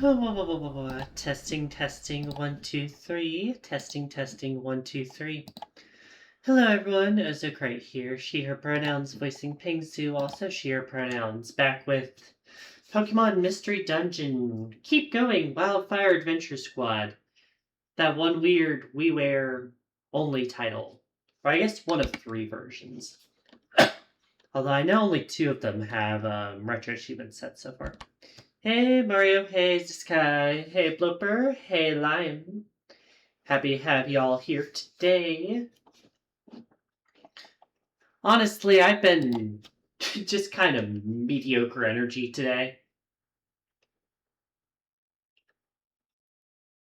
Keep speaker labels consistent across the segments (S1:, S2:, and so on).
S1: Testing, testing, 1, 2, 3. Testing, testing, 1, 2, 3. Hello everyone, Ozokrate here. She, her pronouns, voicing Pingsu, also she, her pronouns. Back with Pokemon Mystery Dungeon. Keep going, Wildfire Adventure Squad. That one weird Wiiware only title. Or I guess one of 3 versions. Although I know only 2 of them have retro achievement sets so far. Hey Mario, hey Sky, hey Blooper, hey Lion. Happy to have y'all here today. Honestly, I've been just kind of mediocre energy today.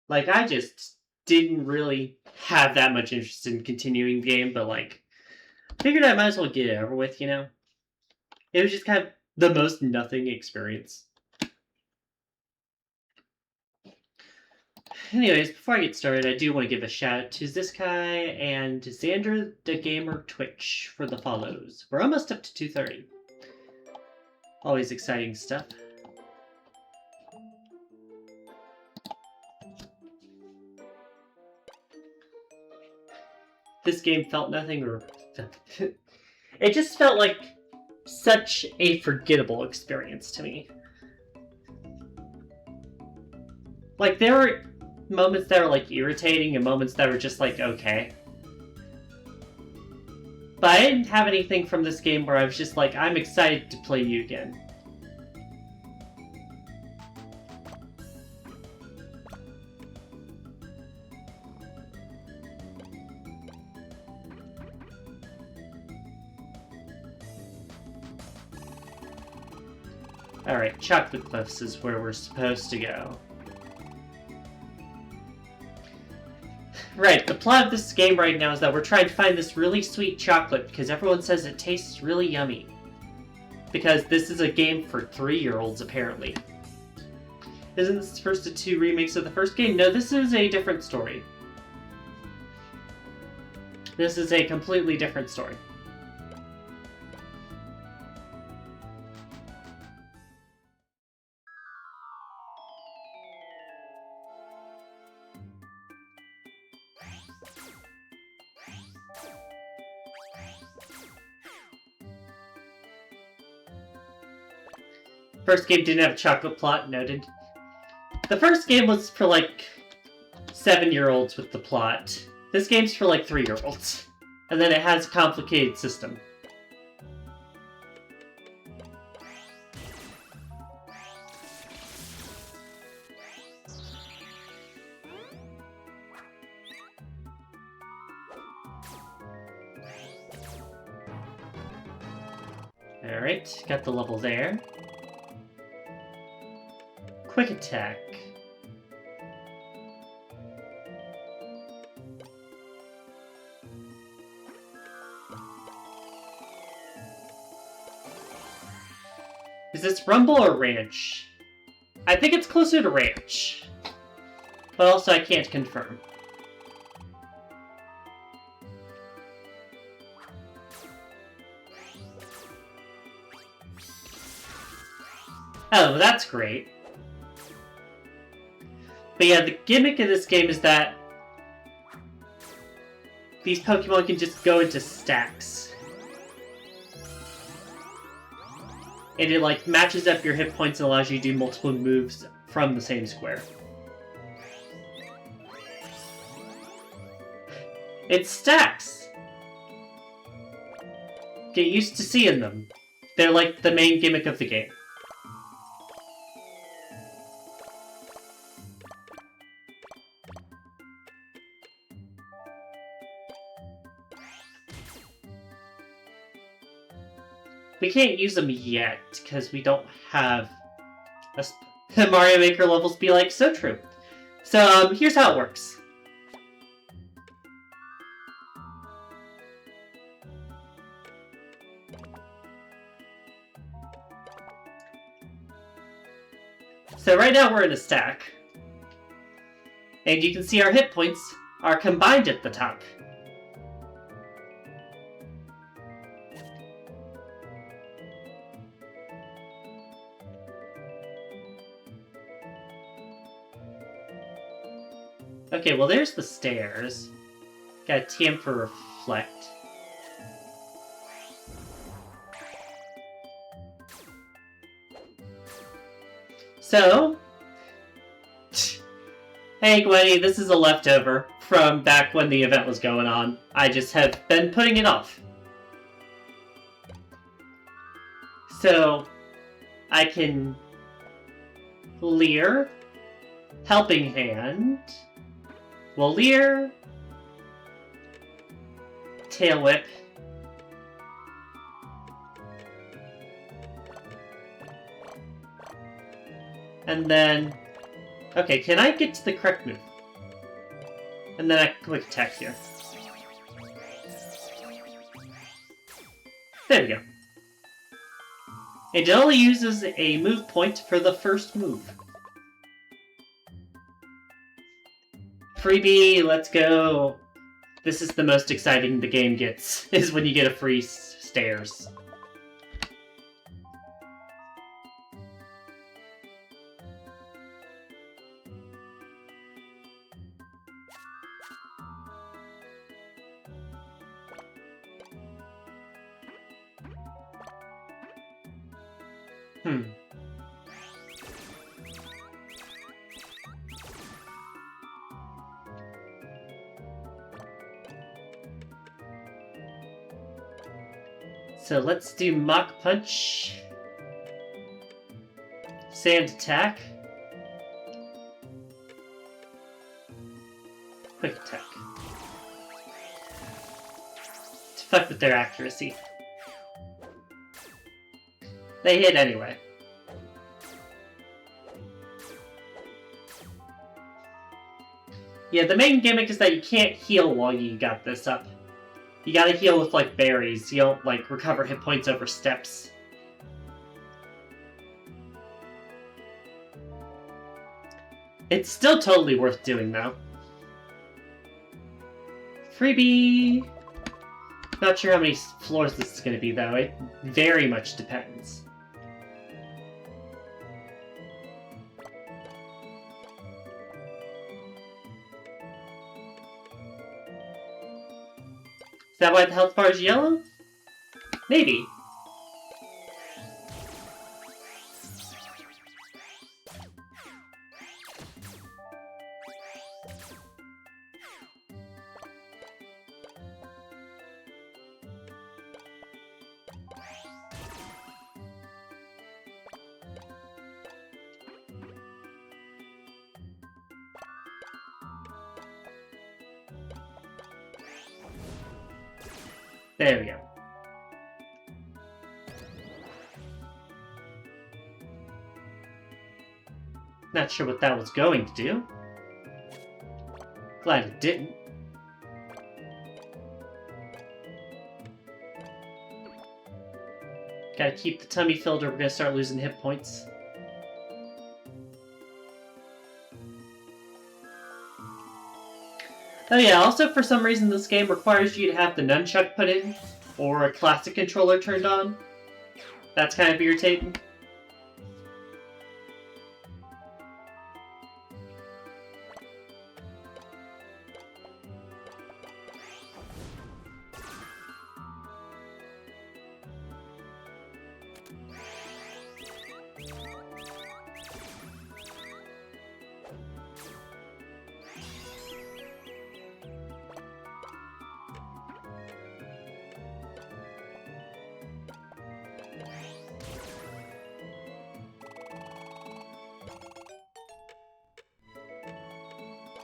S1: Like, I just didn't really have that much interest in continuing the game, but like, figured I might as well get it over with, you know? It was just kind of the most nothing experience. Anyways, before I get started, I do want to give a shout out to Ziskai and Xander the Gamer Twitch for the follows. We're almost up to 230. Always exciting stuff. This game felt nothing, or it just felt like such a forgettable experience to me. Like, there were moments that were like irritating and moments that were just like okay. But I didn't have anything from this game where I was just like, I'm excited to play you again. Alright, Chocolate Cliffs is where we're supposed to go. Right, the plot of this game right now is that we're trying to find this really sweet chocolate because everyone says it tastes really yummy. Because this is a game for 3-year-olds, apparently. Isn't this the first of 2 remakes of the first game? No, this is a different story. This is a completely different story. First game didn't have a chocolate plot, noted. The first game was for like 7-year-olds with the plot. This game's for like 3-year-olds. And then it has a complicated system. Alright, got the level there. Quick attack. Is this Rumble or Ranch? I think it's closer to Ranch. But also I can't confirm. Oh, that's great. But yeah, the gimmick of this game is that these Pokemon can just go into stacks. And it like matches up your hit points and allows you to do multiple moves from the same square. It's stacks! Get used to seeing them. They're like the main gimmick of the game. We can't use them yet, because we don't have Mario Maker levels be like, so true. So, here's how it works. So right now we're in a stack. And you can see our hit points are combined at the top. Okay, well there's the stairs. Got a TM for reflect. So, hey Gwenny, this is a leftover from back when the event was going on. I just have been putting it off. So, I can Leer, Helping Hand, well, Leer, Tail Whip, and then, okay, can I get to the correct move? And then I can quick attack here. There we go. It only uses a move point for the first move. Freebie, let's go. This is the most exciting the game gets, is when you get a free stairs. So let's do Mach Punch. Sand Attack. Quick Attack. To fuck with their accuracy. They hit anyway. Yeah, the main gimmick is that you can't heal while you got this up. You gotta heal with, like, berries. You don't, like, recover hit points over steps. It's still totally worth doing, though. Freebie! Not sure how many floors this is gonna be, though. It very much depends. Is that why the health bar is yellow? Maybe. There we go. Not sure what that was going to do. Glad it didn't. Gotta keep the tummy filled or we're gonna start losing hit points. Oh yeah, also for some reason this game requires you to have the nunchuck put in, or a classic controller turned on. That's kind of irritating.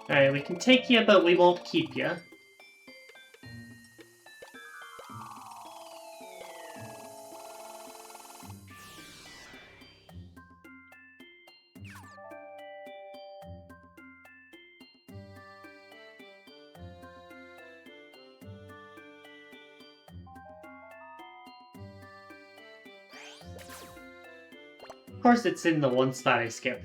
S1: Alright, we can take you, but we won't keep you. Of course, it's in the one spot I skip.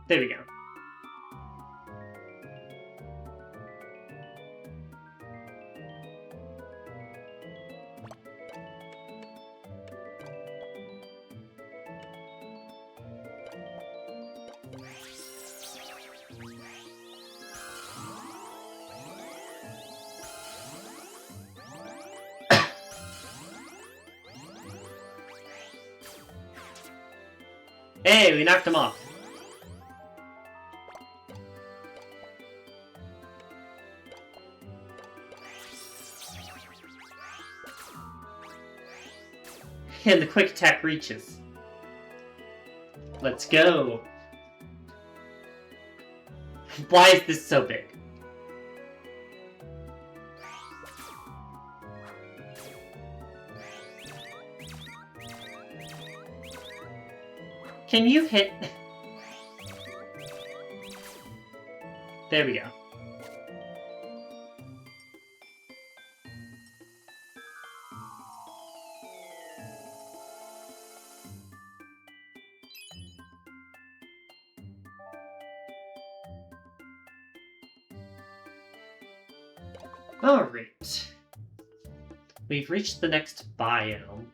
S1: There we go. Hey, we knocked him off. And the quick attack reaches. Let's go. Why is this so big? Can you hit... There we go. Alright. We've reached the next biome.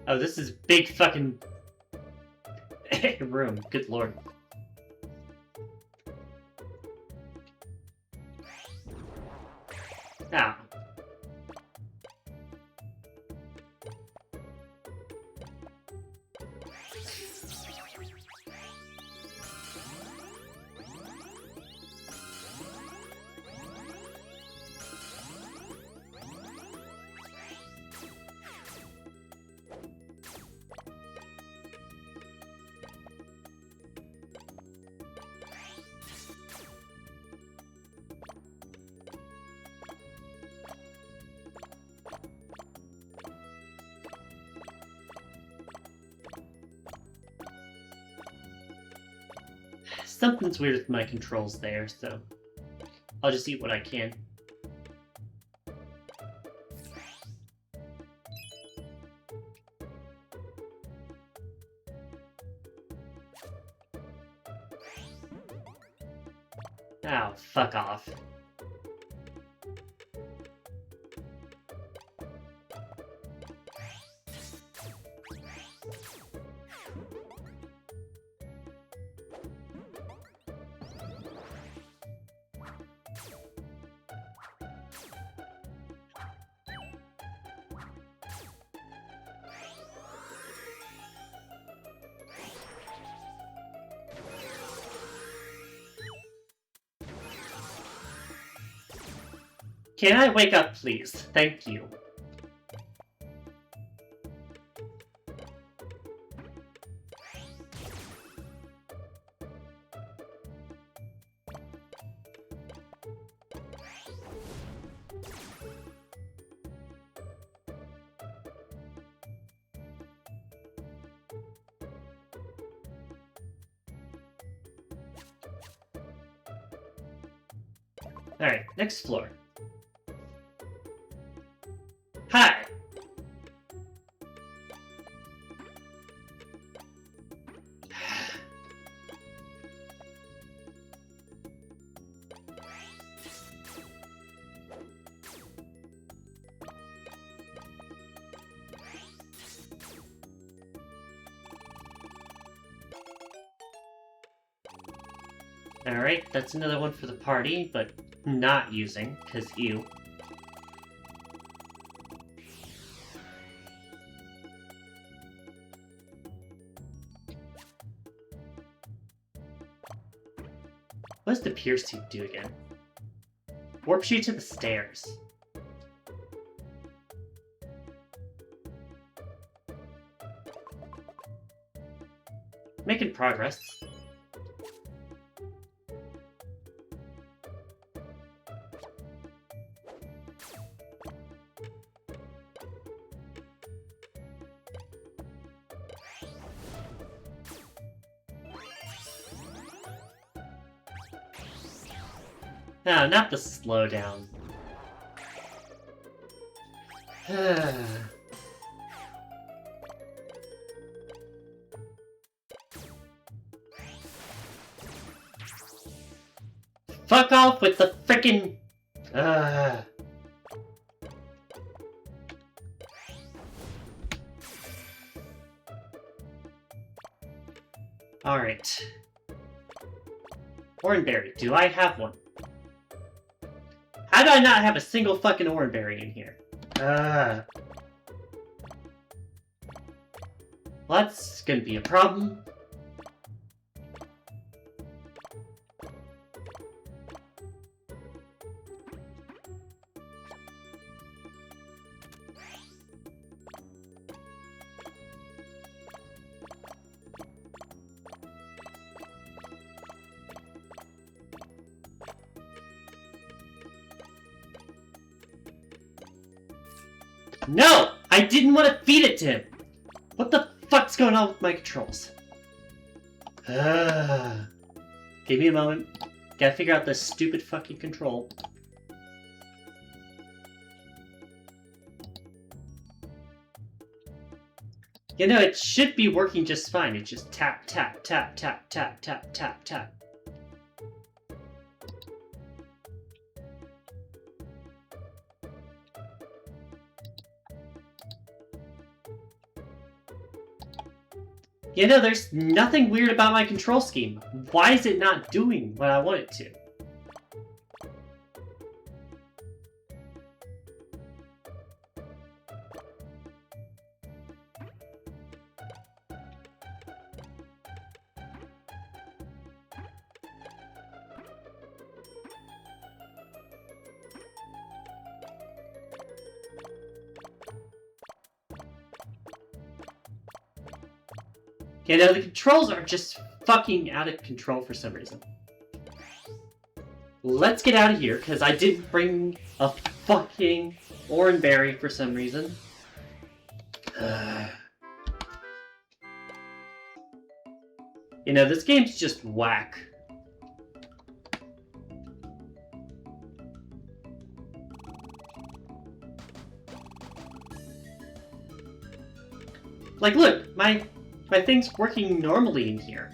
S1: Oh, this is big fucking room. Good lord. Ah. Something's weird with my controls there, so I'll just eat what I can. Oh, fuck off. Can I wake up, please? Thank you. Alright, next floor. Hi! Alright, that's another one for the party, but not using, because ew. What does the pierce suit do again? Warps you to the stairs. Making progress. No, not the slowdown. fuck off with the frickin'... Alright. Oranberry. Do I have one? How do I not have a single fucking oranberry in here? Well, that's gonna be a problem. No! I didn't want to feed it to him! What the fuck's going on with my controls? Give me a moment. Gotta figure out this stupid fucking control. You know, it should be working just fine. It's just tap, tap, tap, tap, tap, tap, tap, tap. You know, there's nothing weird about my control scheme. Why is it not doing what I want it to? You know, the controls are just fucking out of control for some reason. Let's get out of here, because I didn't bring a fucking oranberry for some reason. You know, this game's just whack. Like, look, my thing's working normally in here.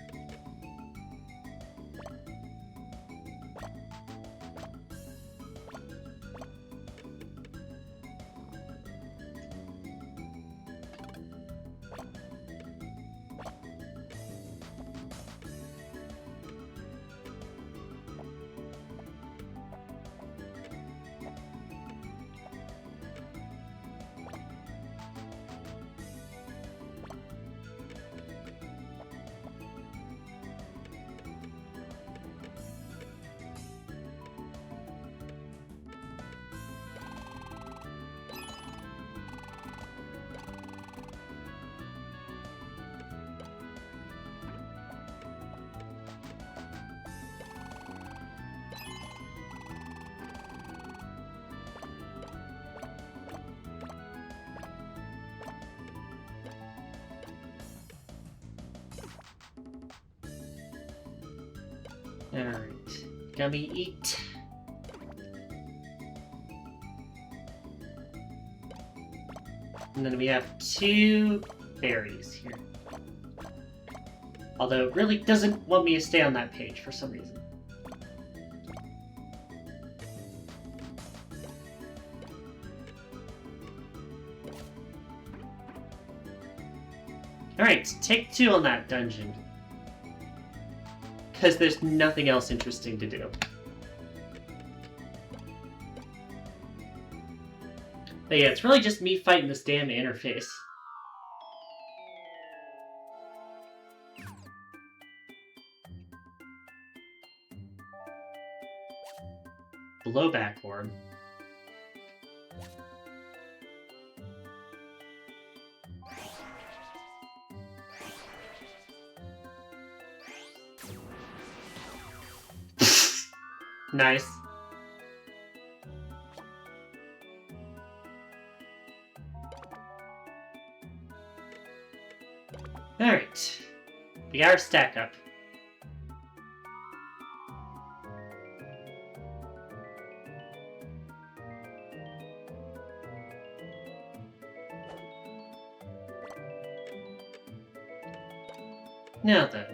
S1: Alright. Gummy eat. And then we have 2 berries here. Although it really doesn't want me to stay on that page for some reason. Alright, take 2 on that dungeon. Because there's nothing else interesting to do. But yeah, it's really just me fighting this damn interface. Blowback orb. Nice. Alright. We got our stack up. Now then.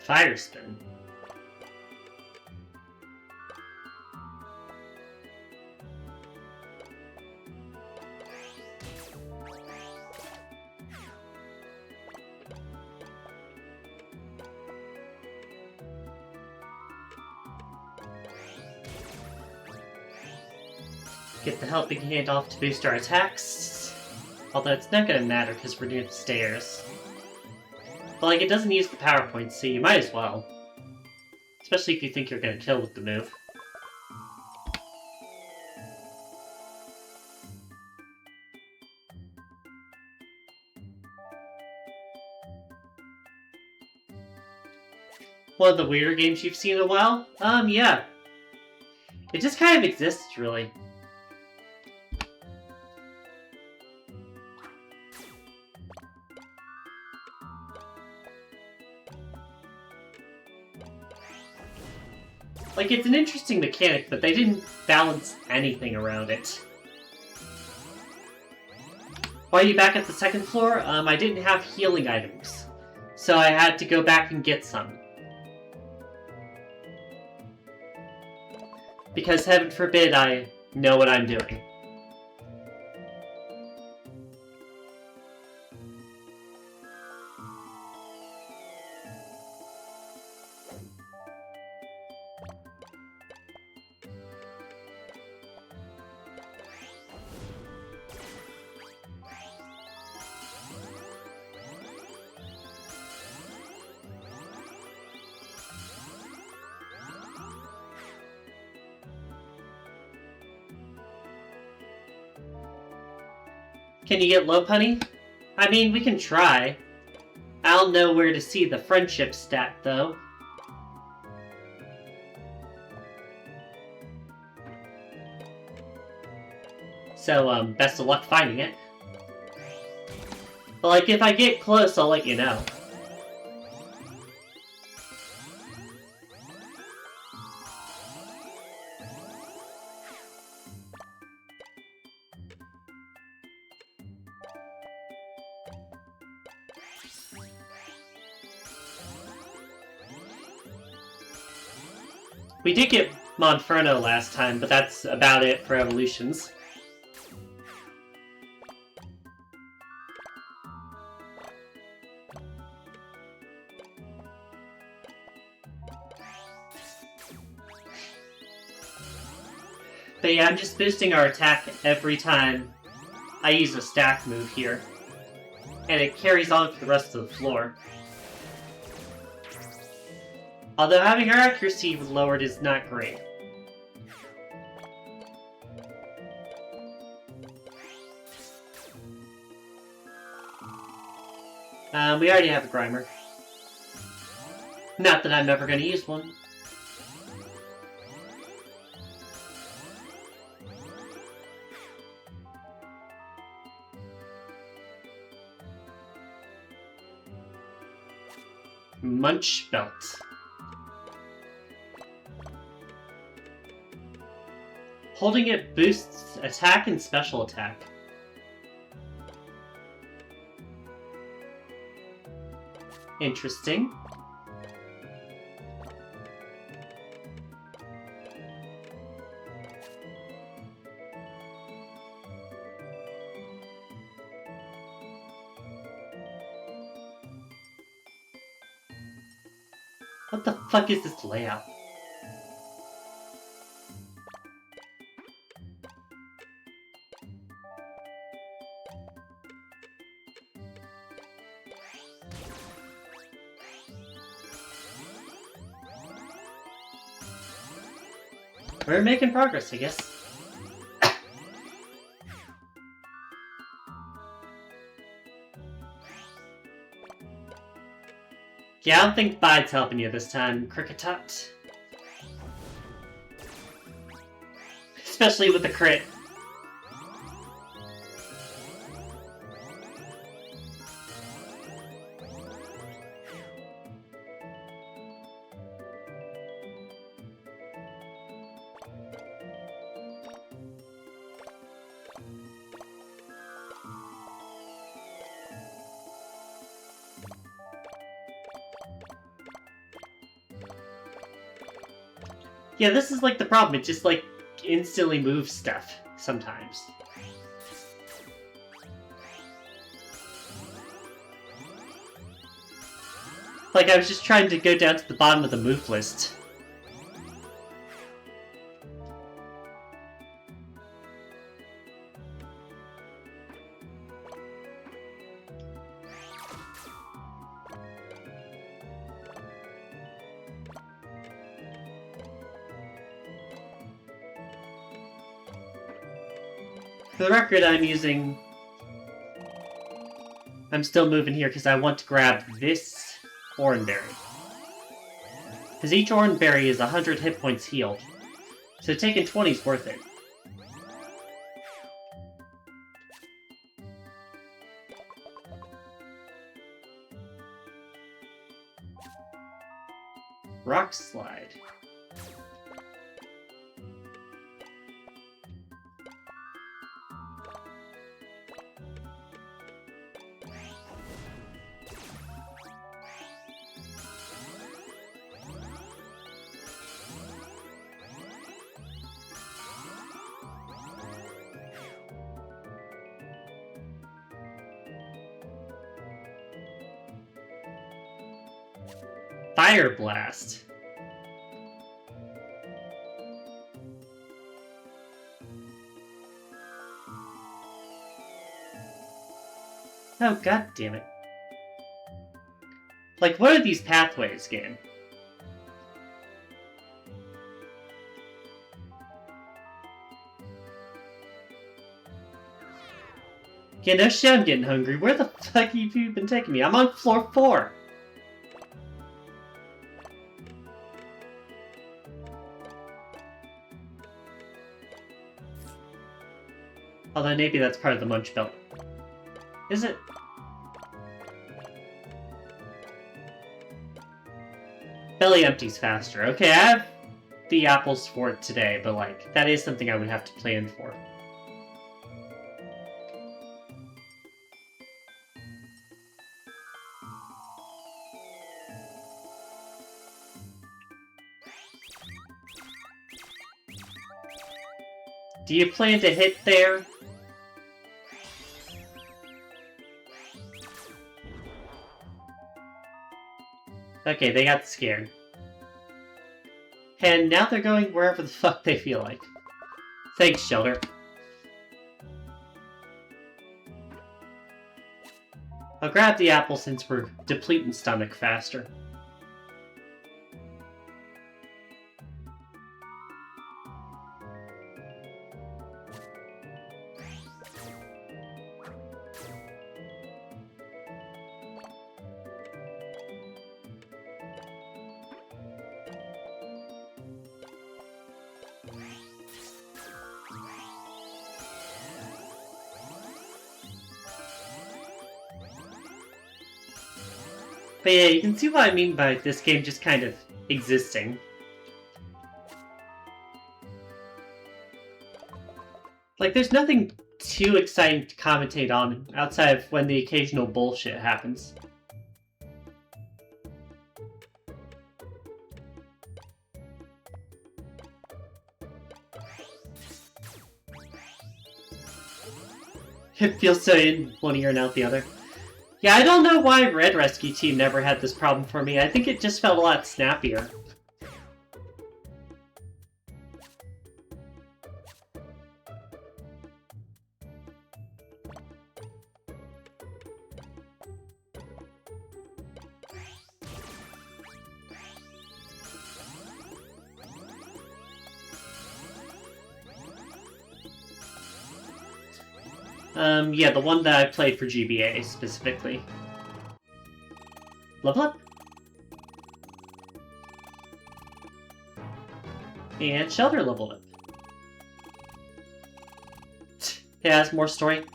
S1: Fire spin. Get the helping hand off to boost our attacks. Although it's not going to matter because we're near the stairs. But like, it doesn't use the power points, so you might as well. Especially if you think you're going to kill with the move. One of the weirder games you've seen in a while? Yeah. It just kind of exists, really. Like, it's an interesting mechanic, but they didn't balance anything around it. Why are you back at the second floor? I didn't have healing items. So I had to go back and get some. Because heaven forbid I know what I'm doing. Can you get Lope, honey? I mean, we can try. I'll know where to see the friendship stat, though. So, best of luck finding it. But, like, if I get close, I'll let you know. We did get Monferno last time, but that's about it for evolutions. But yeah, I'm just boosting our attack every time I use a stack move here. And it carries on for the rest of the floor. Although having our accuracy lowered is not great. We already have a Grimer. Not that I'm ever going to use one. Munch Belt. Holding it boosts attack and special attack. Interesting. What the fuck is this layout? We're making progress, I guess. Yeah, I don't think Bide's helping you this time, Cricketot. Especially with the crit. Yeah, this is like the problem. It just like instantly moves stuff sometimes. Like I was just trying to go down to the bottom of the move list. For the record, I'm still moving here because I want to grab this Oranberry. Because each Oranberry is 100 hit points healed. So taking 20 is worth it. Rock Slide. Fire Blast. Oh, god damn it. Like, what are these pathways, game? Yeah, no shit, I'm getting hungry. Where the fuck have you been taking me? I'm on floor 4. Although maybe that's part of the Munch Belt. Is it? Belly empties faster. Okay, I have the apples for it today, but like, that is something I would have to plan for. Do you plan to hit there? Okay, they got scared. And now they're going wherever the fuck they feel like. Thanks, Shelter. I'll grab the apple since we're depleting stomach faster. But yeah, you can see what I mean by this game just kind of existing. Like, there's nothing too exciting to commentate on outside of when the occasional bullshit happens. It feels so in one ear and out the other. Yeah, I don't know why Red Rescue Team never had this problem for me. I think it just felt a lot snappier. Yeah, the one that I played for GBA, specifically. Level up. And Shelter leveled up. It has more story.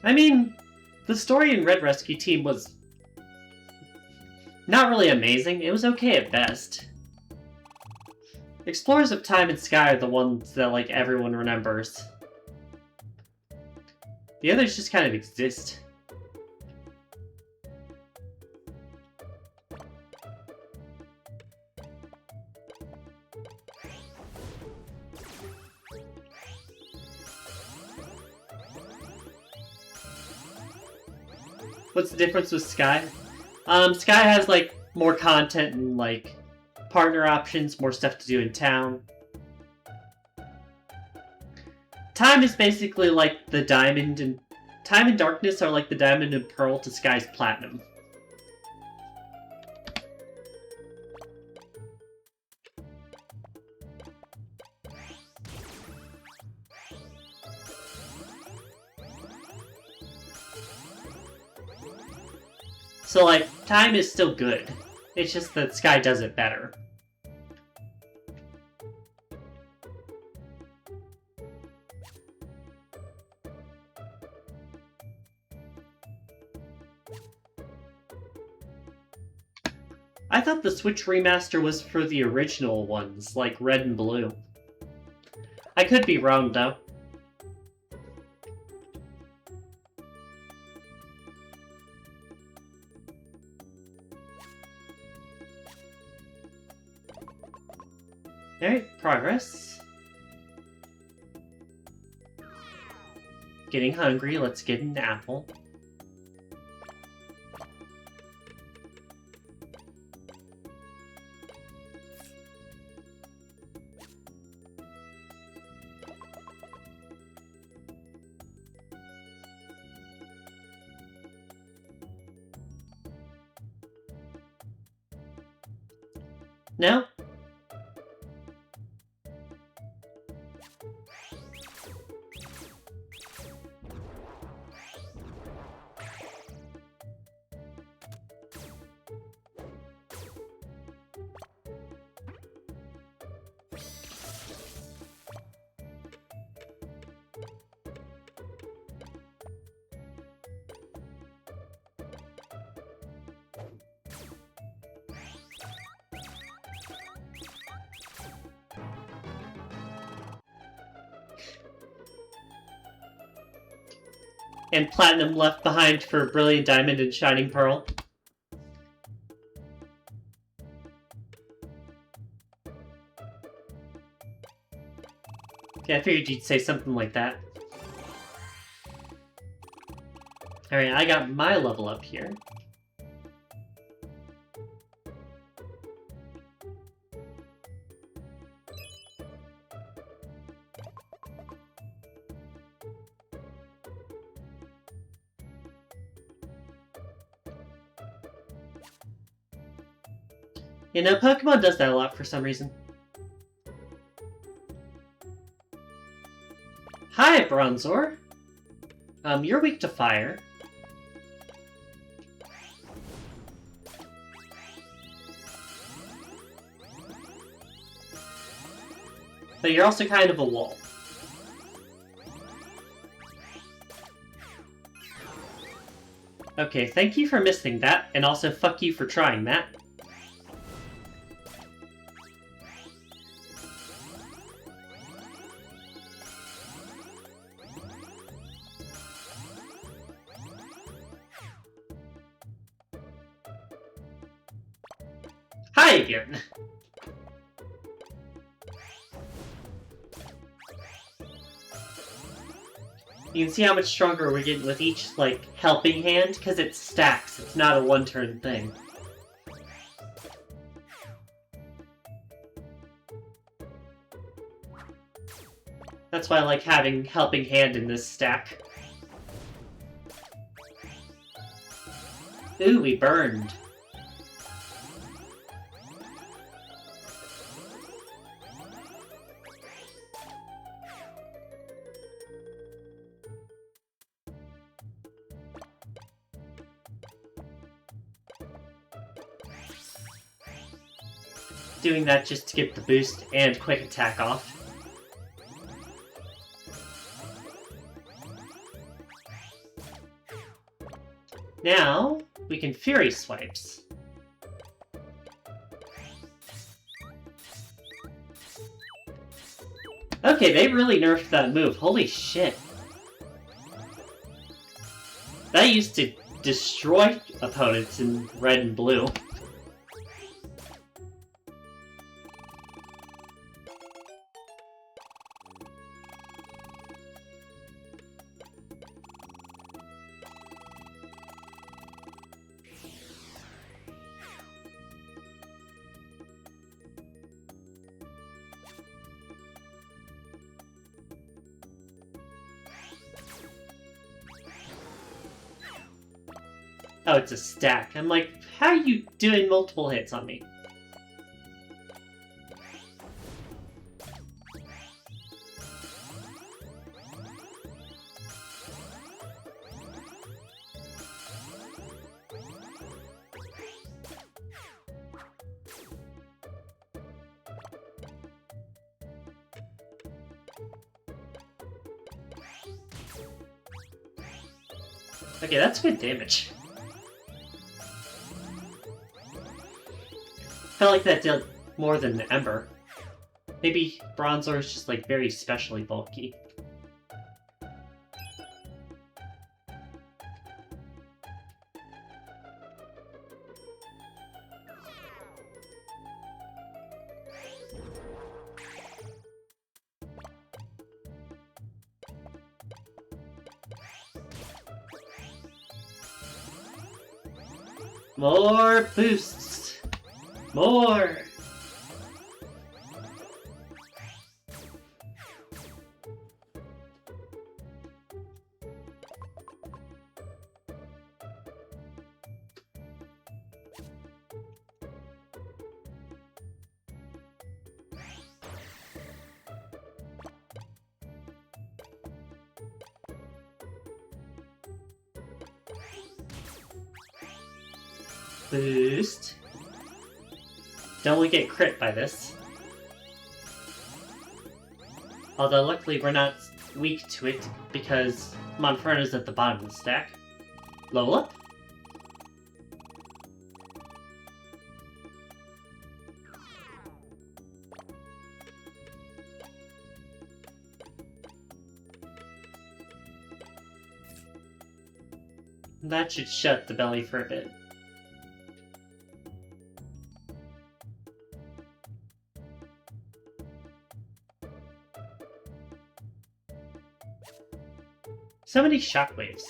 S1: I mean, the story in Red Rescue Team was not really amazing. It was okay at best. Explorers of Time and Sky are the ones that, like, everyone remembers. The others just kind of exist. What's the difference with Sky? Sky has, like, more content and, like, partner options, more stuff to do in town. Time is basically like the diamond and... Time and darkness are like the diamond and pearl to Sky's platinum. So, like, time is still good. It's just that Sky does it better. I thought the Switch remaster was for the original ones, like Red and Blue. I could be wrong, though. Alright, progress. Getting hungry, let's get an apple. No? And Platinum left behind for Brilliant Diamond and Shining Pearl. Okay, I figured you'd say something like that. Alright, I got my level up here. You know, Pokemon does that a lot for some reason. Hi, Bronzor. You're weak to fire. But you're also kind of a wall. Okay, thank you for missing that, and also fuck you for trying that. Hi again! You can see how much stronger we're getting with each, like, helping hand, because it stacks. It's not a one-turn thing. That's why I like having helping hand in this stack. Ooh, we burned. Doing that just to get the boost and quick attack off. Now, we can Fury Swipes. Okay, they really nerfed that move. Holy shit. That used to destroy opponents in red and blue. Oh, it's a stack. I'm like, how are you doing multiple hits on me? Okay, that's good damage. Felt like that did more than the Ember. Maybe Bronzor is just like very specially bulky. More boosts! More! Boost. Don't we get crit by this? Although luckily we're not weak to it because Monferno's at the bottom of the stack. Level up. That should shut the belly for a bit. So many shockwaves.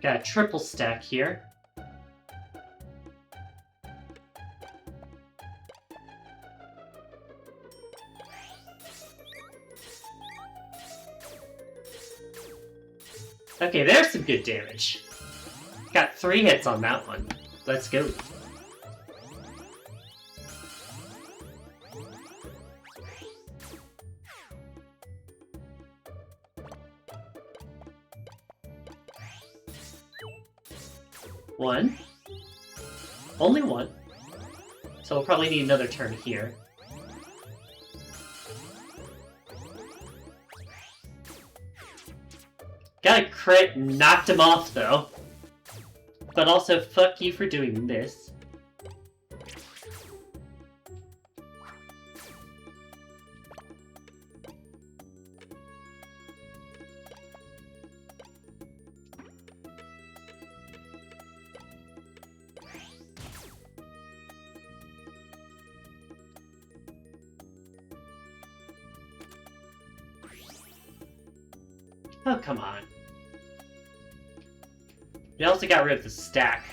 S1: Got a triple stack here. Okay, there's some good damage. Got 3 hits on that one. Let's go. One. Only one. So we'll probably need another turn here. Got a crit, knocked him off though. But also, fuck you for doing this. Oh, come on. We also got rid of the stack.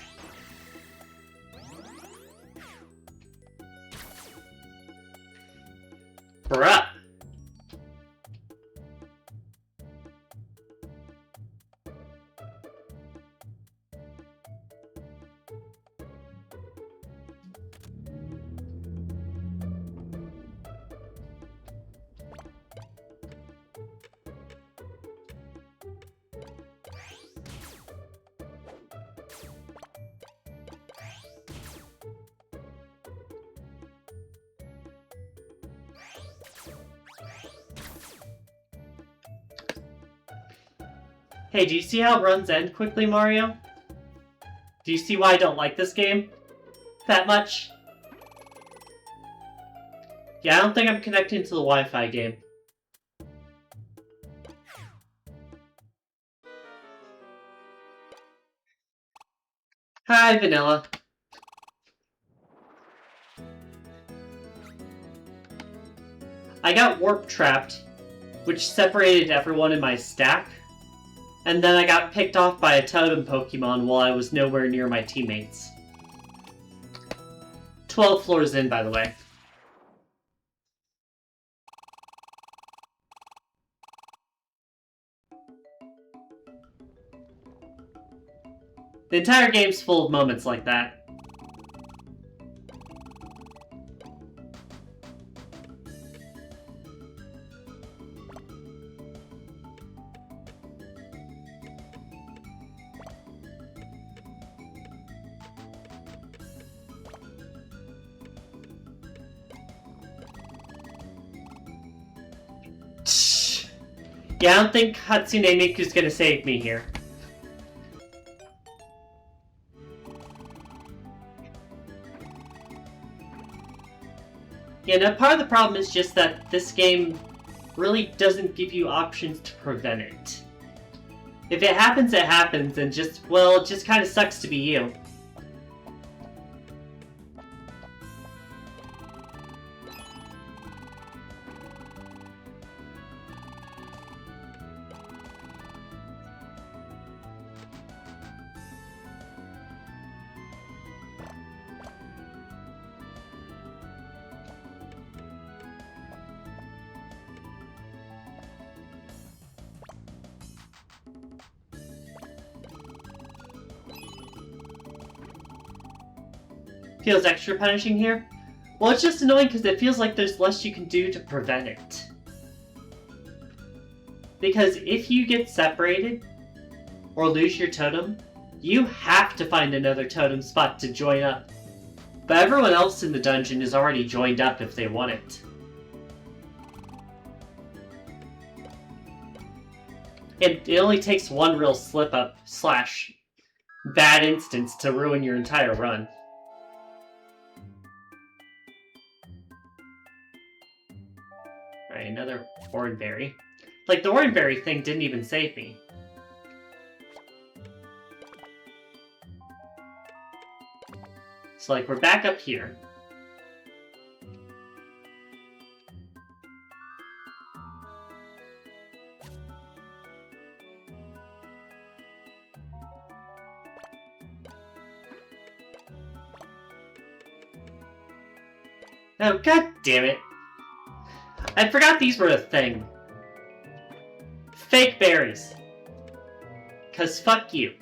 S1: Bruh. Hey, do you see how runs end quickly, Mario? Do you see why I don't like this game that much? Yeah, I don't think I'm connecting to the Wi-Fi game. Hi, Vanilla. I got warp trapped which separated everyone in my stack. And then I got picked off by a totem Pokemon while I was nowhere near my teammates. 12 floors in, by the way. The entire game's full of moments like that. Yeah, I don't think Hatsune Miku's gonna save me here. Yeah, no, part of the problem is just that this game really doesn't give you options to prevent it. If it happens, and just, well, it just kind of sucks to be you. Feels extra punishing here? Well, it's just annoying because it feels like there's less you can do to prevent it. Because if you get separated, or lose your totem, you have to find another totem spot to join up. But everyone else in the dungeon is already joined up if they want it. It only takes one real slip-up / bad instance to ruin your entire run. Alright, another Oranberry. Like, the Oranberry thing didn't even save me. So, like, we're back up here. Oh, god damn it. I forgot these were a thing. Fake berries. 'Cause fuck you.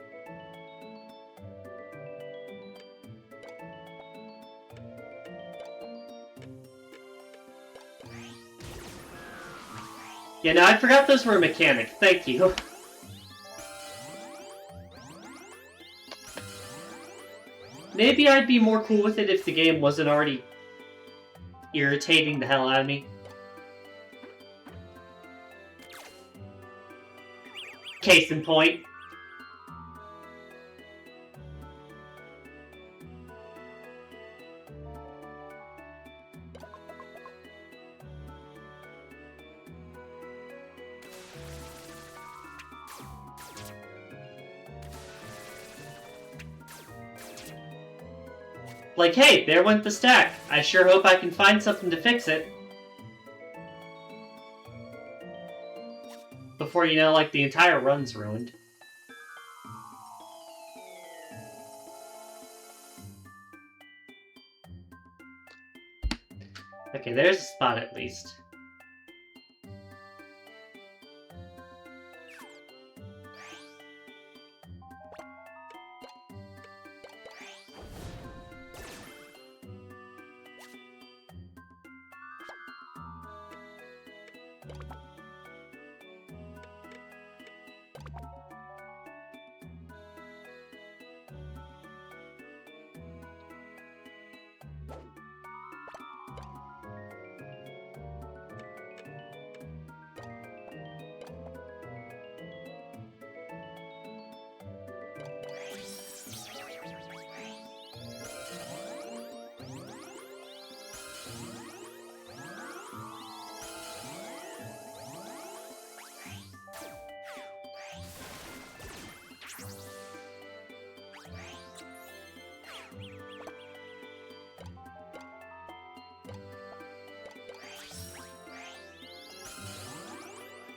S1: Yeah, no, I forgot those were a mechanic. Thank you. Maybe I'd be more cool with it if the game wasn't already irritating the hell out of me. Case in point. Like, hey, there went the stack. I sure hope I can find something to fix it. Before you know, like, the entire run's ruined. Okay, there's a spot at least.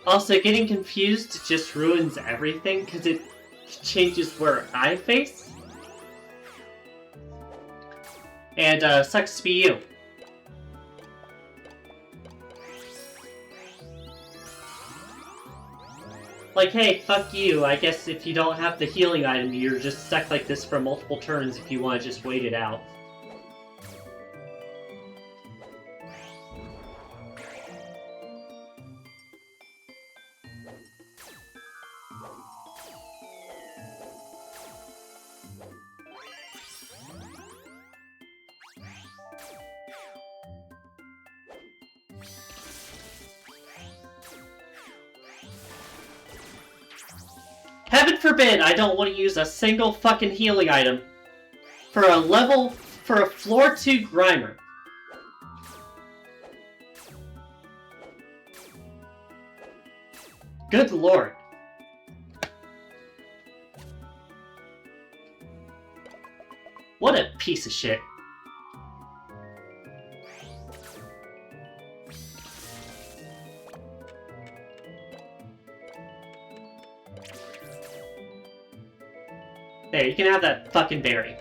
S1: Also, getting confused just ruins everything because it changes where I face. And sucks to be you. Like, hey, fuck you. I guess if you don't have the healing item, you're just stuck like this for multiple turns if you want to just wait it out. Heaven forbid I don't want to use a single fucking healing item for a floor 2 Grimer. Good lord. What a piece of shit. There, you can have that fucking berry.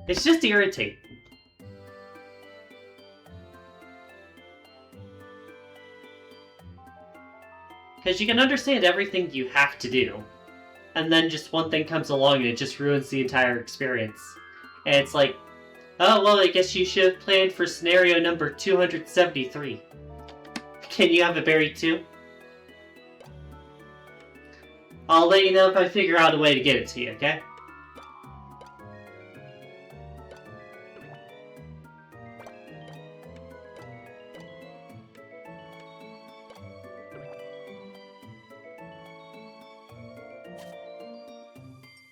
S1: It's just irritating. Because you can understand everything you have to do, and then just one thing comes along and it just ruins the entire experience. And it's like, oh, well, I guess you should have planned for scenario number 273. Can you have a berry too? I'll let you know if I figure out a way to get it to you, okay?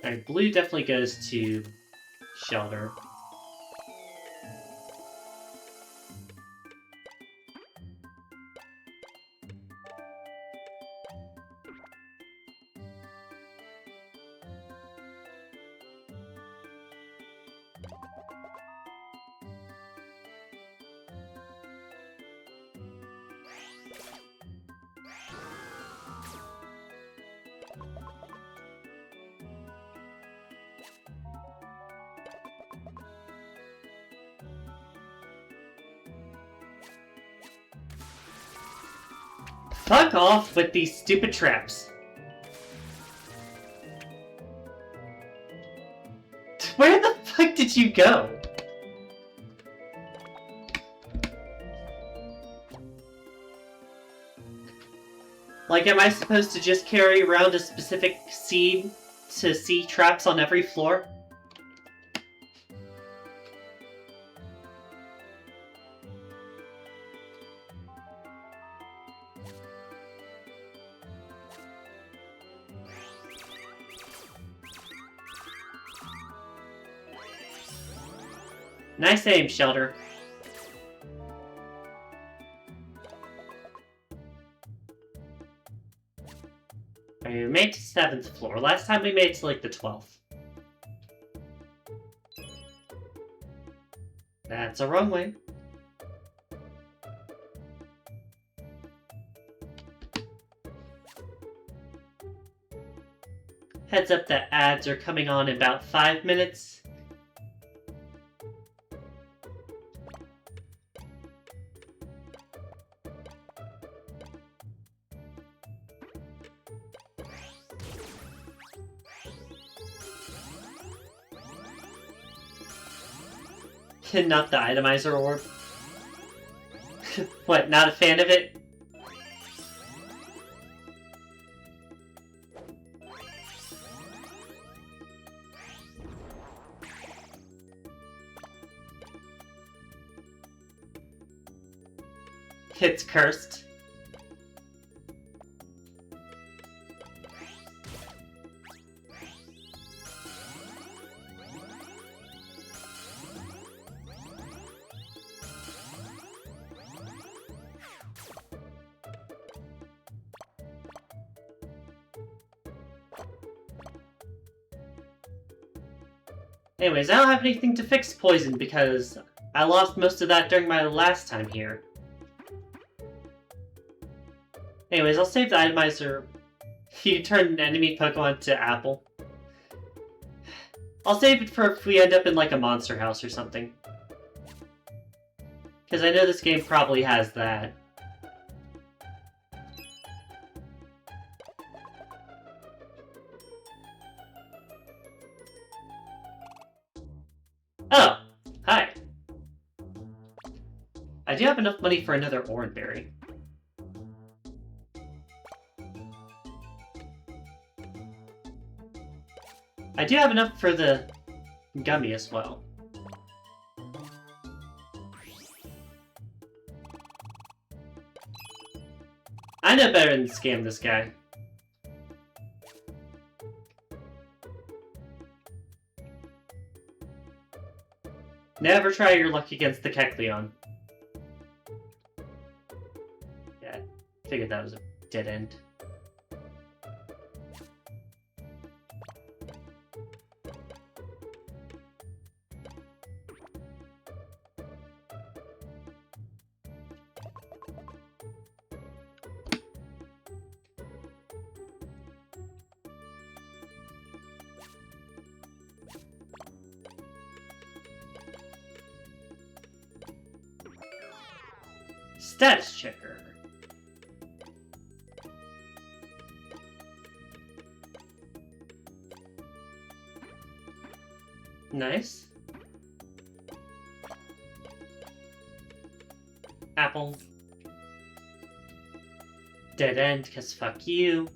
S1: Alright, blue definitely goes to shelter. Fuck off with these stupid traps. Where the fuck did you go? Like, am I supposed to just carry around a specific seed to see traps on every floor? Nice aim, Shelter. We made it to 7th floor. Last time we made it to, like, the 12th. That's a wrong way. Heads up that ads are coming on in about 5 minutes. Not the itemizer orb. What, not a fan of it? It's cursed. Anyways, I don't have anything to fix poison because I lost most of that during my last time here. Anyways, I'll save the itemizer. You turn an enemy Pokemon to apple. I'll save it for if we end up in like a monster house or something. Because I know this game probably has that. Oh! Hi! I do have enough money for another orange berry. I do have enough for the gummy as well. I know better than to scam this guy. Never try your luck against the Kecleon. Yeah, figured that was a dead end. Status checker. Nice. Apple. Dead end, cause fuck you.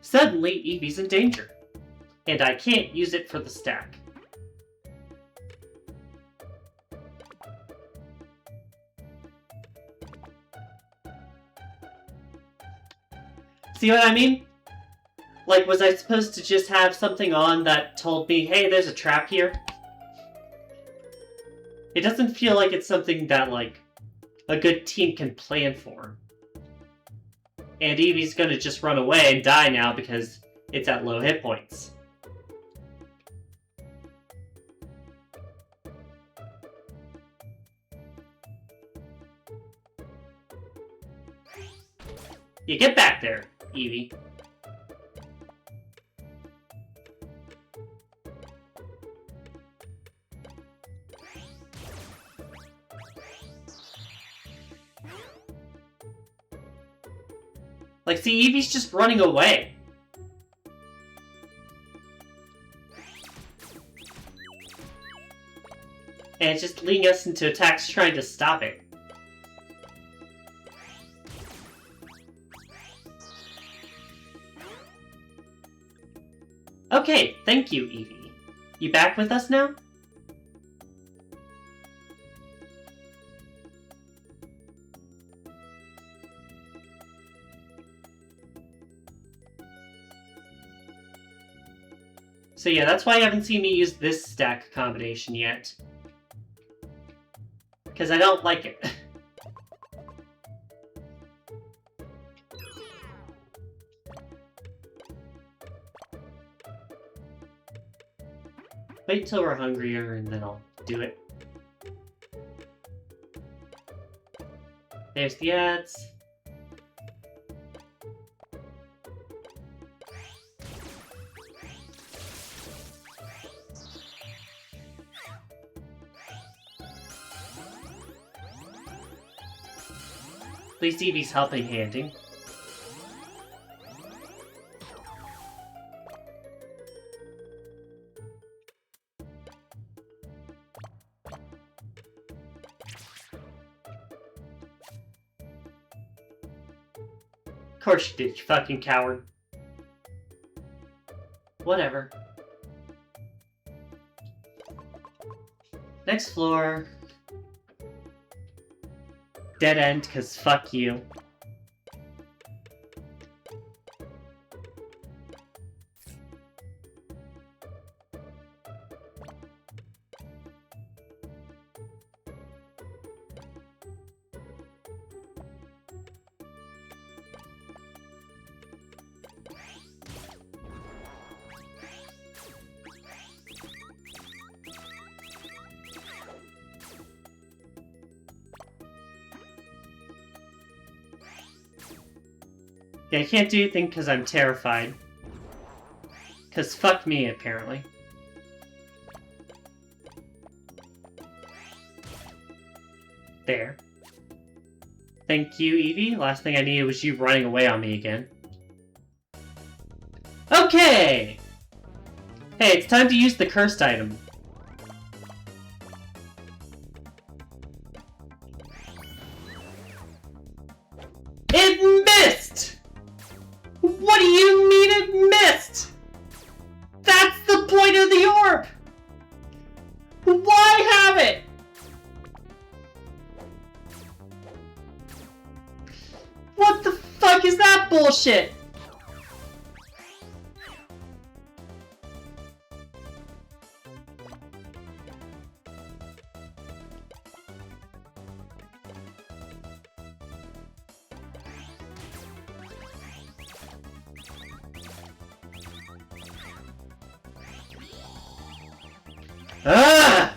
S1: Suddenly, Eevee's in danger, and I can't use it for the stack. See what I mean? Like, was I supposed to just have something on that told me, hey, there's a trap here? It doesn't feel like it's something that, like, a good team can plan for. And Eevee's gonna just run away and die now because it's at low hit points. You get back there, Eevee. Like, see, Eevee's just running away. And it's just leading us into attacks trying to stop it. Okay, thank you, Eevee. You back with us now? So yeah, that's why you haven't seen me use this stack combination yet. Because I don't like it. Wait till we're hungrier and then I'll do it. There's the ads. At least Eevee's helping handing. Of course you did, you fucking coward. Whatever. Next floor. Dead end, cause fuck you. Yeah, I can't do anything because I'm terrified. Because fuck me, apparently. There. Thank you, Evie. Last thing I needed was you running away on me again. Okay! Hey, it's time to use the cursed item. It missed! What do you mean it missed? That's the point of the orb! Why have it? What the fuck is that bullshit? Ah!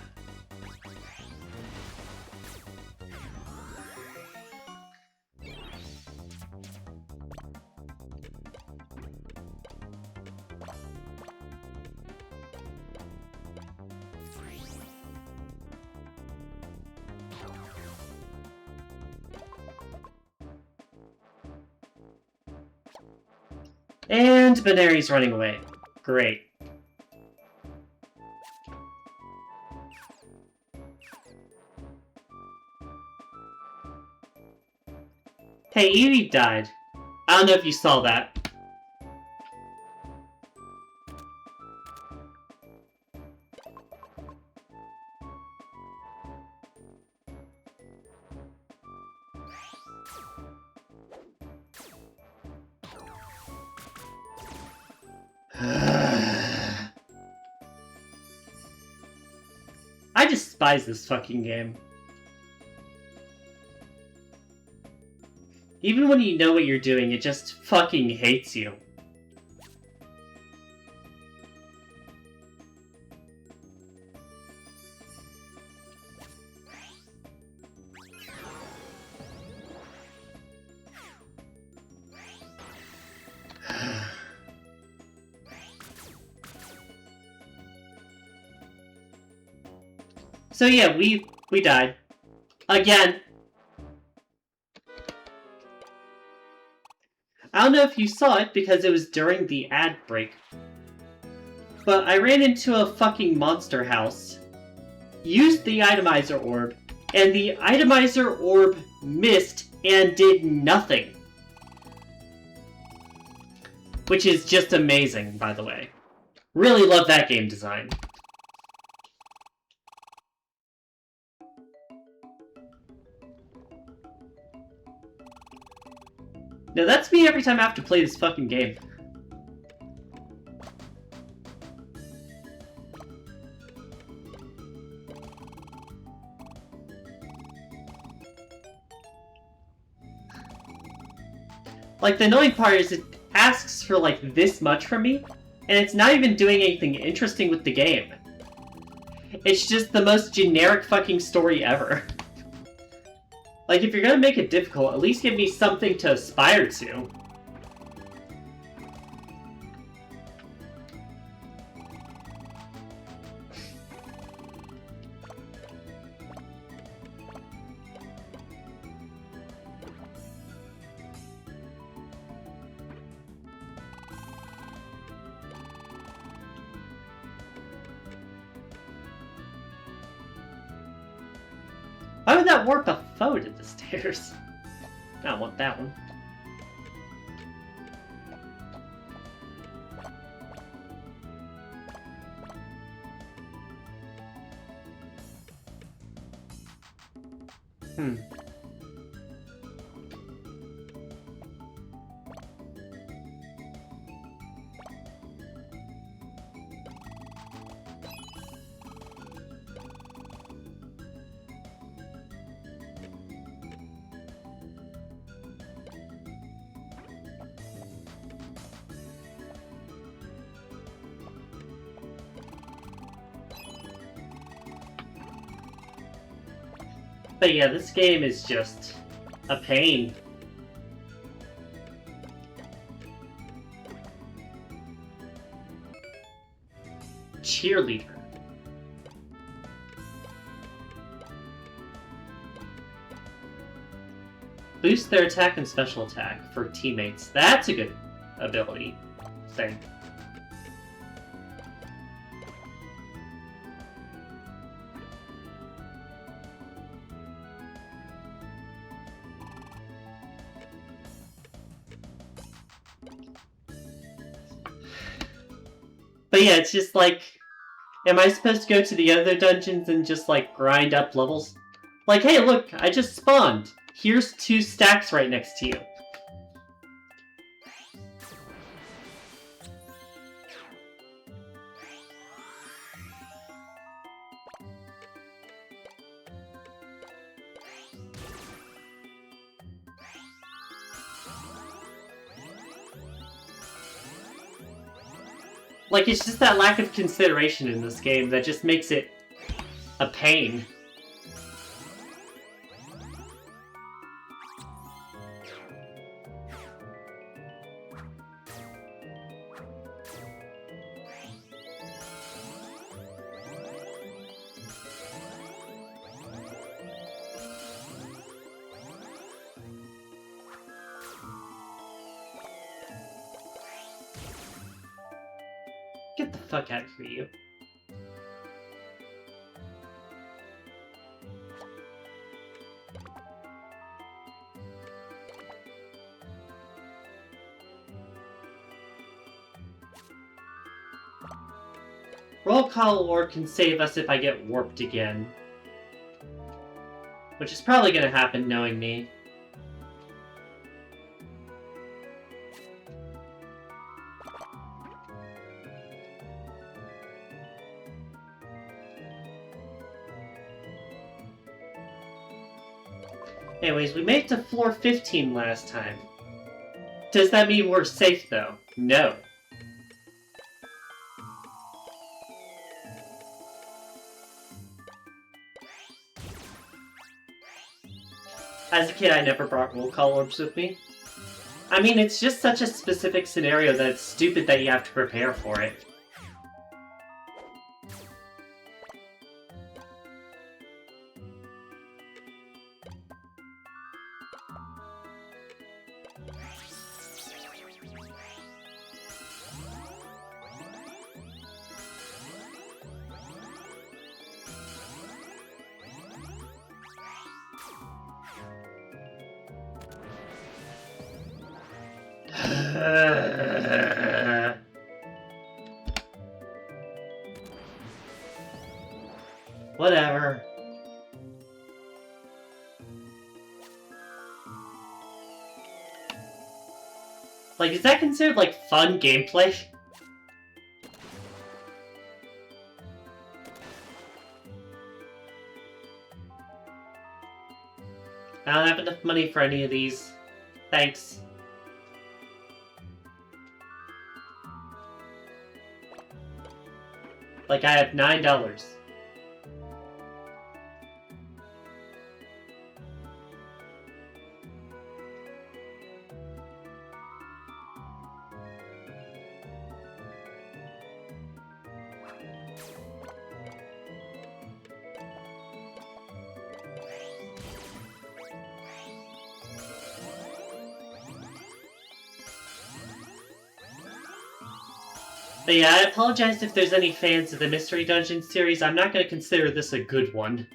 S1: And Benary's running away. Great. Hey, Evie died. I don't know if you saw that. I despise this fucking game. Even when you know what you're doing, it just fucking hates you. So yeah, we died. Again. I don't know if you saw it because it was during the ad break. But I ran into a fucking monster house, used the itemizer orb, and the itemizer orb missed and did nothing. Which is just amazing, by the way. Really love that game design. Now that's me every time I have to play this fucking game. Like, the annoying part is it asks for, like, this much from me, and it's not even doing anything interesting with the game. It's just the most generic fucking story ever. Like, if you're gonna make it difficult, at least give me something to aspire to. Why would that warp a foe to the stairs? I don't want that one. But yeah, this game is just a pain. Cheerleader. Boost their attack and special attack for teammates. That's a good ability thing. But yeah, it's just like, am I supposed to go to the other dungeons and just like grind up levels? Like, hey, look, I just spawned. Here's 2 stacks right next to you. Like, it's just that lack of consideration in this game that just makes it a pain. Get the fuck out of here, you. Roll Call Award can save us if I get warped again. Which is probably gonna happen, knowing me. Anyways, we made it to floor 15 last time. Does that mean we're safe, though? No. As a kid, I never brought roll call orbs with me. I mean, it's just such a specific scenario that it's stupid that you have to prepare for it. Whatever. Like, is that considered, like, fun gameplay? I don't have enough money for any of these. Thanks. Like, I have $9. But yeah, I apologize if there's any fans of the Mystery Dungeon series. I'm not going to consider this a good one.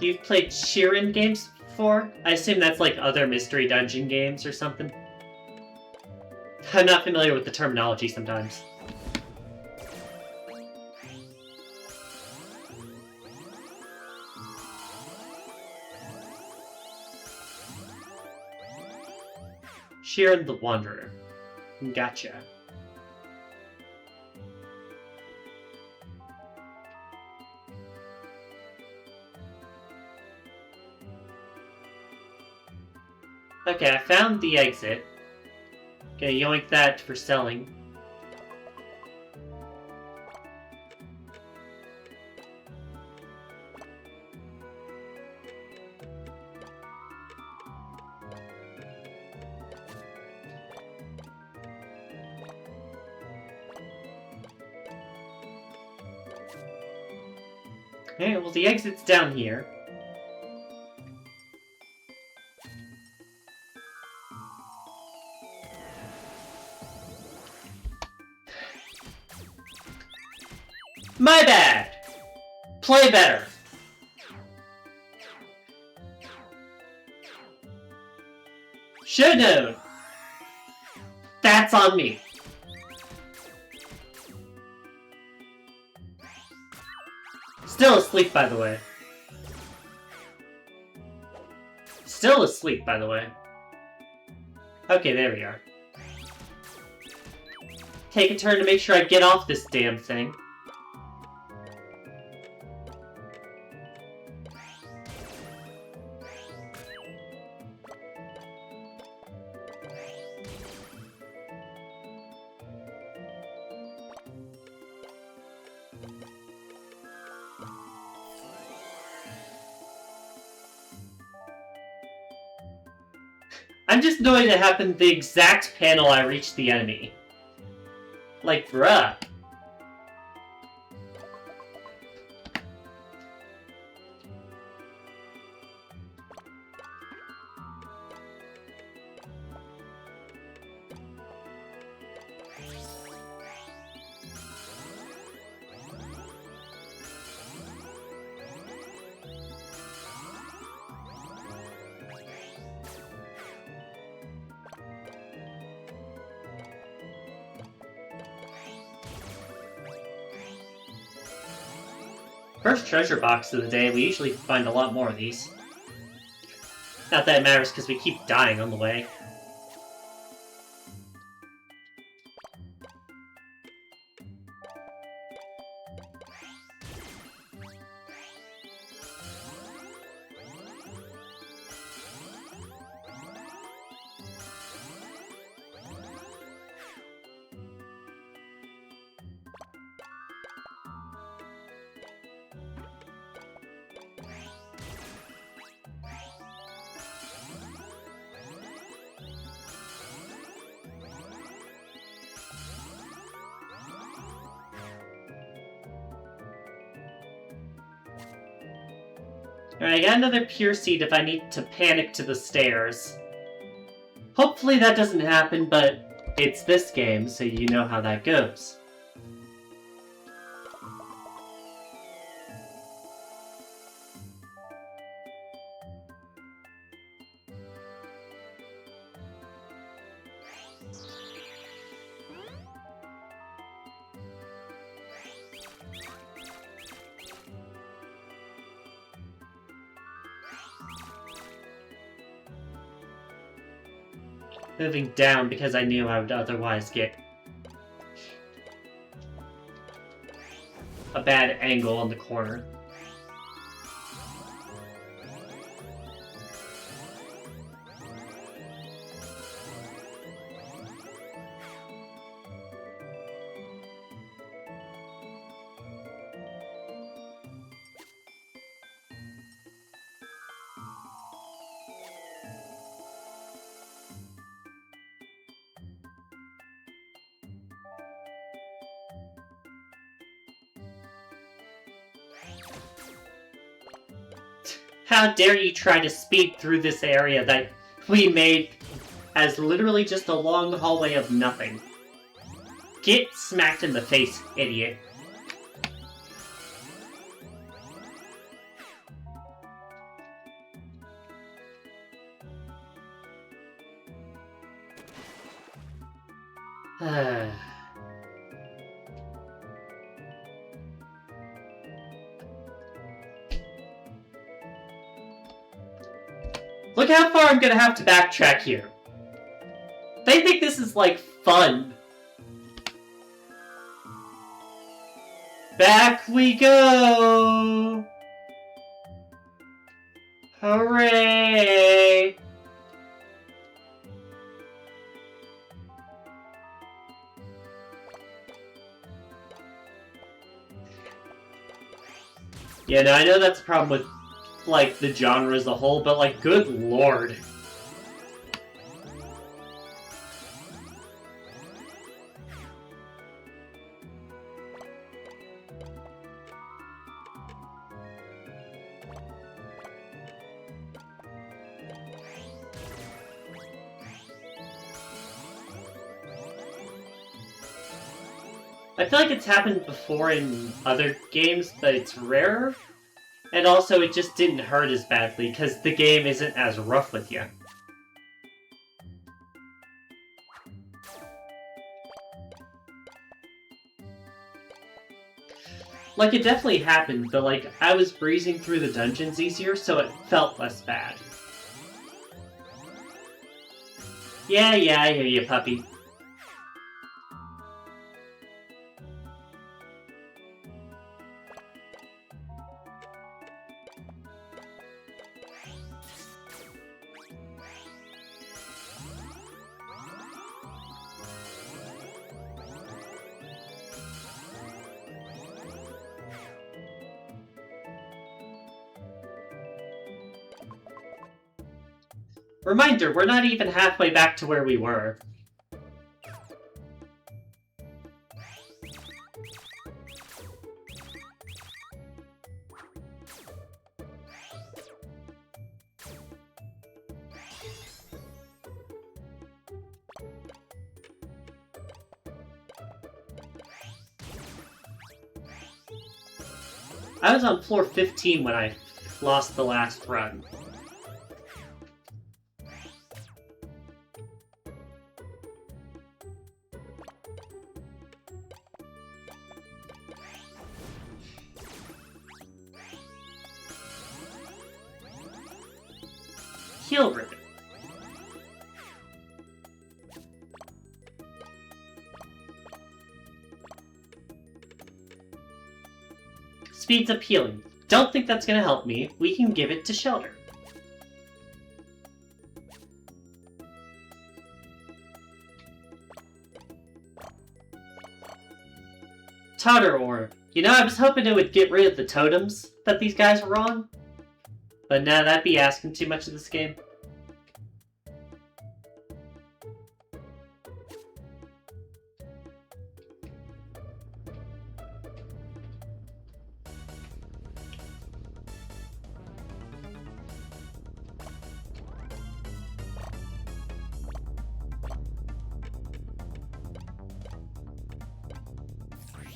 S1: You've played Sheeran games before? I assume that's like other Mystery Dungeon games or something. I'm not familiar with the terminology sometimes. Sheer and the Wanderer. Gotcha. Okay, I found the exit. Okay, yoink that for selling. Okay, well the exit's down here. My bad! Play better! Should known! That's on me. Still asleep, by the way. Still asleep, by the way. Okay, there we are. Take a turn to make sure I get off this damn thing. I'm just annoyed it happened the exact panel I reached the enemy. Like, bruh. First treasure box of the day, we usually find a lot more of these. Not that it matters because we keep dying on the way. Alright, I got another pure seed if I need to panic to the stairs. Hopefully that doesn't happen, but it's this game, so you know how that goes. Moving down because I knew I would otherwise get a bad angle on the corner. How dare you try to speed through this area that we made as literally just a long hallway of nothing. Get smacked in the face, idiot. Look how far I'm gonna have to backtrack here. this is like fun. Back we go! Hooray! Yeah, no, I know that's a problem with, like, the genre as a whole, but, like, good lord. I feel like it's happened before in other games, but it's rarer. And also, it just didn't hurt as badly, because the game isn't as rough with you. Like, it definitely happened, but, like, I was breezing through the dungeons easier, so it felt less bad. Yeah, I hear you, puppy. Reminder, we're not even halfway back to where we were. I was on floor 15 when I lost the last run. Heal ribbon. Speeds up healing. Don't think that's gonna help me. We can give it to Shelter. Totter Orb. You know, I was hoping it would get rid of the totems that these guys were on. But now that'd be asking too much of this game.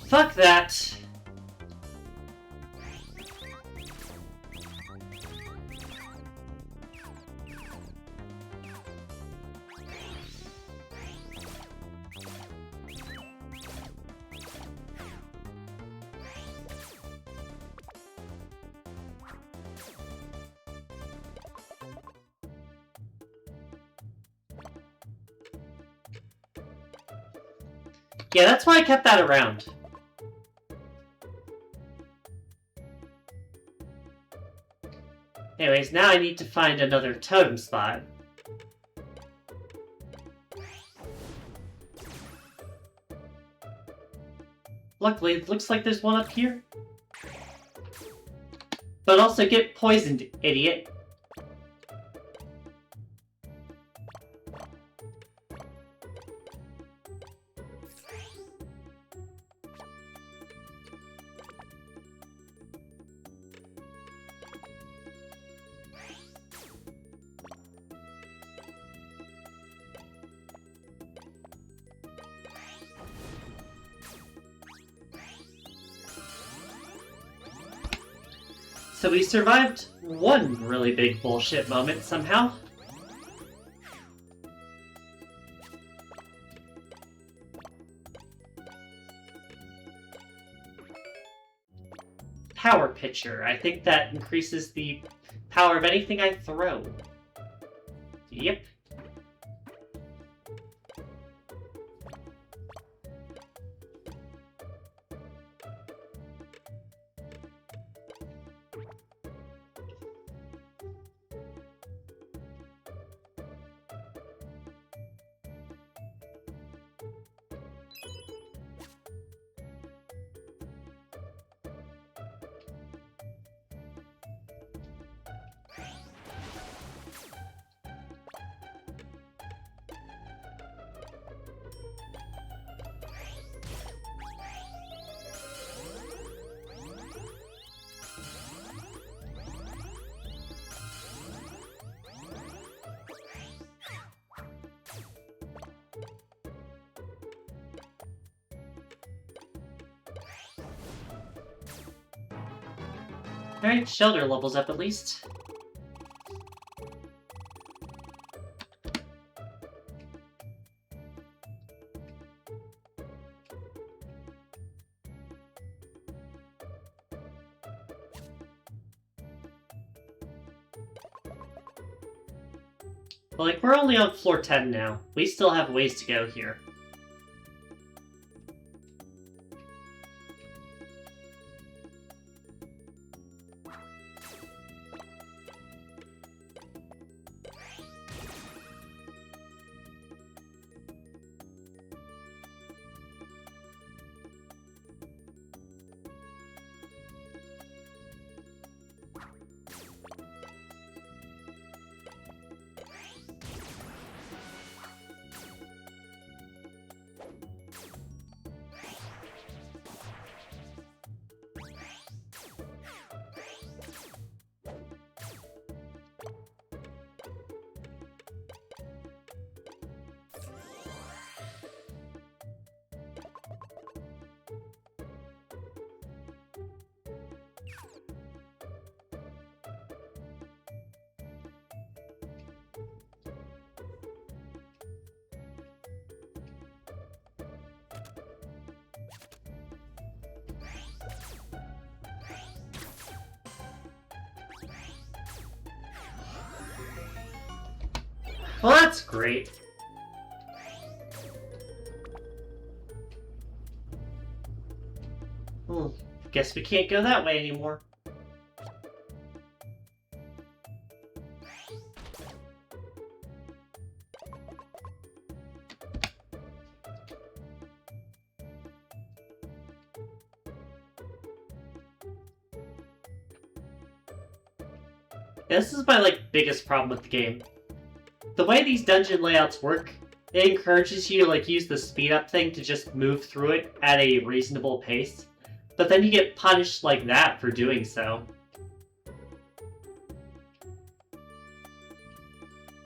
S1: Fuck that. Yeah, that's why I kept that around. Anyways, now I need to find another totem slot. Luckily, it looks like there's one up here. But also get poisoned, idiot. So we survived one really big bullshit moment somehow. Power Pitcher. I think that increases the power of anything I throw. Yep. Alright, shelter levels up at least. But, like, we're only on floor 10 now. We still have ways to go here. Well, that's great. Guess we can't go that way anymore. This is my, like, biggest problem with the game. The way these dungeon layouts work, it encourages you to, like, use the speed up thing to just move through it at a reasonable pace. But then you get punished like that for doing so.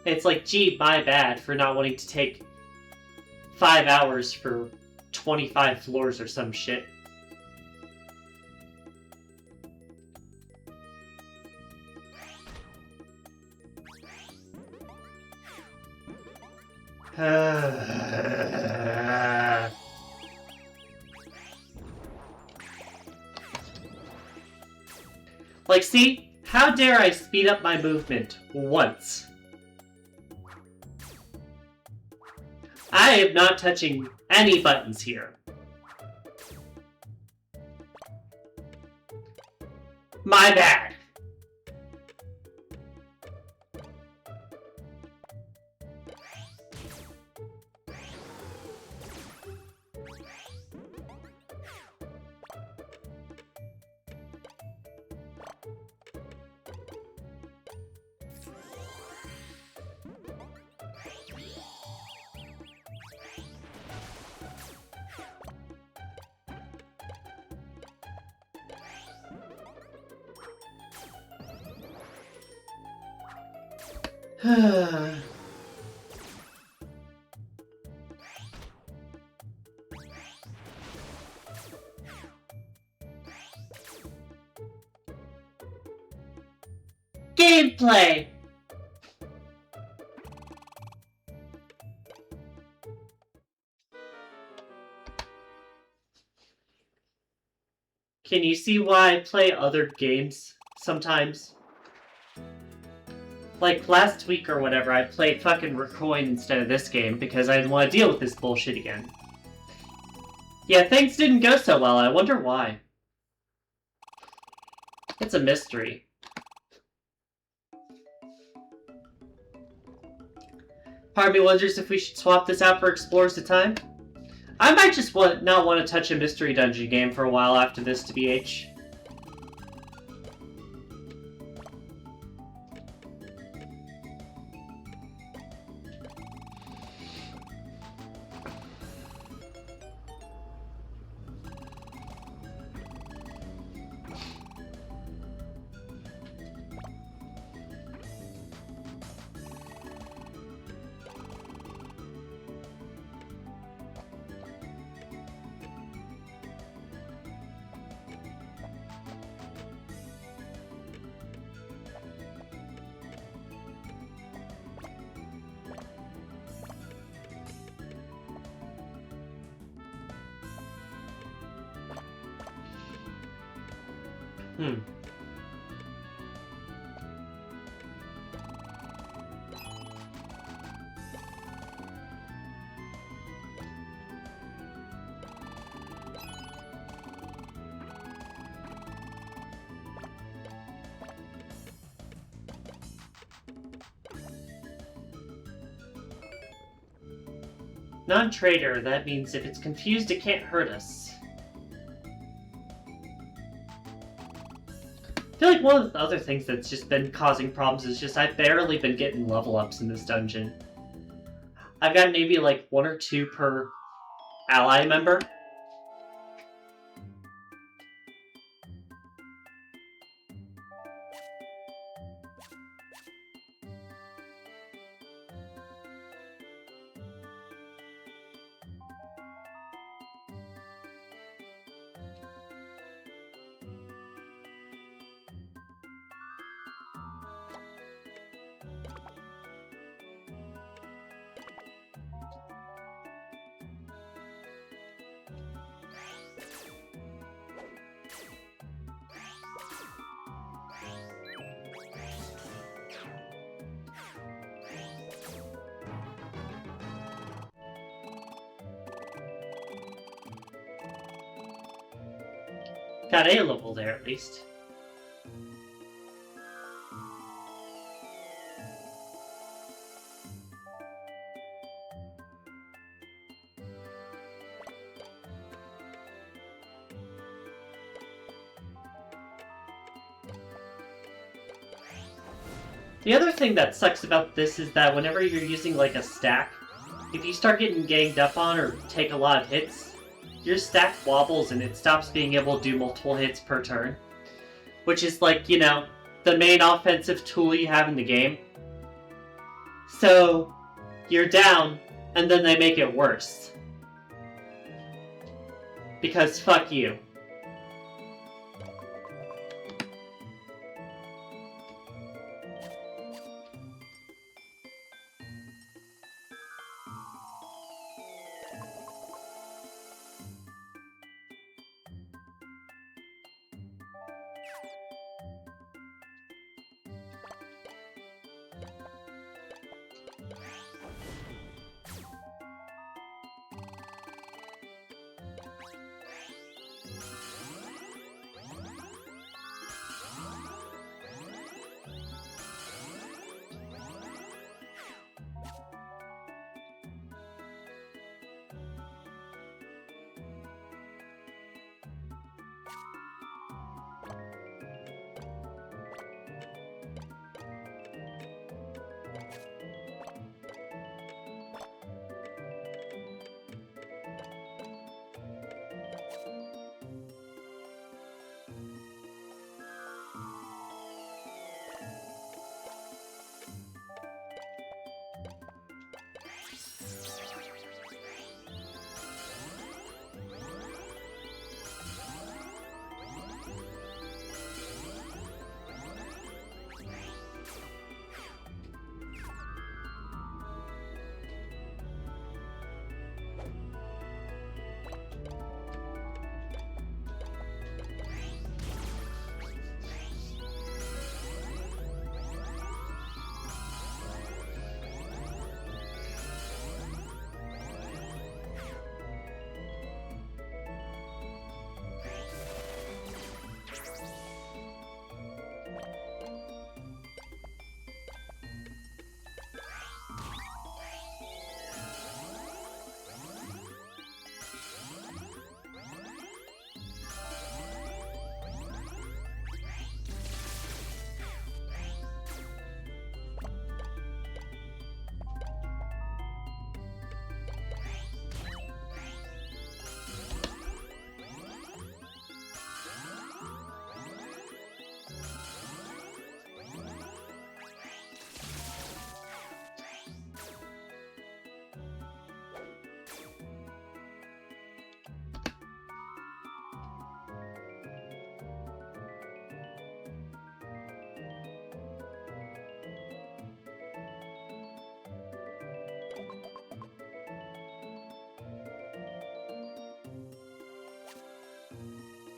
S1: It's like, gee, my bad for not wanting to take 5 hours for 25 floors or some shit. Like, see? How dare I speed up my movement once? I am not touching any buttons here. My bad. Gameplay! Can you see why I play other games sometimes? Like, last week or whatever, I played fucking Recoin instead of this game because I didn't want to deal with this bullshit again. Yeah, things didn't go so well. I wonder why. It's a mystery. Part of me wonders if we should swap this out for Explorers of Time. I might just not want to touch a mystery dungeon game for a while after this, to BH. Hmm. Non-traitor, that means if it's confused, it can't hurt us. I feel like one of the other things that's just been causing problems is just I've barely been getting level ups in this dungeon. I've got maybe like 1 or 2 per ally member. Got A level there at least. The other thing that sucks about this is that whenever you're using like a stack, if you start getting ganged up on or take a lot of hits, your stack wobbles and it stops being able to do multiple hits per turn. Which is like, you know, the main offensive tool you have in the game. So, you're down, and then they make it worse. Because fuck you.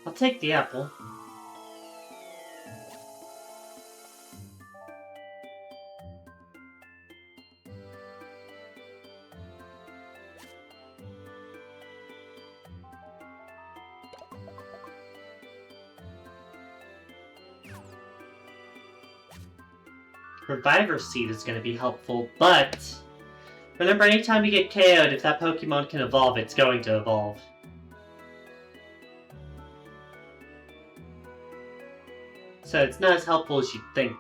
S1: I'll take the apple. Reviver Seed is going to be helpful, but remember, anytime you get KO'd, if that Pokemon can evolve, it's going to evolve. So it's not as helpful as you'd think.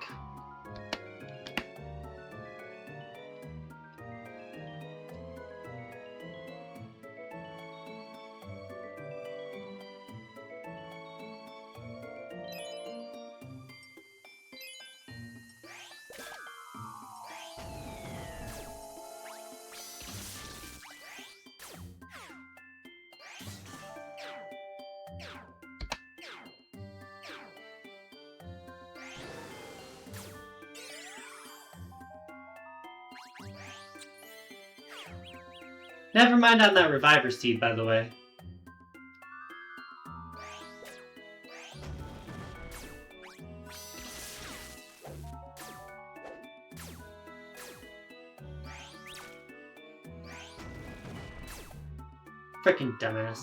S1: Never mind on that Reviver Seed, by the way. Frickin' dumbass.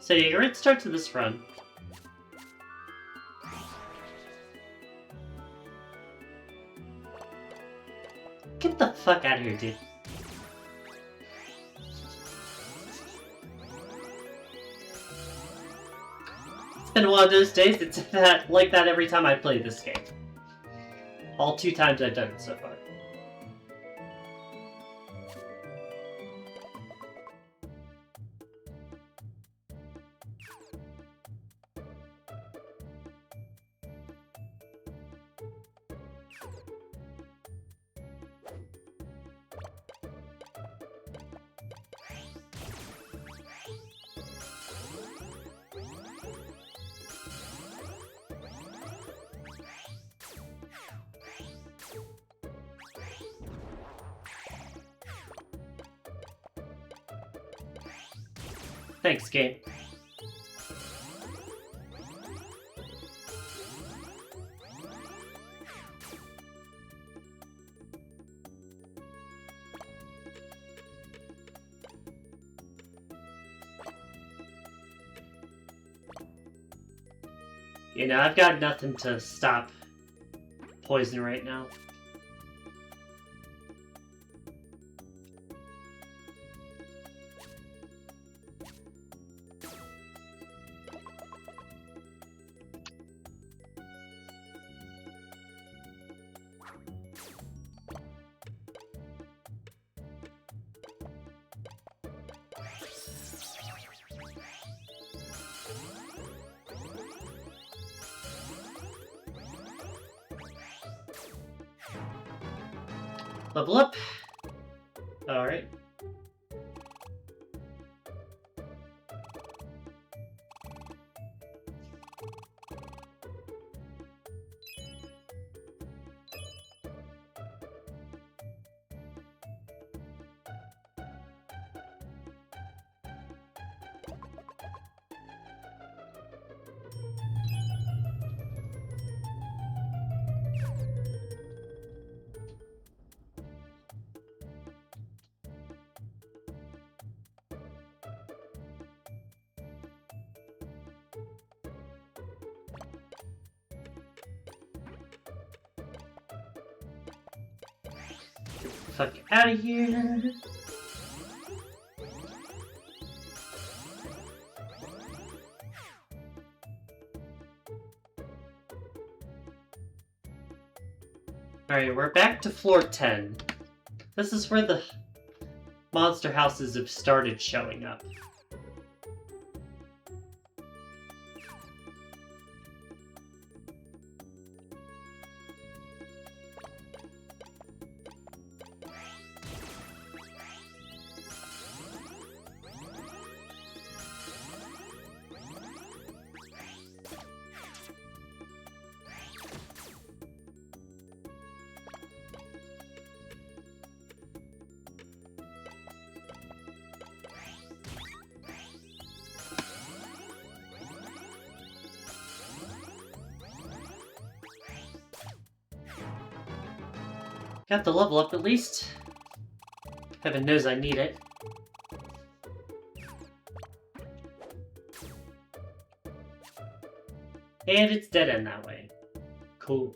S1: So yeah, great start to this run. Get the fuck out of here, dude. It's been one of those days. It's like that every time I play this game. All 2 times I've done it so far. Thanks, game. You know, I've got nothing to stop poison right now. Level up. Alright. Fuck out of here. Alright, we're back to floor 10. This is where the monster houses have started showing up. Got the level up at least. Heaven knows I need it. And it's dead end that way. Cool.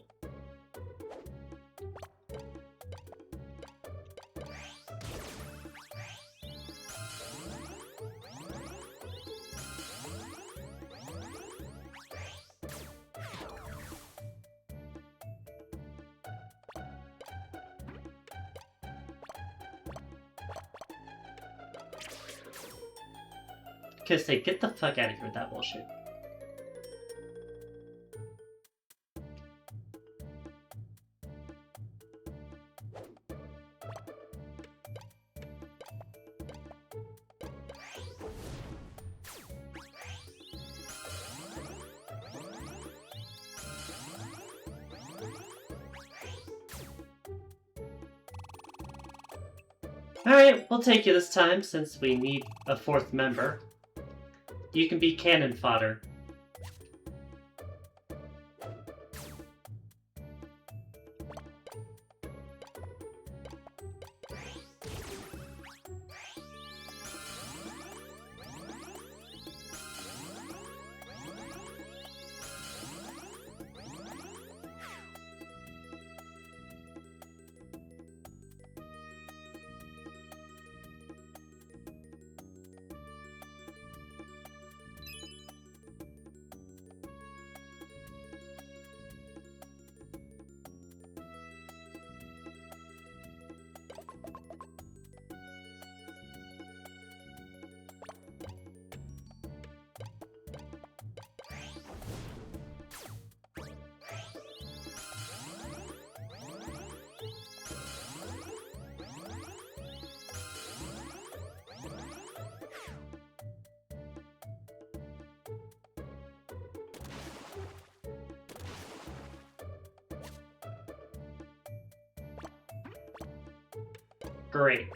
S1: Cause say, get the fuck out of here with that bullshit. Alright, we'll take you this time since we need a fourth member. You can be cannon fodder. Great.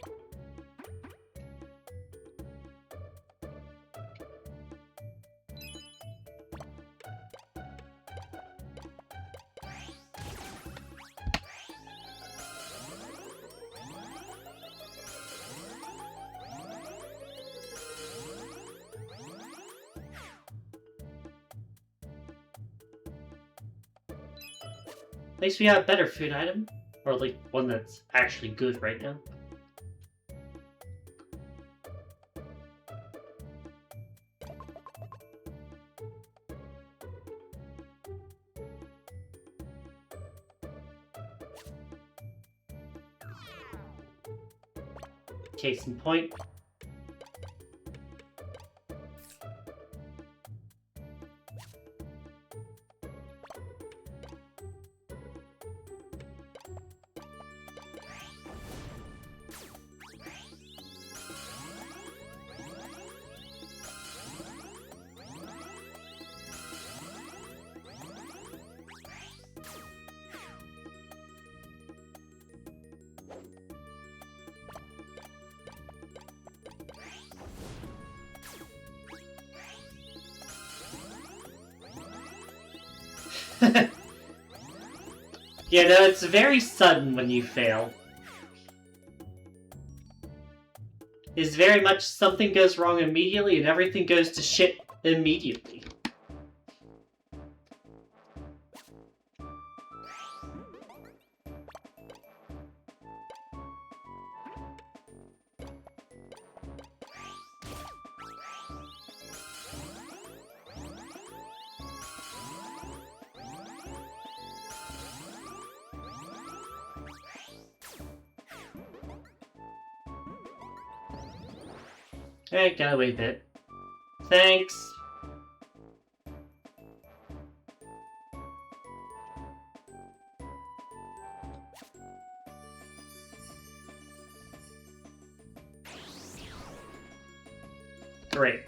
S1: At least we have a better food item. Or like one that's actually good right now. Case in point. You know, it's very sudden when you fail. It's very much something goes wrong immediately and everything goes to shit immediately. Alright, got away with it. Thanks. Great.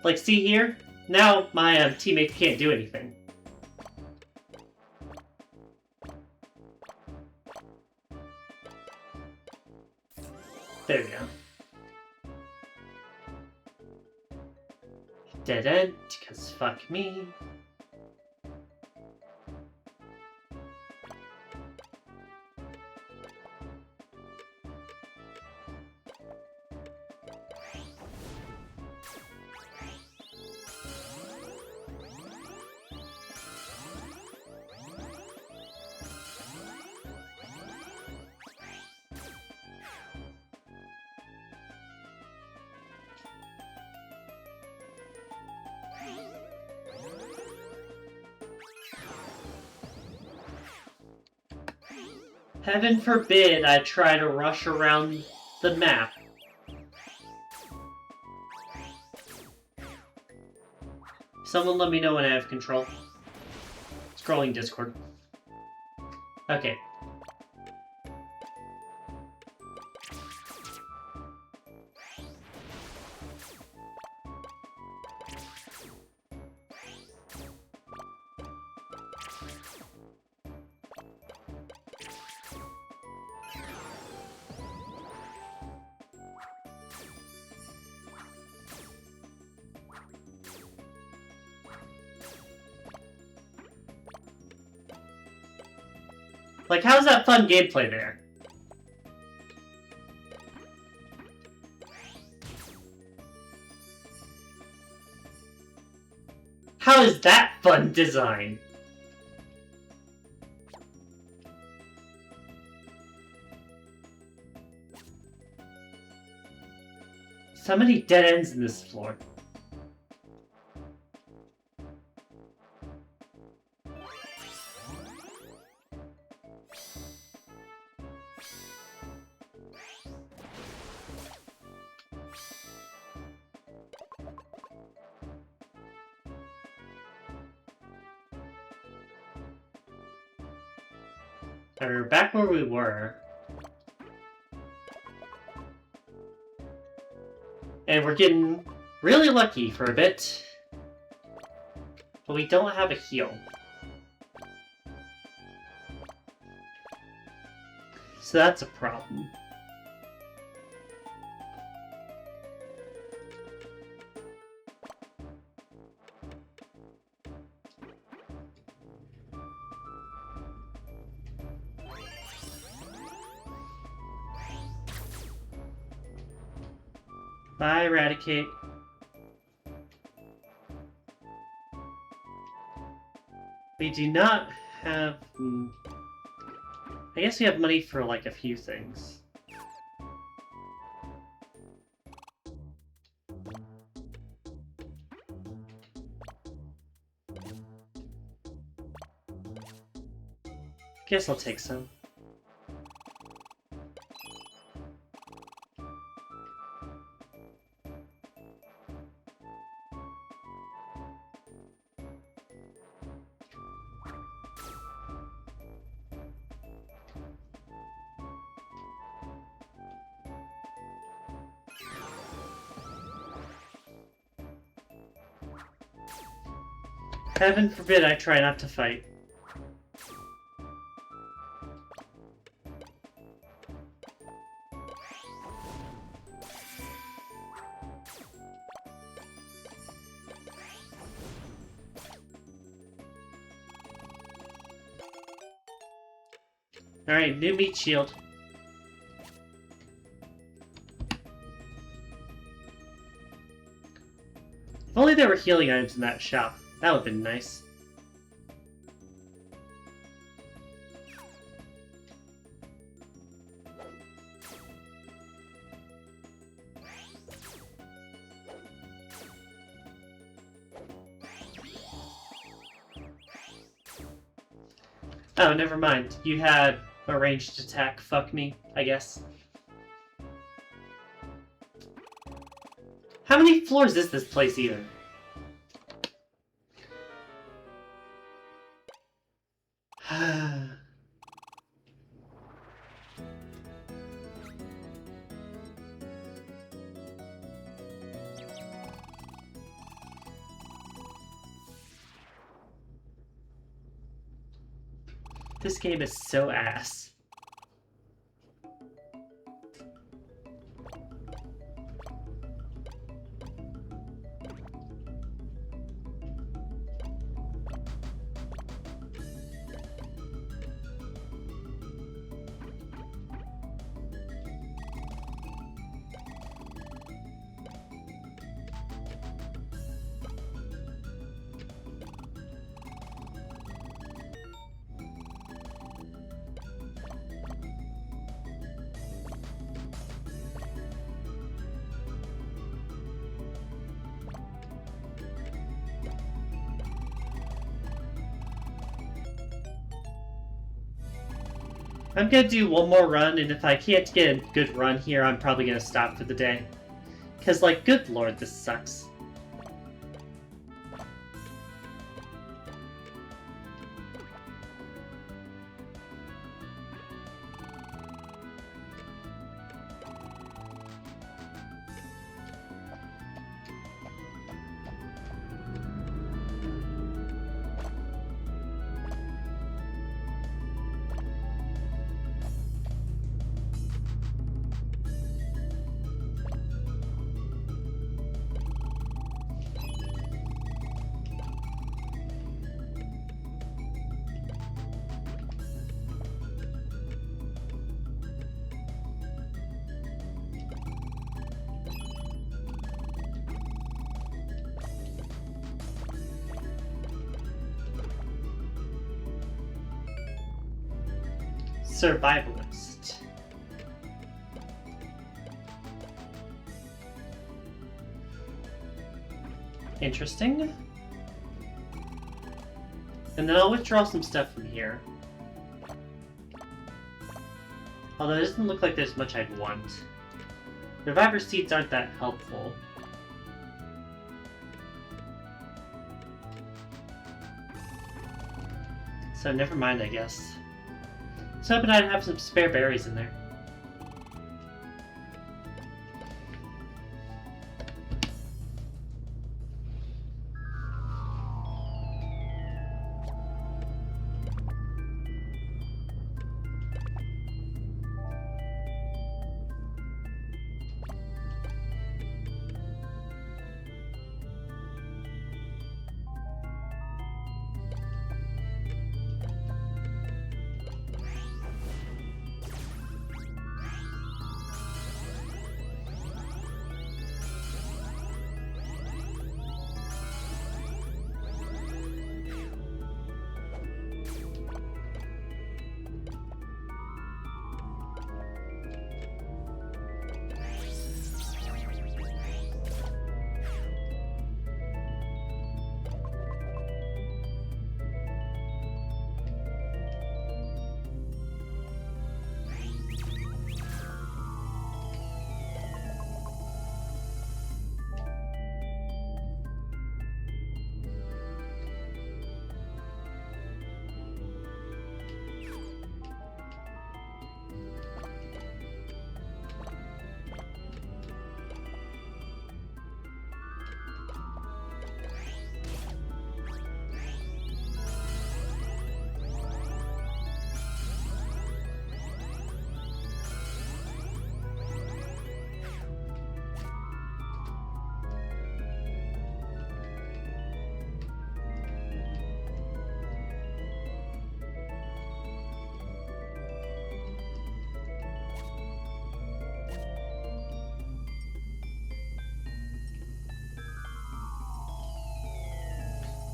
S1: Like, see here? Now my teammate can't do anything. There we go. Dead end, because fuck me. Heaven forbid I try to rush around the map. Someone let me know when I have control. Scrolling Discord. Okay. Like, how's that fun gameplay there? How is that fun design? So many dead ends in this floor. We're back where we were. And we're getting really lucky for a bit. But we don't have a heal. So that's a problem. Bye, Eradicate. We do not have... I guess we have money for, like, a few things. Guess I'll take some. Heaven forbid I try not to fight. Alright, new meat shield. If only there were healing items in that shop. That would have been nice. Oh, never mind. You had a ranged attack. Fuck me, I guess. How many floors is this place even? This game is so ass. I'm gonna do one more run, and if I can't get a good run here, I'm probably gonna stop for the day. Because, like, good lord, this sucks. Survivalist. Interesting. And then I'll withdraw some stuff from here. Although it doesn't look like there's much I'd want. Reviver seeds aren't that helpful. So never mind, I guess. So hoping I'd have some spare berries in there.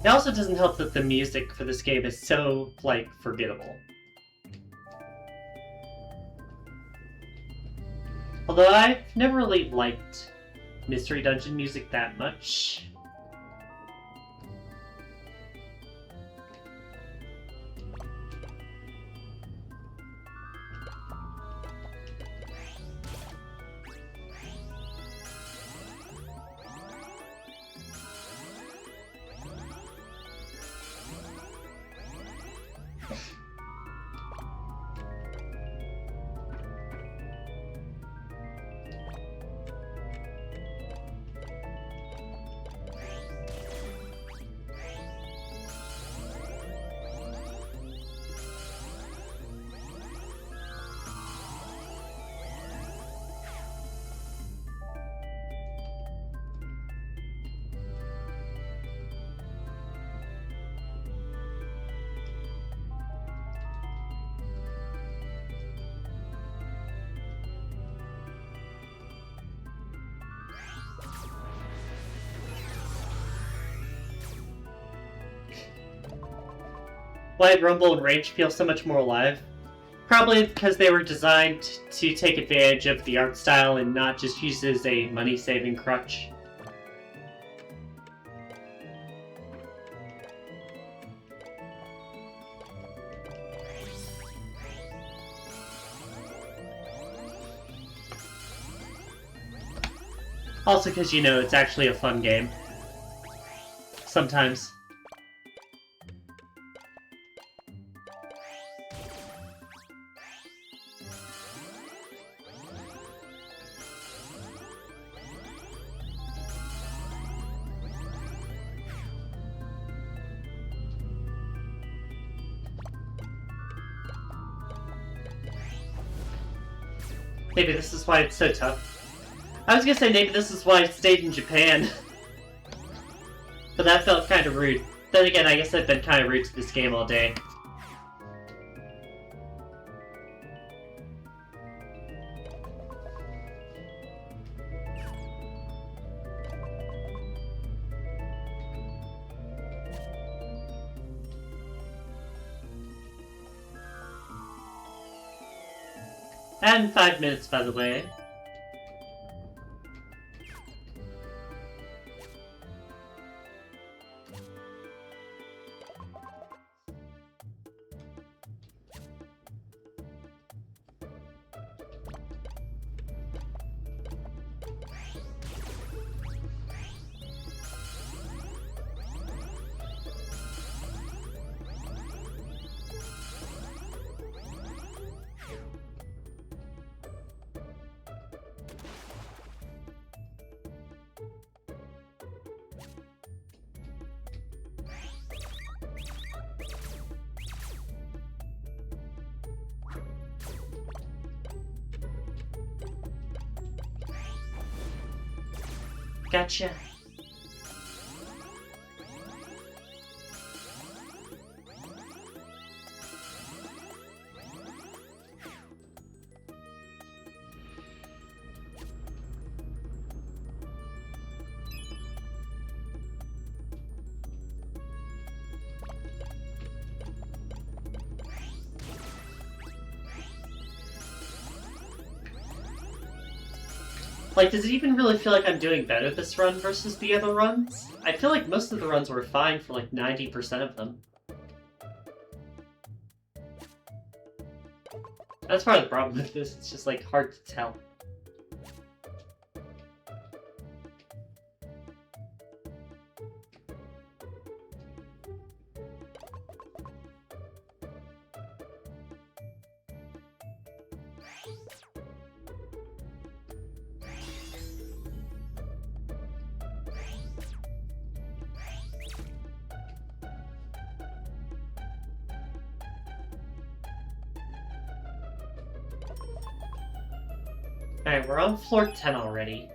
S1: It also doesn't help that the music for this game is so, like, forgettable. Although I've never really liked Mystery Dungeon music that much. why Rumble and Rage feel so much more alive. Probably because they were designed to take advantage of the art style and not just use it as a money-saving crutch. Also because, you know, it's actually a fun game. Sometimes. Maybe this is why it's so tough. I was gonna say maybe this is why I stayed in Japan. But that felt kind of rude. Then again, I guess I've been kind of rude to this game all day. And 5 minutes, by the way. Gotcha. Like, does it even really feel like I'm doing better this run versus the other runs? I feel like most of the runs were fine for like 90% of them. That's part of the problem with this, it's just like hard to tell. Alright, we're on floor 10 already.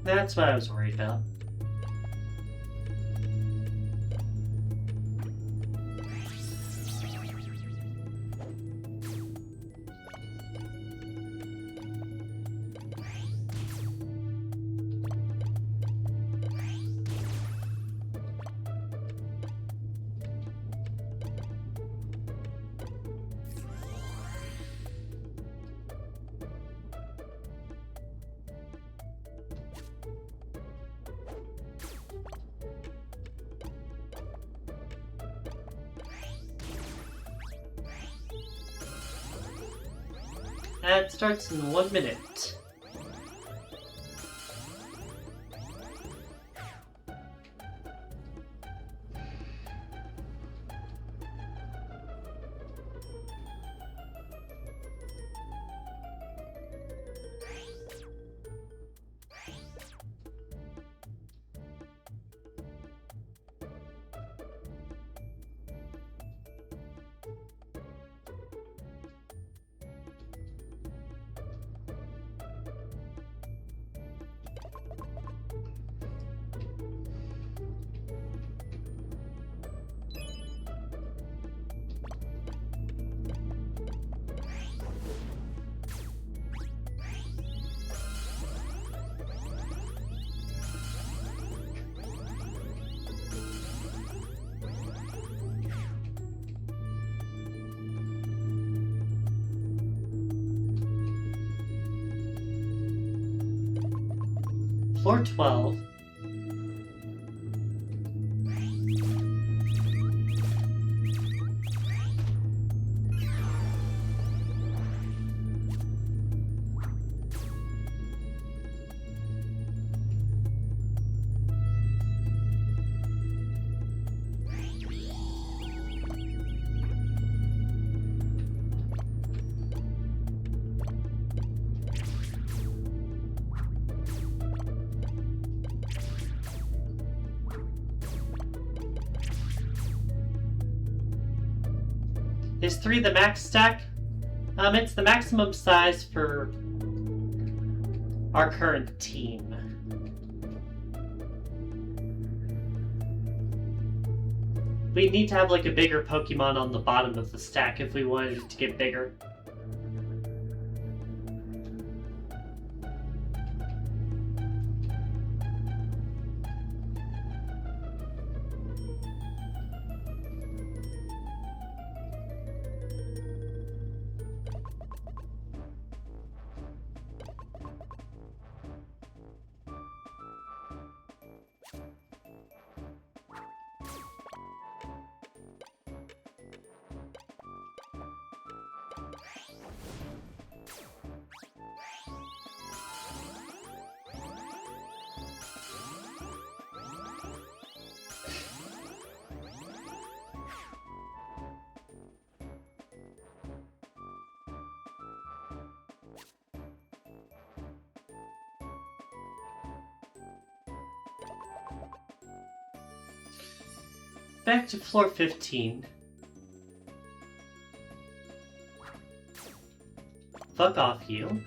S1: That's what I was worried about. That starts in 1 minute. Floor 12. Is 3 the max stack? It's the maximum size for our current team. We need to have like a bigger Pokemon on the bottom of the stack if we wanted it to get bigger. Back to floor 15. Fuck off, you.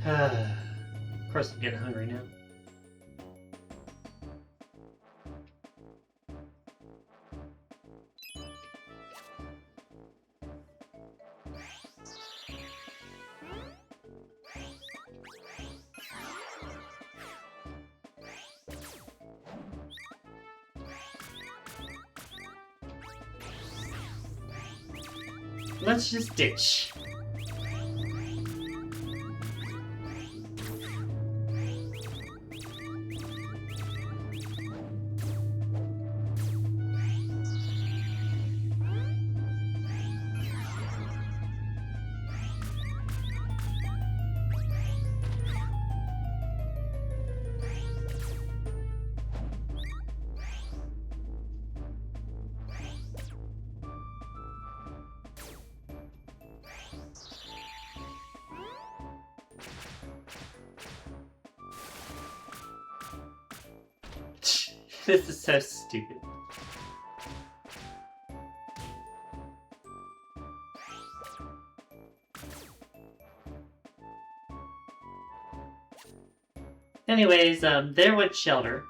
S1: Of course I'm getting hungry now. Let's just ditch. This is so stupid. Anyways, there went Shelter.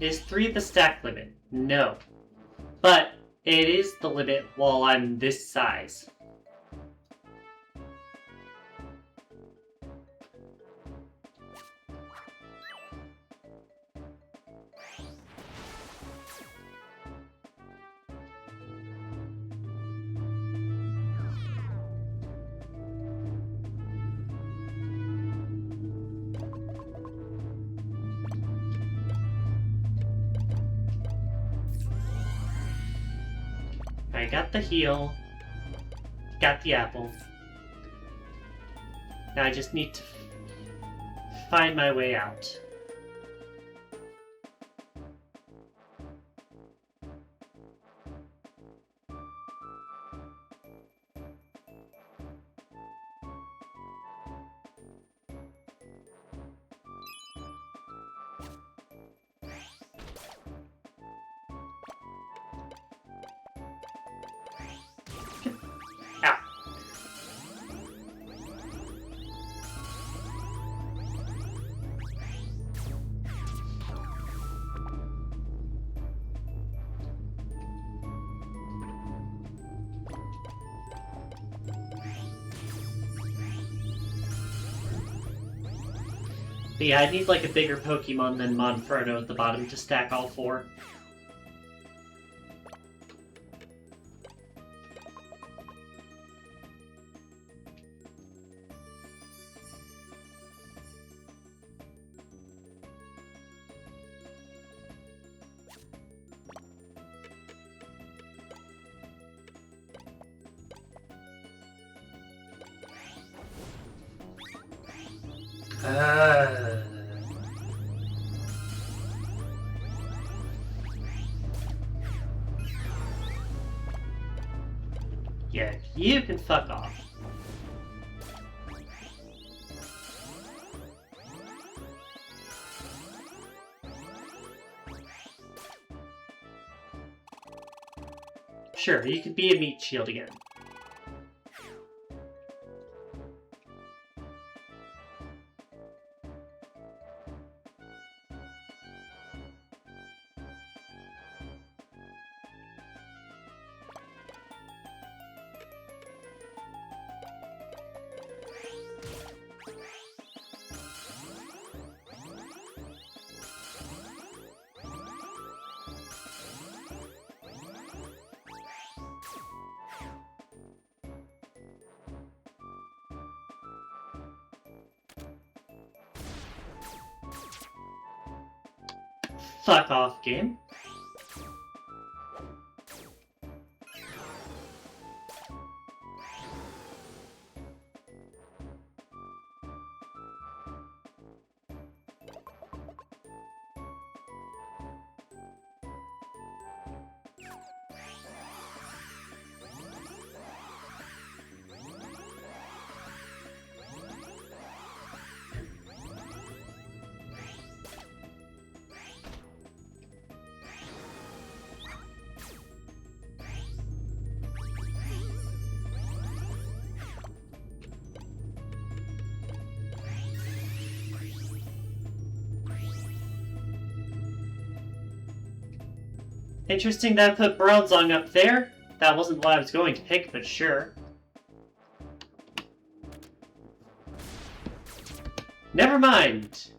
S1: Is 3 the stack limit? No. But it is the limit while I'm this size. I got the heal. Got the apple. Now I just need to find my way out. Ow. But yeah, I need like a bigger Pokemon than Monferno at the bottom to stack all 4. Yeah, you can fuck off. Sure, you could be a meat shield again. Fuck off, game. Interesting that I put Bronzong up there. That wasn't what I was going to pick, but sure. Never mind.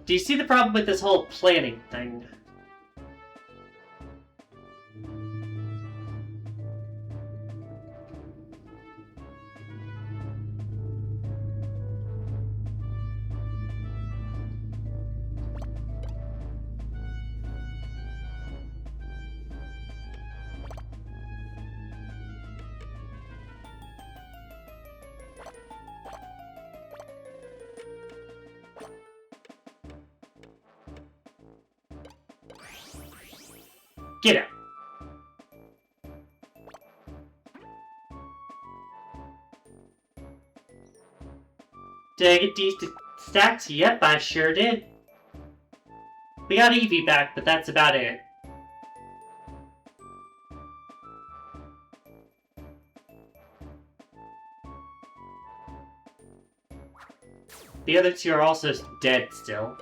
S1: Do you see the problem with this whole planning thing? Get out. Did I get these stacks? Yep, I sure did. We got Eevee back, but that's about it. The other two are also dead still.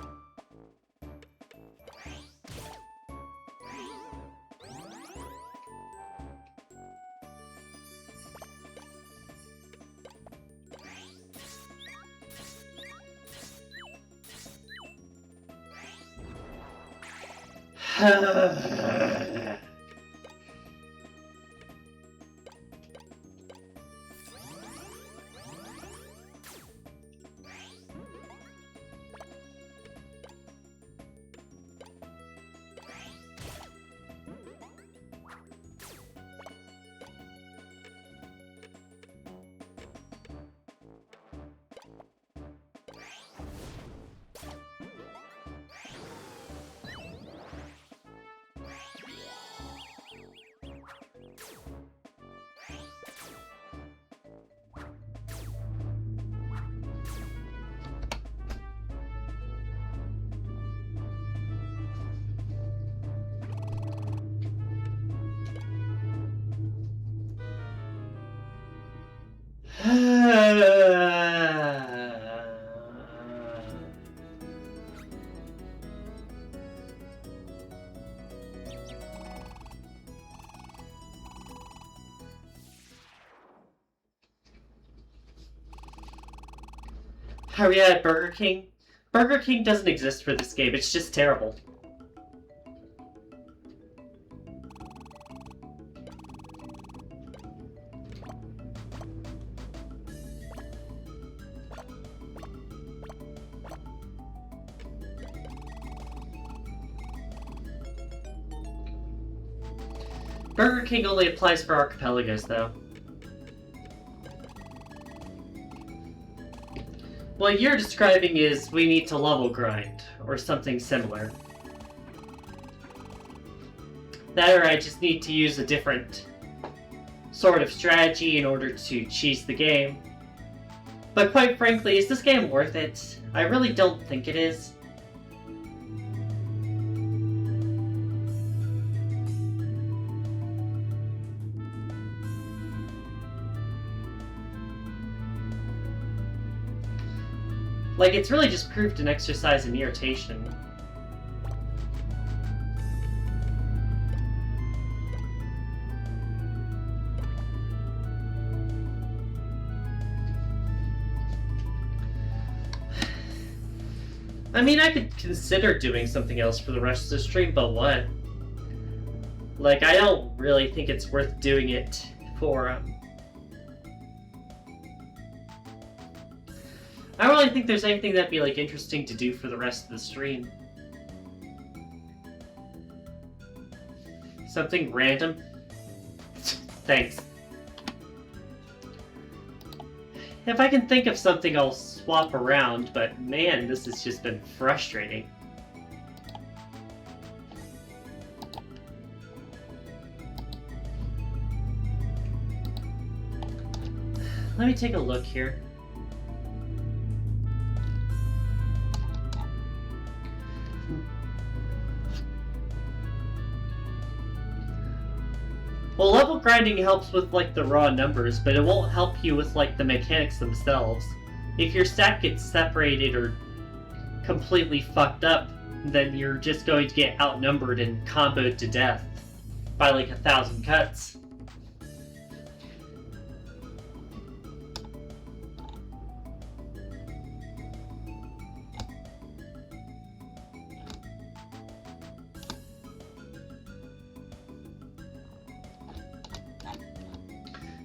S1: Are we at Burger King? Burger King doesn't exist for this game, it's just terrible. Burger King only applies for archipelagos, though. What you're describing is we need to level grind, or something similar. That or I just need to use a different sort of strategy in order to cheese the game. But quite frankly, is this game worth it? I really don't think it is. Like, it's really just proved an exercise in irritation. I mean, I could consider doing something else for the rest of the stream, but what? Like, I don't really think it's worth doing it for, I don't really think there's anything that'd be, like, interesting to do for the rest of the stream. Something random? Thanks. If I can think of something, I'll swap around, but man, this has just been frustrating. Let me take a look here. Well, level grinding helps with, like, the raw numbers, but it won't help you with, like, the mechanics themselves. If your stack gets separated or completely fucked up, then you're just going to get outnumbered and comboed to death by, like, 1,000 cuts.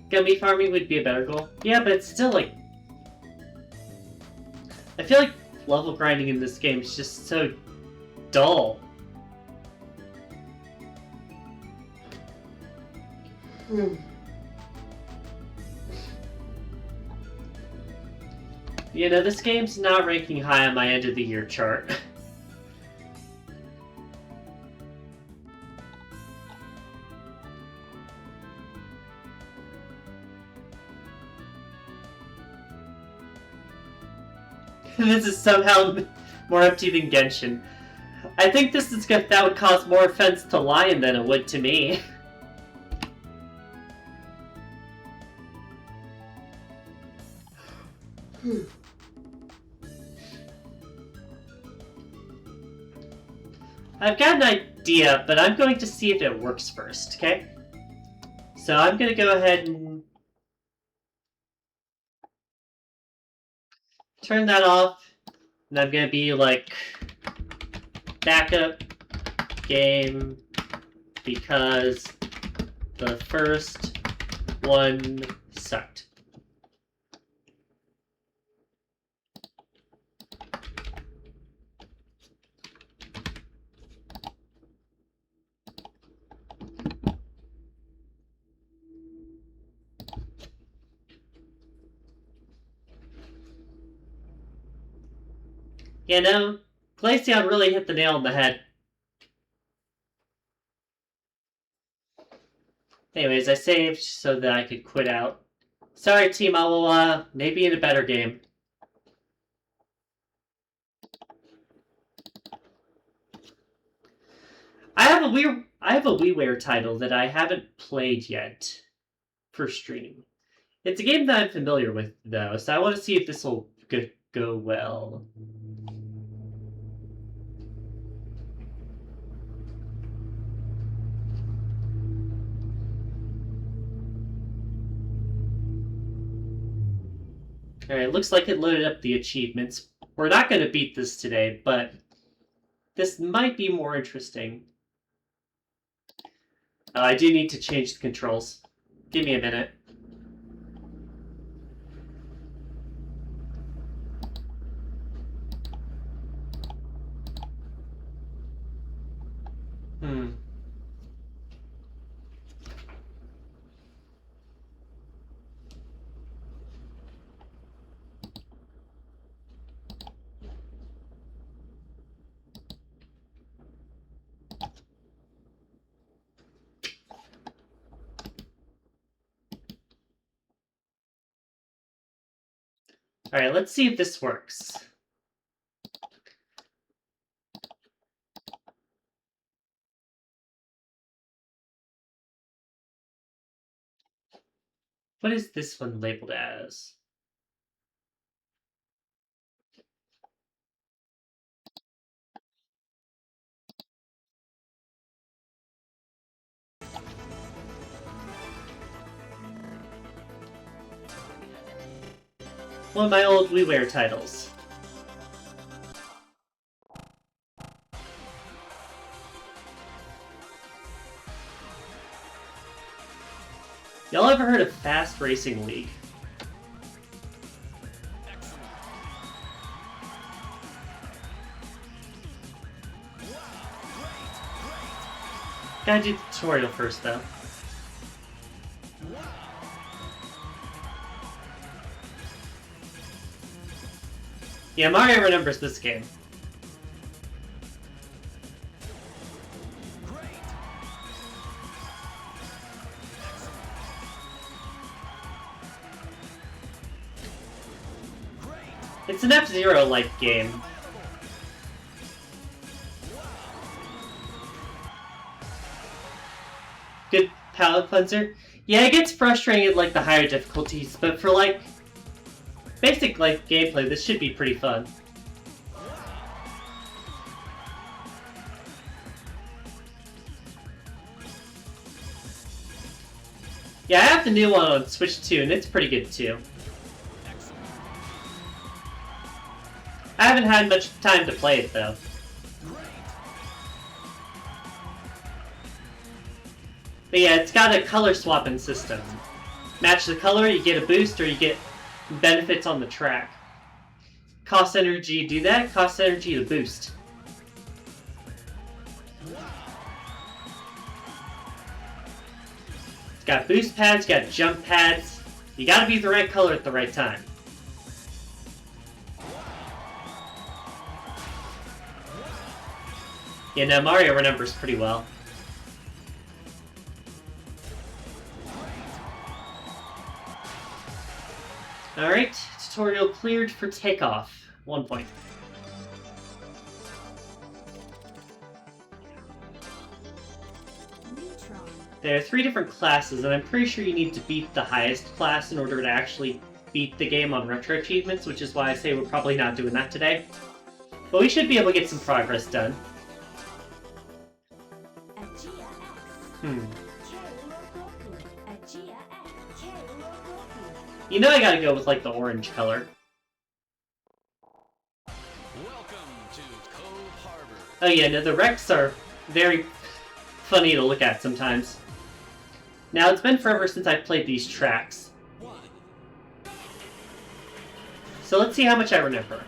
S1: Gummy farming would be a better goal. Yeah, but it's still like... I feel like level grinding in this game is just so dull. You know, this game's not ranking high on my end of the year chart. This is somehow more empty than Genshin. I think that would cause more offense to Lion than it would to me. I've got an idea, but I'm going to see if it works first, okay? So I'm going to go ahead and turn that off, and I'm going to be like, backup game, because the first one sucked. You know, Glaceon really hit the nail on the head. Anyways, I saved so that I could quit out. Sorry, team, I will, maybe in a better game. I have a Wiiware title that I haven't played yet for stream. It's a game that I'm familiar with, though, so I want to see if this will go well. Alright, looks like it loaded up the achievements. We're not going to beat this today, but this might be more interesting. I do need to change the controls. Give me a minute. Alright, let's see if this works. What is this one labeled as? One of my old Wiiware titles. Y'all ever heard of Fast Racing League? Gotta do the tutorial first, though. Yeah, Mario remembers this game. It's an F-Zero-like game. Good palate cleanser. Yeah, it gets frustrating at like the higher difficulties, but for like basic like gameplay, this should be pretty fun. Yeah, I have the new one on Switch too, and it's pretty good too. I haven't had much time to play it though. But yeah, it's got a color swapping system. Match the color, you get a boost, or you get benefits on the track. Cost energy to do that, cost energy to boost. It's got boost pads, got jump pads. You gotta be the right color at the right time. Yeah, no, Mario remembers pretty well. Alright, tutorial cleared for takeoff. 1 point. There are 3 different classes, and I'm pretty sure you need to beat the highest class in order to actually beat the game on retro achievements, which is why I say we're probably not doing that today. But we should be able to get some progress done. Hmm. You know I gotta go with, like, the orange color.
S2: Welcome to Cove Harbor.
S1: Oh yeah, no, the wrecks are very funny to look at sometimes. Now, it's been forever since I've played these tracks. So let's see how much I remember.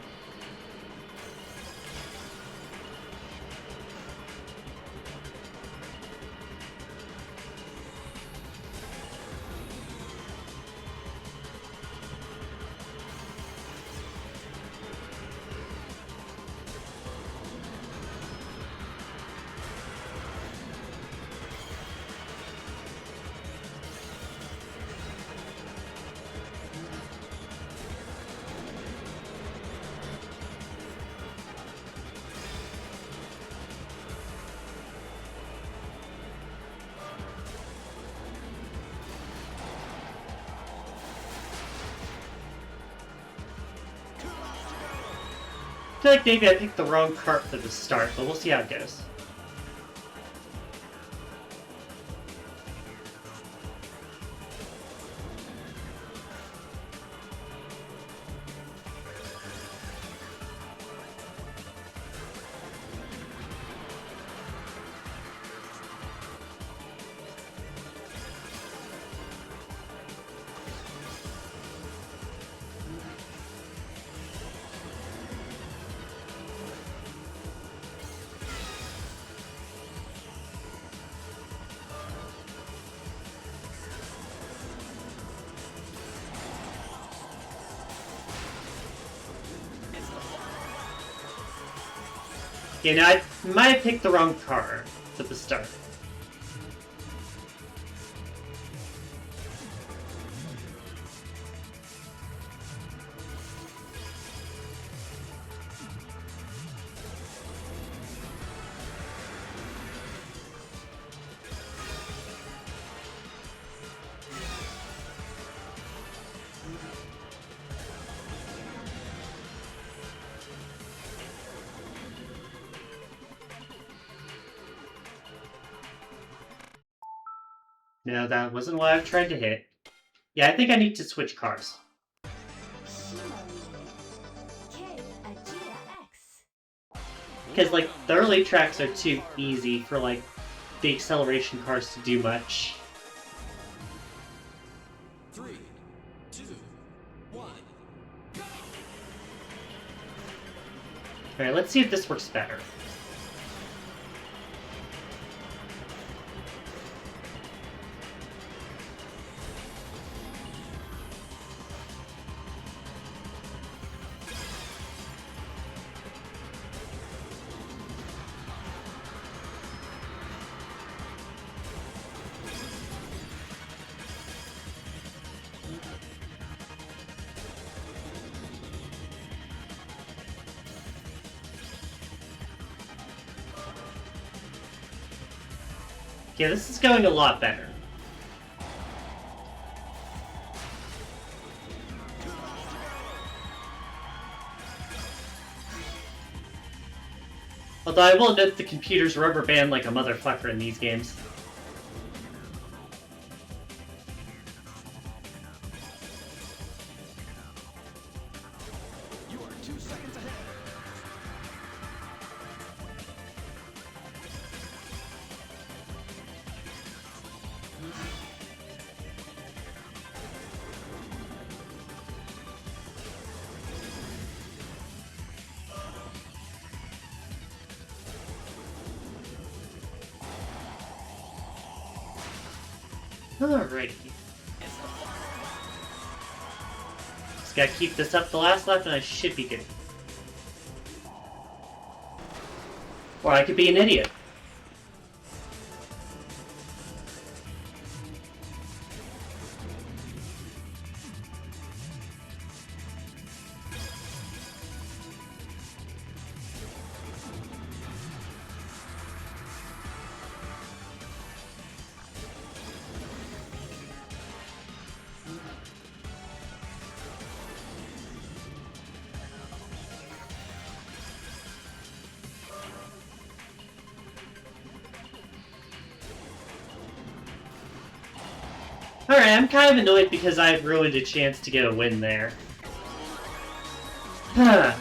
S1: I feel like maybe I picked the wrong cart for the start, but we'll see how it goes. You know, I might have picked the wrong car at the start. No, that wasn't what I've tried to hit. Yeah, I think I need to switch cars. Because, like, the early tracks are too easy for, like, the acceleration cars to do much.
S2: 3, 2, 1, go!
S1: Alright, let's see if this works better. Yeah, this is going a lot better. Although I will note the computer's rubber band like a motherfucker in these games.
S2: You are 2 seconds ahead.
S1: Alrighty. Just gotta keep this up the last lap and I should be good. Or I could be an idiot. Alright, I'm kind of annoyed because I've ruined a chance to get a win there. Huh.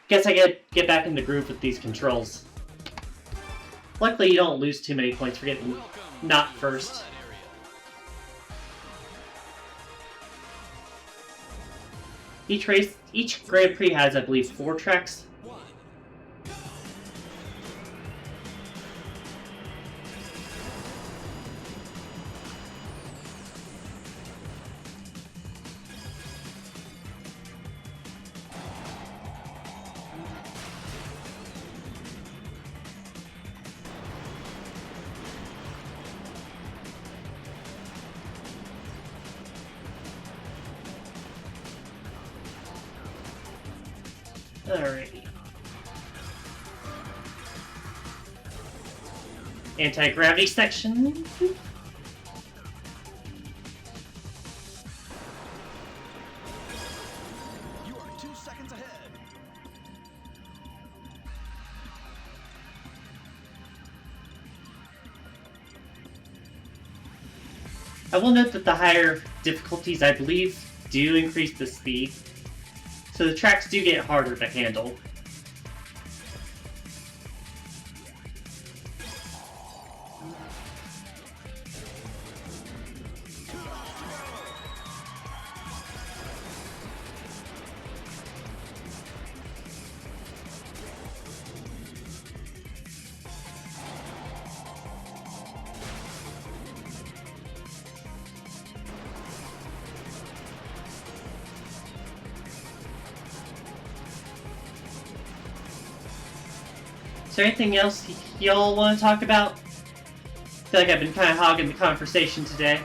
S1: Guess I get back in the groove with these controls. Luckily, you don't lose too many points for getting not first. Each Grand Prix has, I believe, 4 tracks. Alrighty. Anti-gravity section.
S2: You are 2 seconds ahead.
S1: I will note that the higher difficulties, I believe, do increase the speed. So the tracks do get harder to handle. Is there anything else y'all want to talk about? I feel like I've been kind of hogging the conversation today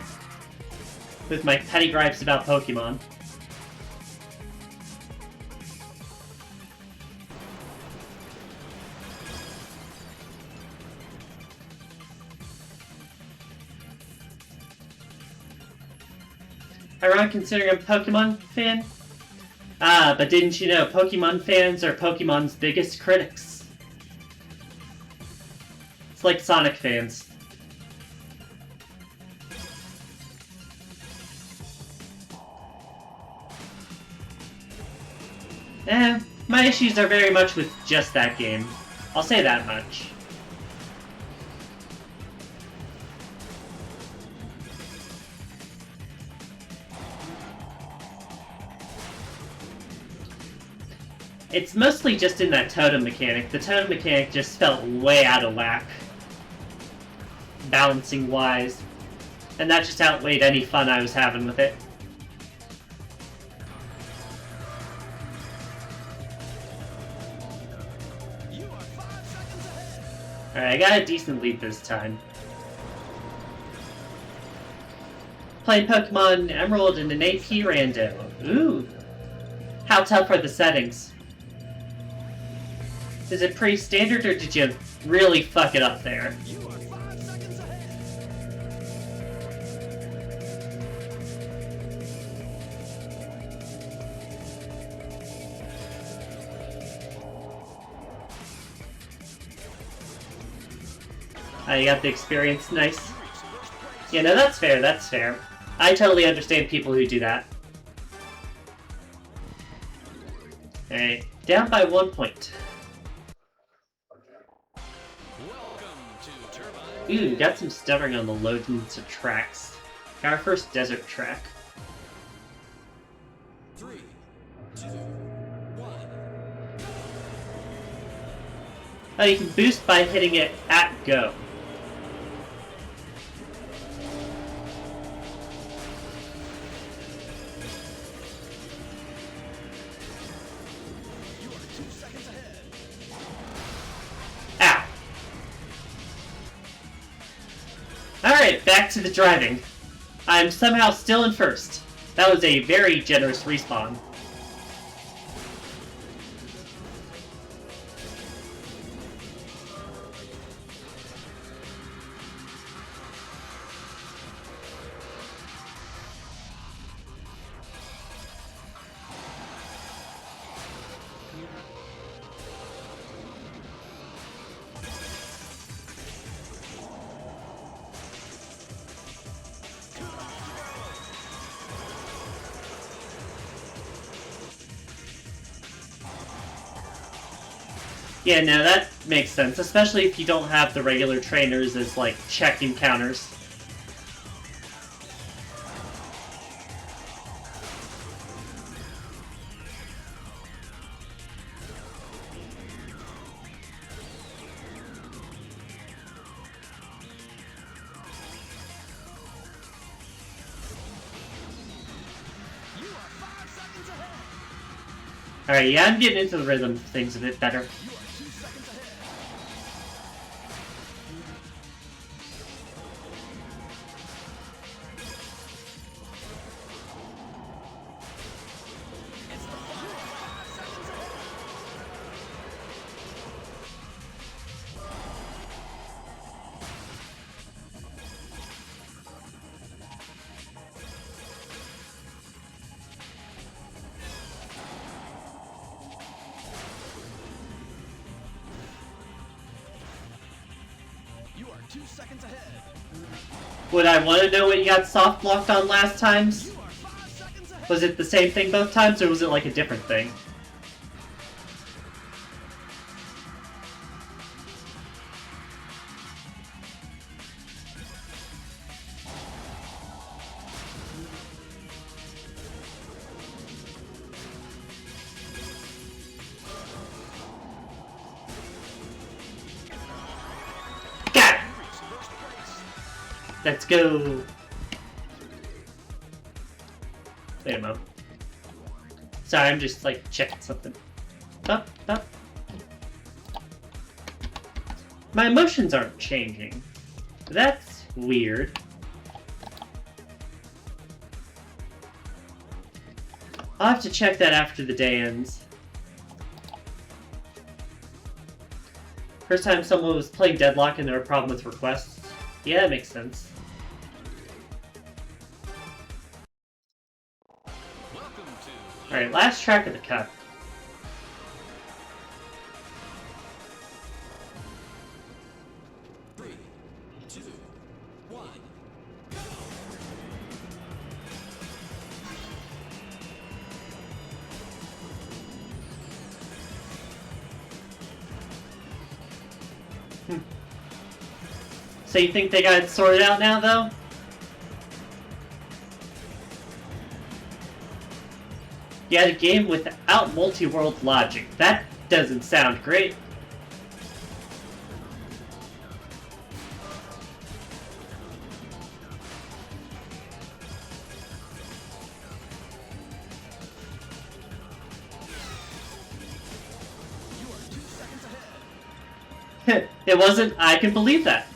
S1: with my petty gripes about Pokemon. Ironic considering I'm a Pokemon fan? Ah, but didn't you know Pokemon fans are Pokemon's biggest critics? It's like Sonic fans. My issues are very much with just that game. I'll say that much. It's mostly just in that totem mechanic. The totem mechanic just felt way out of whack, balancing wise, and that just outweighed any fun I was having with it.
S2: You are 5 seconds ahead.
S1: Alright, I got a decent lead this time. Playing Pokemon Emerald in an AP rando. Ooh. How tough are the settings? Is it pretty standard, or did you really fuck it up there?
S2: You are 5 seconds ahead.
S1: You got the experience, nice. Yeah, no, that's fair, that's fair. I totally understand people who do that. Alright, down by 1 point. Ooh, got some stuttering on the loadings of tracks. Got our first desert track.
S2: 3, 2, 1.
S1: Oh, you can boost by hitting it at go.
S2: You are 2 seconds ahead.
S1: Ow. Alright, back to the driving. I'm somehow still in first. That was a very generous respawn. Yeah, no, that makes sense, especially if you don't have the regular trainers as, like, check encounters.
S2: You are 5 seconds ahead.
S1: Alright, yeah, I'm getting into the rhythm of things a bit better.
S2: You are 2 seconds ahead. It's the final. You are 5 seconds ahead. You are 2 seconds ahead.
S1: Would I want to know what you got soft locked on last times?
S2: You are 5 seconds ahead.
S1: Was it the same thing both times, or was it like a different thing? Got it!
S2: You reach first place.
S1: Let's go! Wait a moment. Sorry, I'm just like checking something. Up, up. My emotions aren't changing. That's weird. I'll have to check that after the day ends. First time someone was playing Deadlock and there were a problem with requests. Yeah, that makes sense.
S2: Welcome to
S1: Alright, last track of the cup.
S2: Three, two, one.
S1: So you think they got it sorted out now, though? You had a game without multi-world logic. That doesn't sound great.
S2: You are 2 seconds ahead.
S1: It wasn't. I can believe that.
S2: 2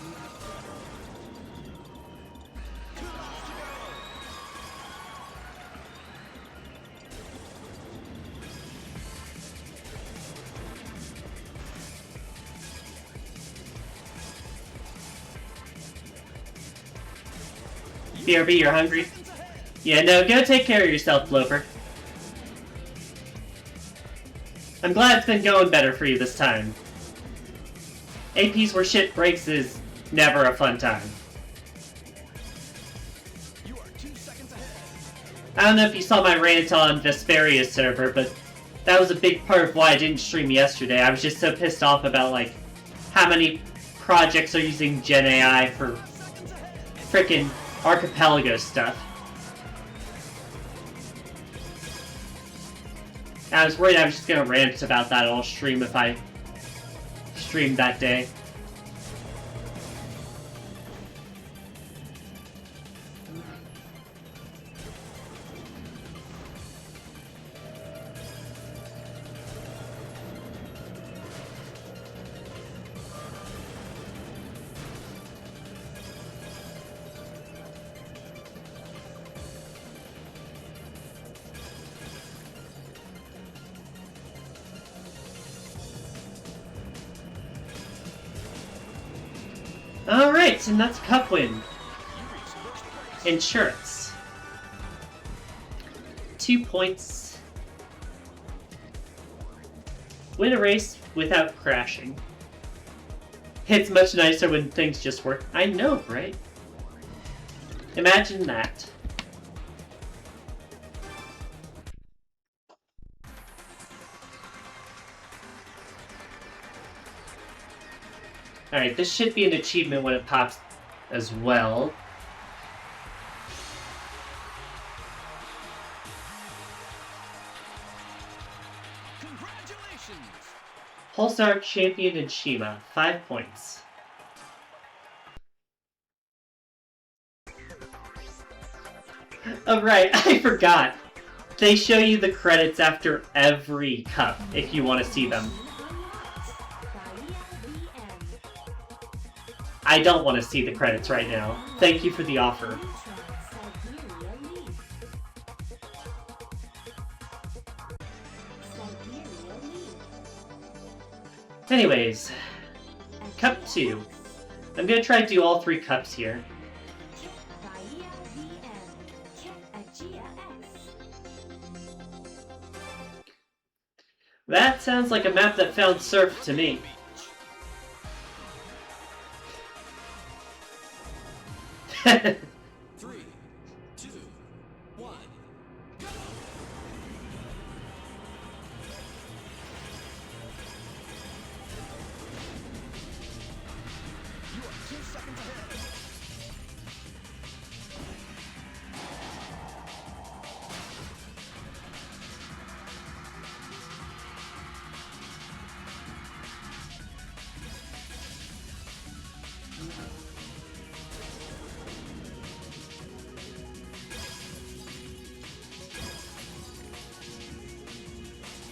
S2: laps to go.
S1: BRB, you're hungry?
S2: Seconds ahead.
S1: Yeah, no, go take care of yourself, Bloper. I'm glad it's been going better for you this time. APs where shit breaks is never a fun time.
S2: You are 2 seconds ahead.
S1: I don't know if you saw my rant on Vesperia's server, but that was a big part of why I didn't stream yesterday. I was just so pissed off about, like, how many projects are using Gen AI for
S2: 5 seconds ahead.
S1: frickin' archipelago stuff. I was worried I was just gonna rant about that all stream if I streamed that day. Alright, and that's Cup win.
S2: You reach first place.
S1: Insurance. 2 points. Win a race without crashing. It's much nicer when things just work. I know, right? Imagine that. Alright, this should be an achievement when it pops as well.
S2: Congratulations!
S1: Pulsar Champion and Shima, 5 points. Oh right, I forgot. They show you the credits after every cup if you want to see them. I don't want to see the credits right now. Thank you for the offer. Anyways, Cup 2. I'm gonna try to do all 3 cups here. That sounds like a map that found surf to me.
S2: Three, two, one, go! You are 2 seconds ahead.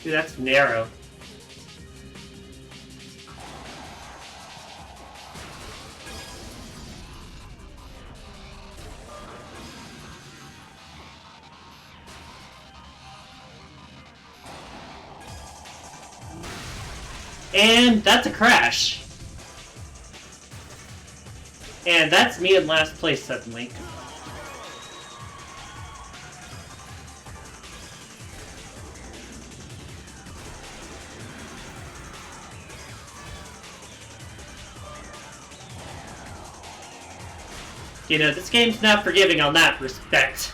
S1: Dude, that's narrow. And that's a crash. And that's me in last place suddenly. You know, this game's not forgiving on that respect.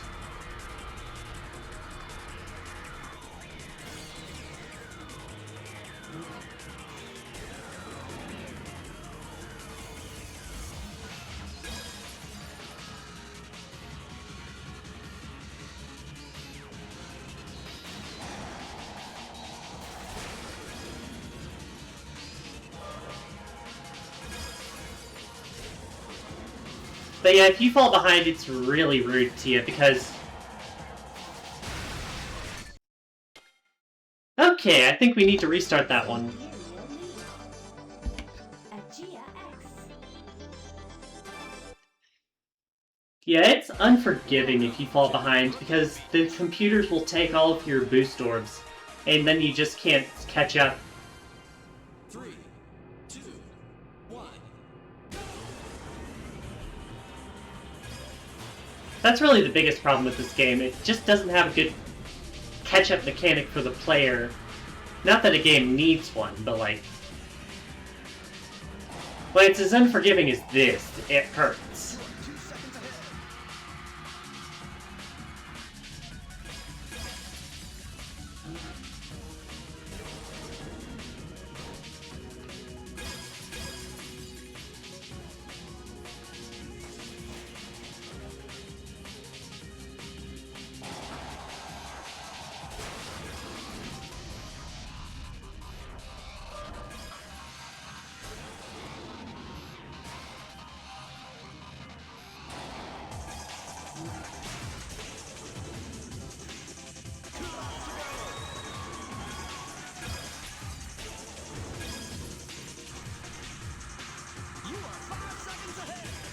S1: But yeah, if you fall behind, it's really rude to you because... Okay, I think we need to restart that one. Yeah, it's unforgiving if you fall behind because the computers will take all of your boost orbs, and then you just can't catch up.
S2: 3, 2, 1.
S1: That's really the biggest problem with this game. It just doesn't have a good catch-up mechanic for the player. Not that a game needs one, but like... when it's as unforgiving as this, it hurts.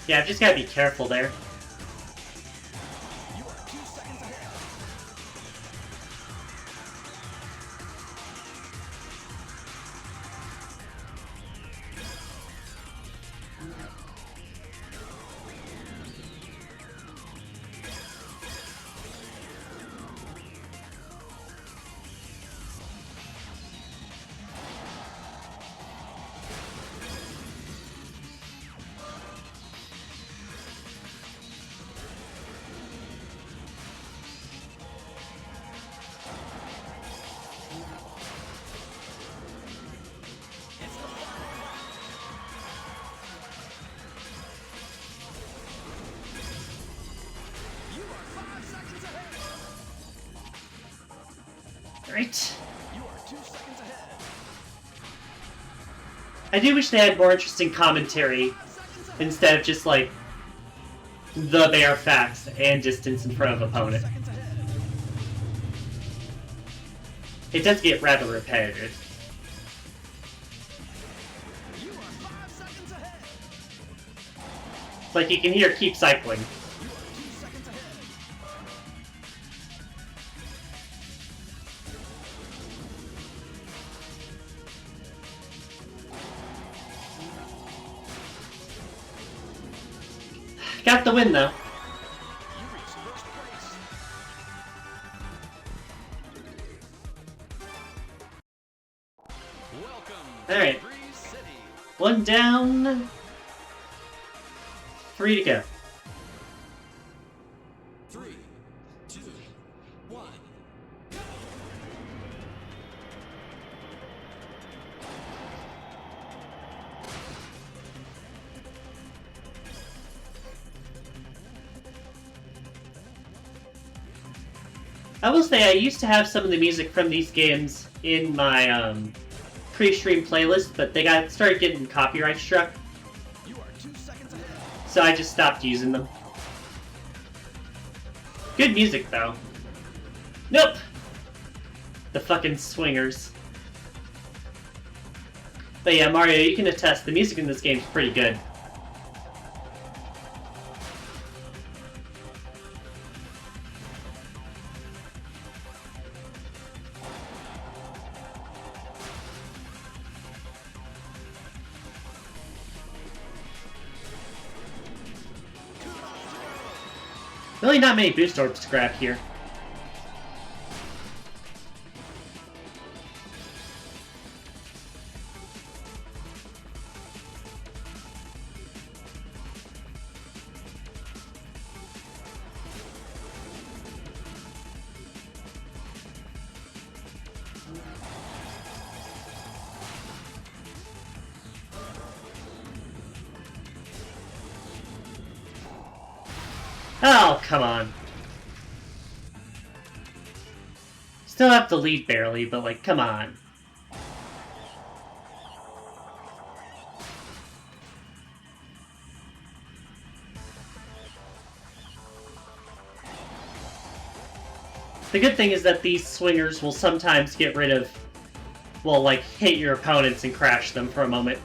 S1: Yeah, I've just gotta be careful there.
S2: You are 2 seconds ahead.
S1: great.
S2: You are 2 seconds ahead.
S1: I do wish they had more interesting commentary
S2: 5 seconds ahead.
S1: instead of just like the bare facts and distance in front of
S2: 2
S1: opponent.
S2: seconds ahead.
S1: It does get rather repetitive.
S2: You are 5 seconds ahead.
S1: It's like you can hear keep cycling.
S2: You are 2 seconds ahead.
S1: Got the win though.
S2: You reach first place. Welcome to
S1: Alright.
S2: Breeze City.
S1: 1 down. 3 to go.
S2: 3, 2, 1, go!
S1: I will say I used to have some of the music from these games in my pre-stream playlist, but they started getting copyright struck,
S2: You are 2 seconds ahead.
S1: so I just stopped using them. Good music though. Nope. The fucking swingers. But yeah, Mario, you can attest the music in this game is pretty good. Really not many boost orbs to grab here. Oh, come on. Still have to lead barely, but like, come on. The good thing is that these swingers will sometimes get rid of, well, like, hit your opponents and crash them for a moment.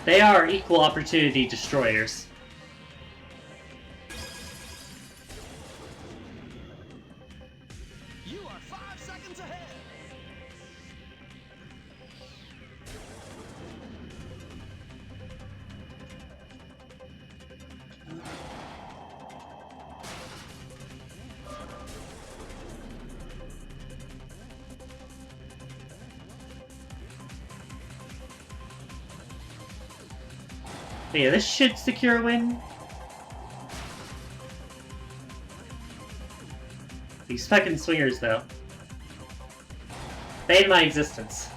S1: They are equal opportunity destroyers.
S2: You are 5 seconds ahead.
S1: But yeah, this should secure a win. These fucking swingers, though. They hate my existence.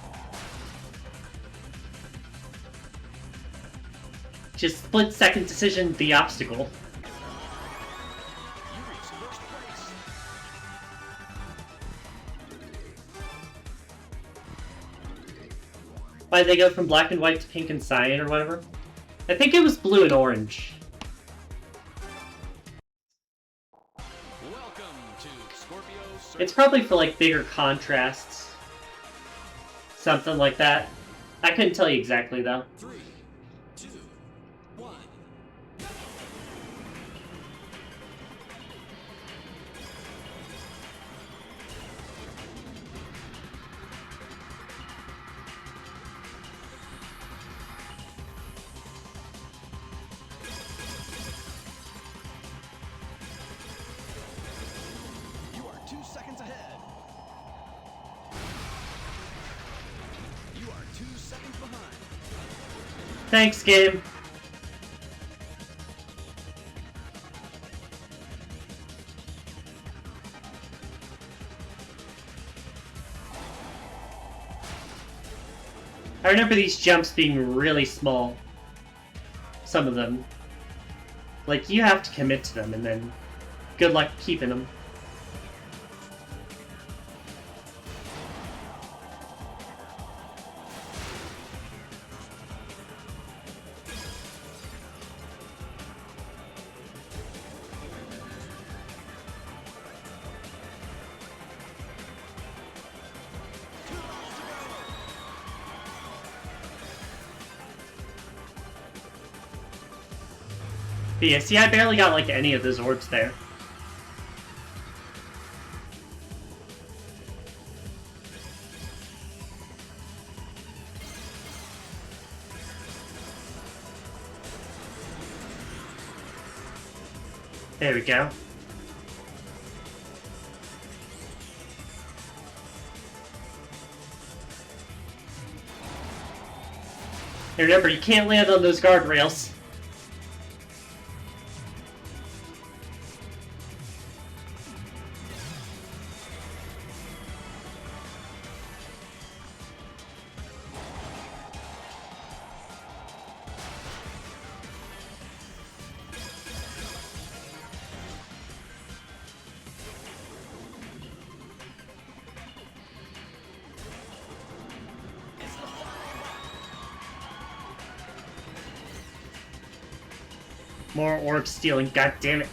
S1: Just split-second decision, the obstacle.
S2: You reach first place.
S1: Why did they go from black and white to pink and cyan or whatever? I think it was blue and orange.
S2: Welcome to Scorpio Circle.
S1: It's probably for like bigger contrasts. Something like that. I couldn't tell you exactly though.
S2: 3, 2, 1. You are 2 seconds ahead. You are 2 seconds behind.
S1: Thanks, game. I remember these jumps being really small. Some of them. Like, you have to commit to them, and then good luck keeping them. But yeah, see, I barely got like any of those orbs there. There we go. And remember, you can't land on those guardrails. More orb stealing, god damn it.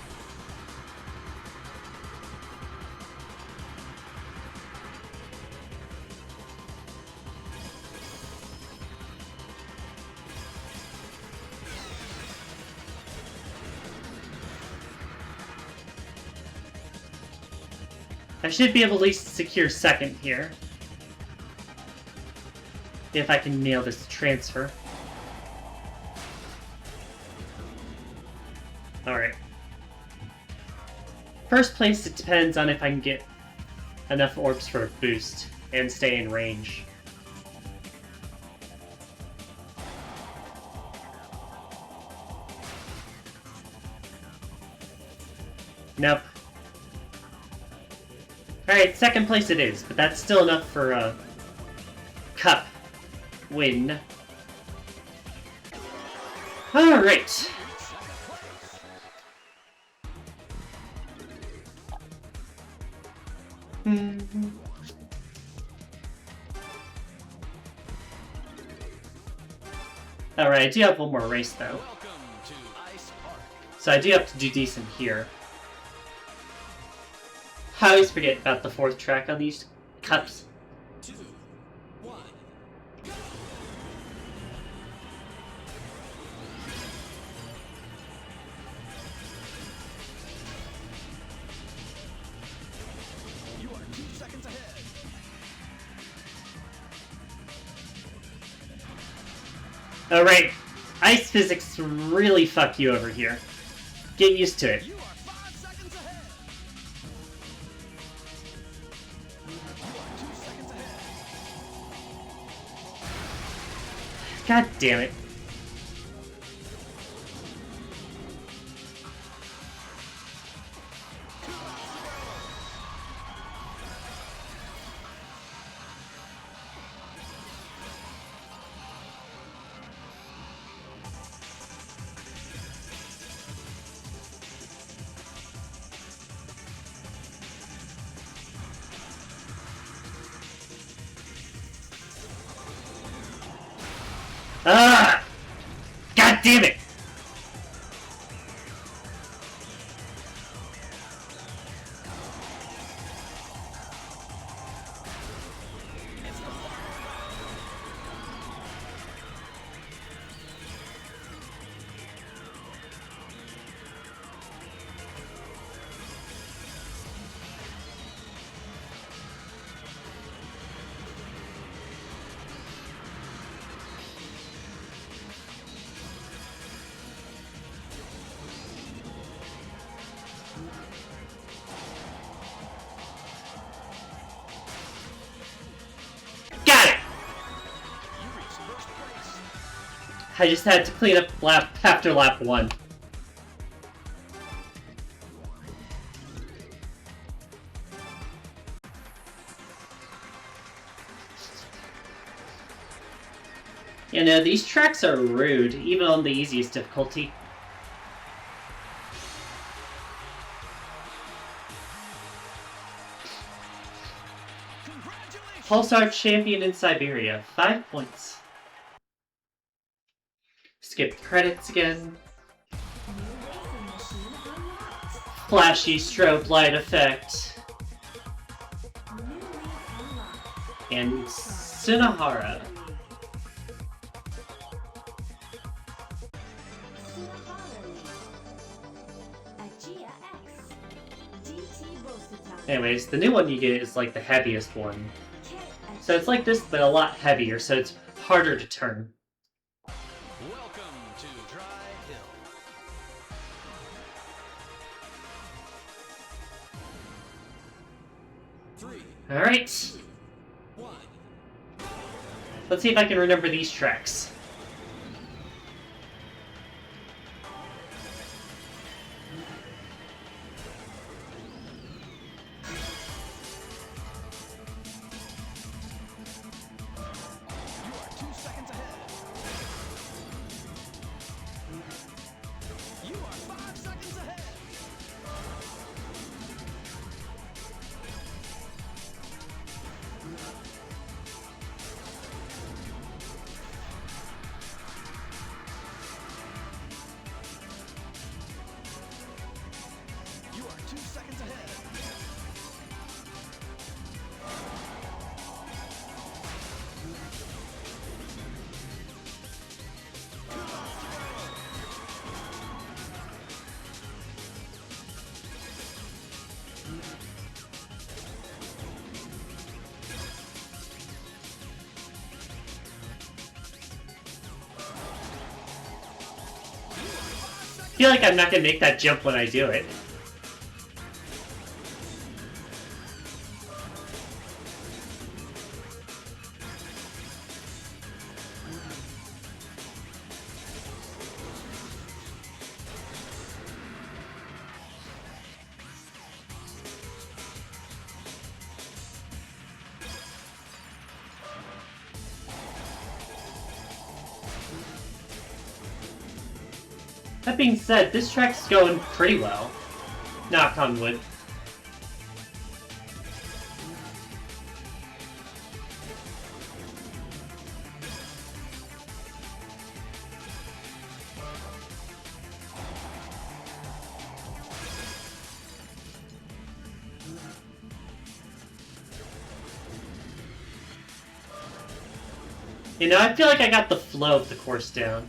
S1: I should be able to at least secure second here. If I can nail this transfer. Alright. First place, it depends on if I can get enough orbs for a boost and stay in range. Nope. Alright, second place it is, but that's still enough for a cup win. Alright. Alright, I do have one more race though. So I do have to do decent here. I always forget about the fourth track on these cups.
S2: 2, 1, go! You are 2 seconds ahead.
S1: Alright, ice physics really fuck you over here. Get used to it.
S2: You are 5 seconds ahead. You are 2 seconds ahead.
S1: God damn it. Ah! God damn it! Got it!
S2: You reached first place.
S1: I just had to clean up lap after lap 1. You know, these tracks are rude, even on the easiest difficulty.
S2: Congratulations.
S1: Pulsar champion in Siberia, 5 points. Skip credits again. Flashy strobe light effect. And Sunahara. Anyways, the new one you get is like the heaviest one. So it's like this, but a lot heavier, so it's harder to turn.
S2: Welcome to Dry Hill. Three,
S1: Alright,
S2: 1.
S1: let's see if I can remember these tracks.
S2: You are 2 seconds ahead. You are 5 seconds ahead. You are 2 seconds ahead.
S1: I feel like I'm not gonna make that jump when I do it. That being said, this track's going pretty well. Knock on wood. You know, I feel like I got the flow of the course down.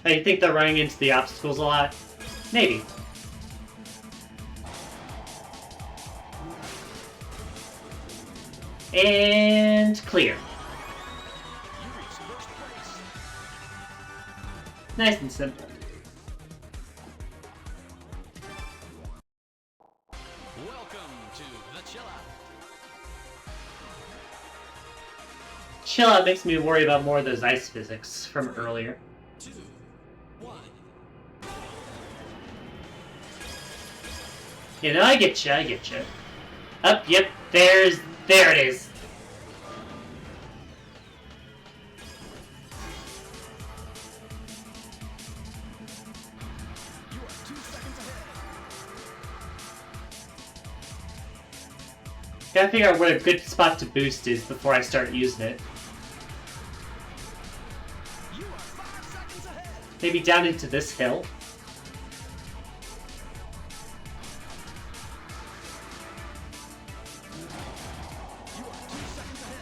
S1: I think they're running into the obstacles a lot. Maybe. And clear.
S2: You reach first place.
S1: Nice and simple.
S2: Welcome to the Chill Out.
S1: Chill out makes me worry about more of those ice physics from earlier.
S2: 2, 1.
S1: You know, I get you, I get you. Up, yep, there it is.
S2: You are 2 seconds ahead.
S1: Gotta figure out where a good spot to boost is before I start using it.
S2: You are 5 seconds ahead.
S1: Maybe down into this hill.
S2: You are 2 seconds ahead.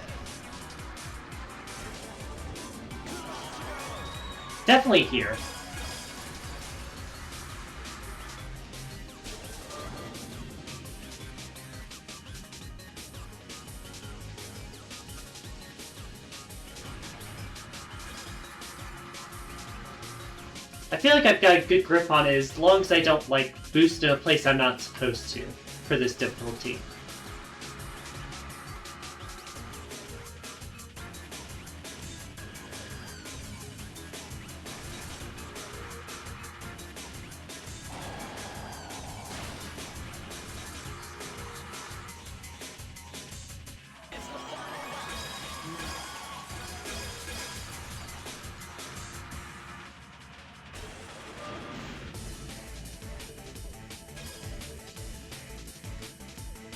S1: Definitely here. I feel like I've got a good grip on it as long as I don't, like, boost in a place I'm not supposed to for this difficulty.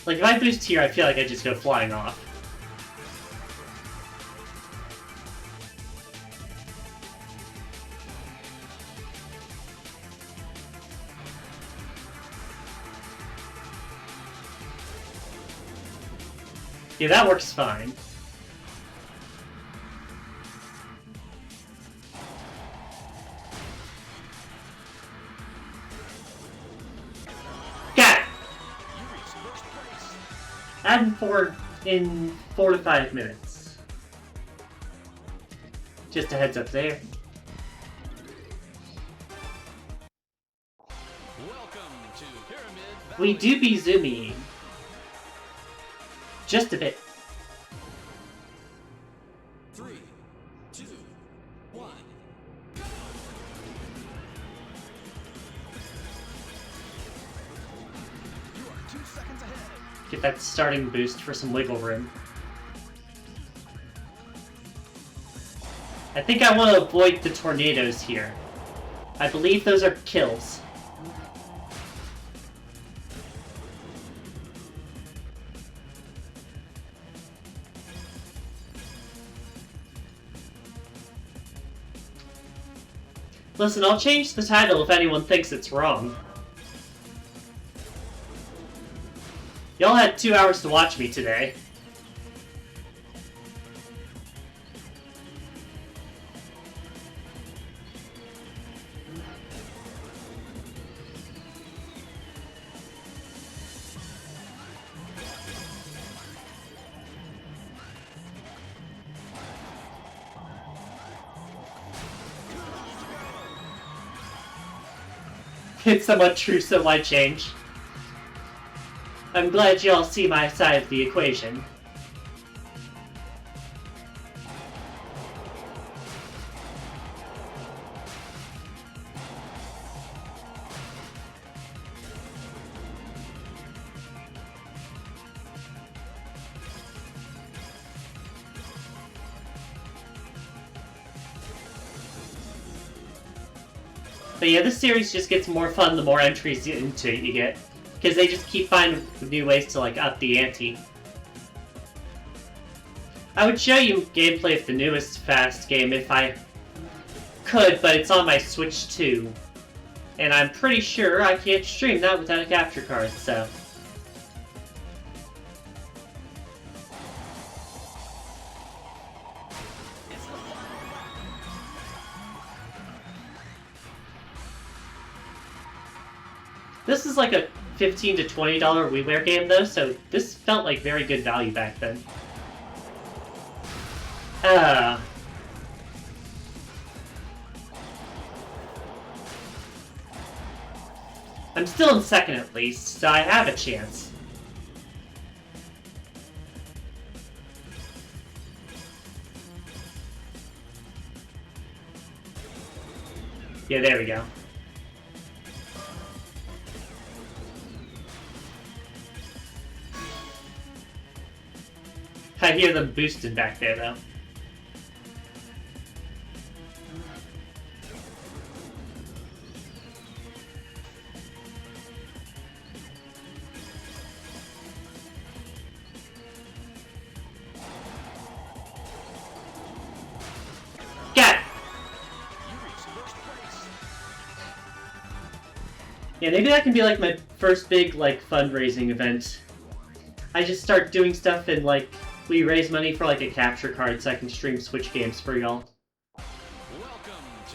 S1: Like, if I boost here, I feel like I just go flying off. Yeah, that works fine. Add in 4 to 5 minutes. Just a heads up there.
S2: Welcome to Pyramid Valley.
S1: We do be zooming. Just a bit.
S2: 3, 2, 1. You are 2 seconds ahead.
S1: Get that starting boost for some wiggle room. I think I want to avoid the tornadoes here. I believe those are kills. Listen, I'll change the title if anyone thinks it's wrong. Y'all had 2 hours to watch me today. It's somewhat true, so why change? I'm glad y'all see my side of the equation. But yeah, this series just gets more fun the more entries into it you get. Because they just keep finding new ways to, like, up the ante. I would show you gameplay of the newest Fast game if I could, but it's on my Switch 2. And I'm pretty sure I can't stream that without a capture card, so... This is like a $15 to $20 Wiiware game though, so this felt like very good value back then. I'm still in second at least, so I have a chance. Yeah, there we go. I hear them boosted back there, though. Got it! Yeah, maybe that can be like my first big, like, fundraising event. I just start doing stuff and, like, we raise money for, like, a capture card so I can stream Switch games for y'all.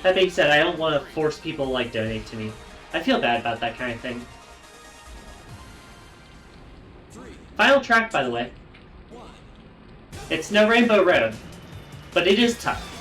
S1: That being said, I don't want to force people to, like, donate to me. I feel bad about that kind of thing. Final track, by the way. It's no Rainbow Road, but it is tough.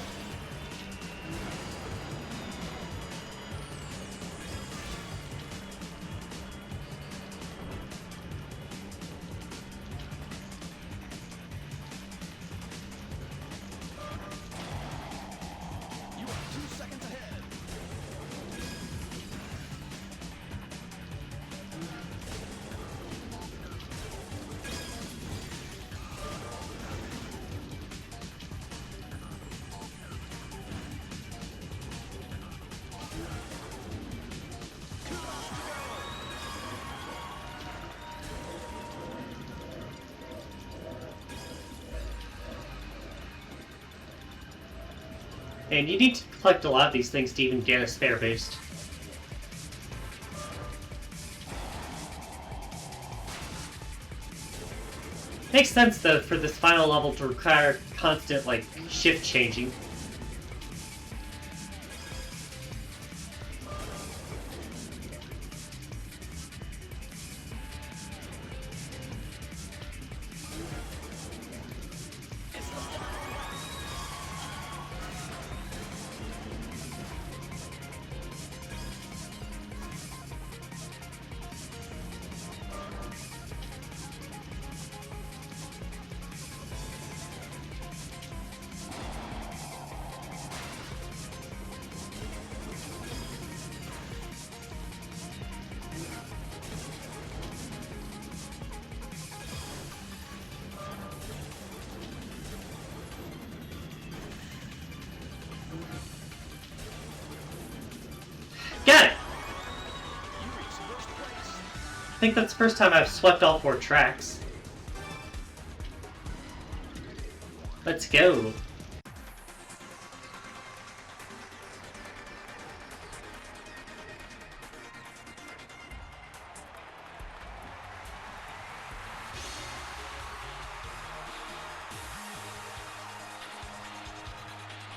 S1: And you need to collect a lot of these things to even get a spare boost. Makes sense, though, for this final level to require constant, like, shift changing. think that's the first time I've swept all 4 tracks. Let's go.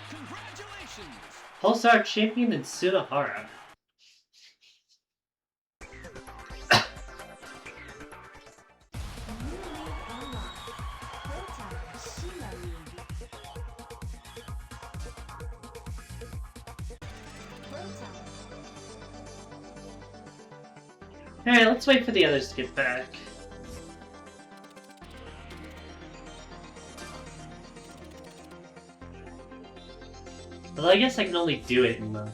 S2: Congratulations!
S1: Pulsar champion in Sunahara. Alright, let's wait for the others to get back. Well, I guess I can only do it in the...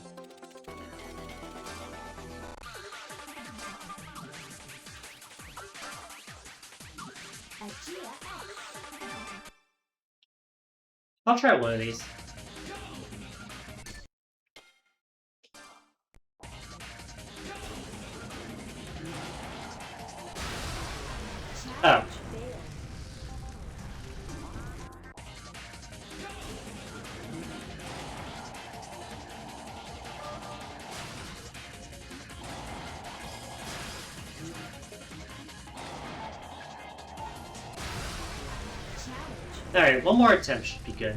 S1: I'll try one of these. Oh. Alright, one more attempt should be good.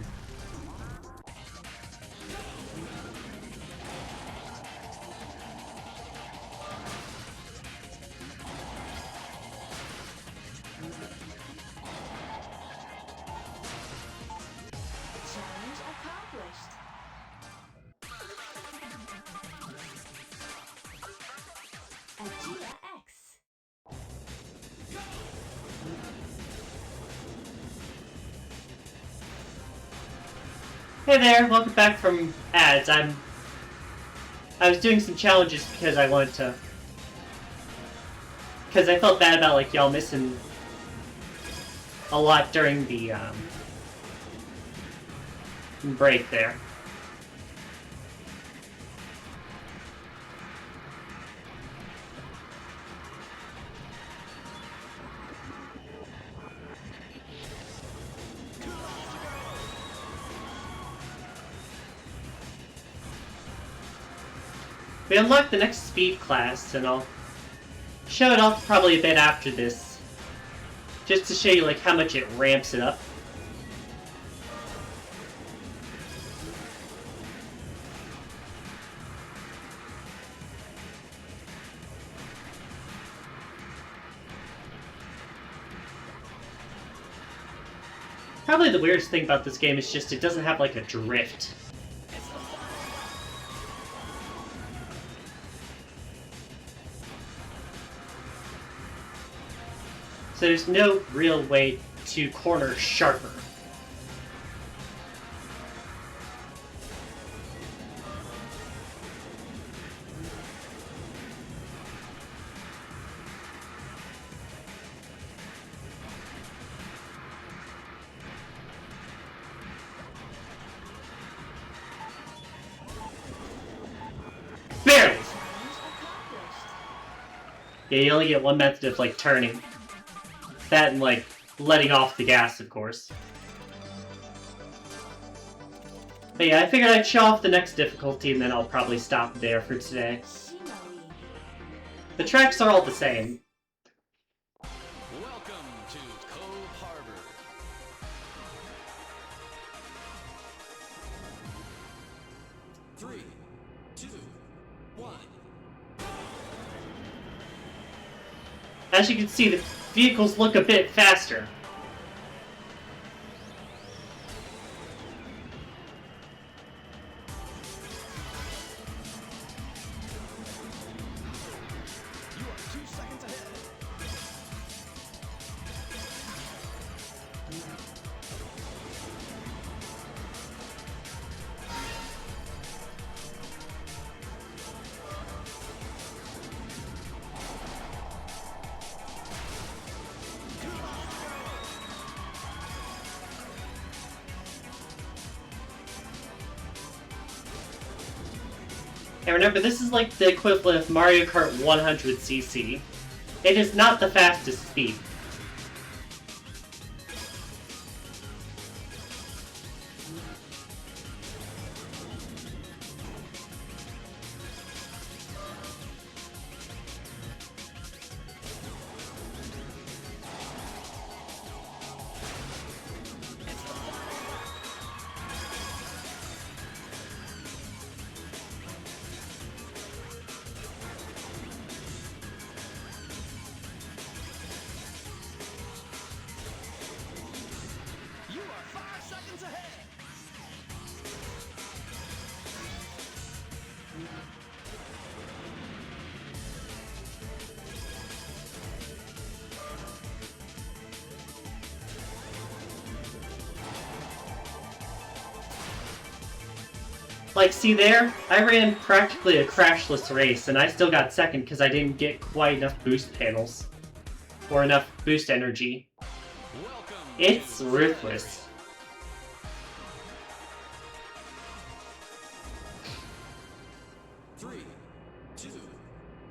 S3: Challenge accomplished. Agia X.
S1: Hey there, welcome back from ads. I was doing some challenges because I wanted to... Because I felt bad about, like, y'all missing a lot during the, break there. We unlocked the next speed class, and I'll show it off probably a bit after this, just to show you like how much it ramps it up. Probably the weirdest thing about this game is just it doesn't have like a drift. So there's no real way to corner sharper. Barely!
S3: Challenge accomplished.
S1: Yeah, you only get one method of like turning. That and, like, letting off the gas, of course. But yeah, I figured I'd show off the next difficulty, and then I'll probably stop there for today.
S3: Shimoi.
S1: The tracks are all the same.
S2: Welcome to Cove Harbor. Three, two, one.
S1: As you can see, the vehicles look a bit faster.
S2: You are 2 seconds ahead.
S1: And remember, this is like the equivalent of Mario Kart 100cc. It is not the fastest speed.
S2: You are 5 seconds ahead.
S1: Like, see there? I ran practically a crashless race, and I still got second because I didn't get quite enough boost panels. Or enough boost energy.
S2: Welcome.
S1: It's ruthless.
S2: Three, two,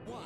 S2: one.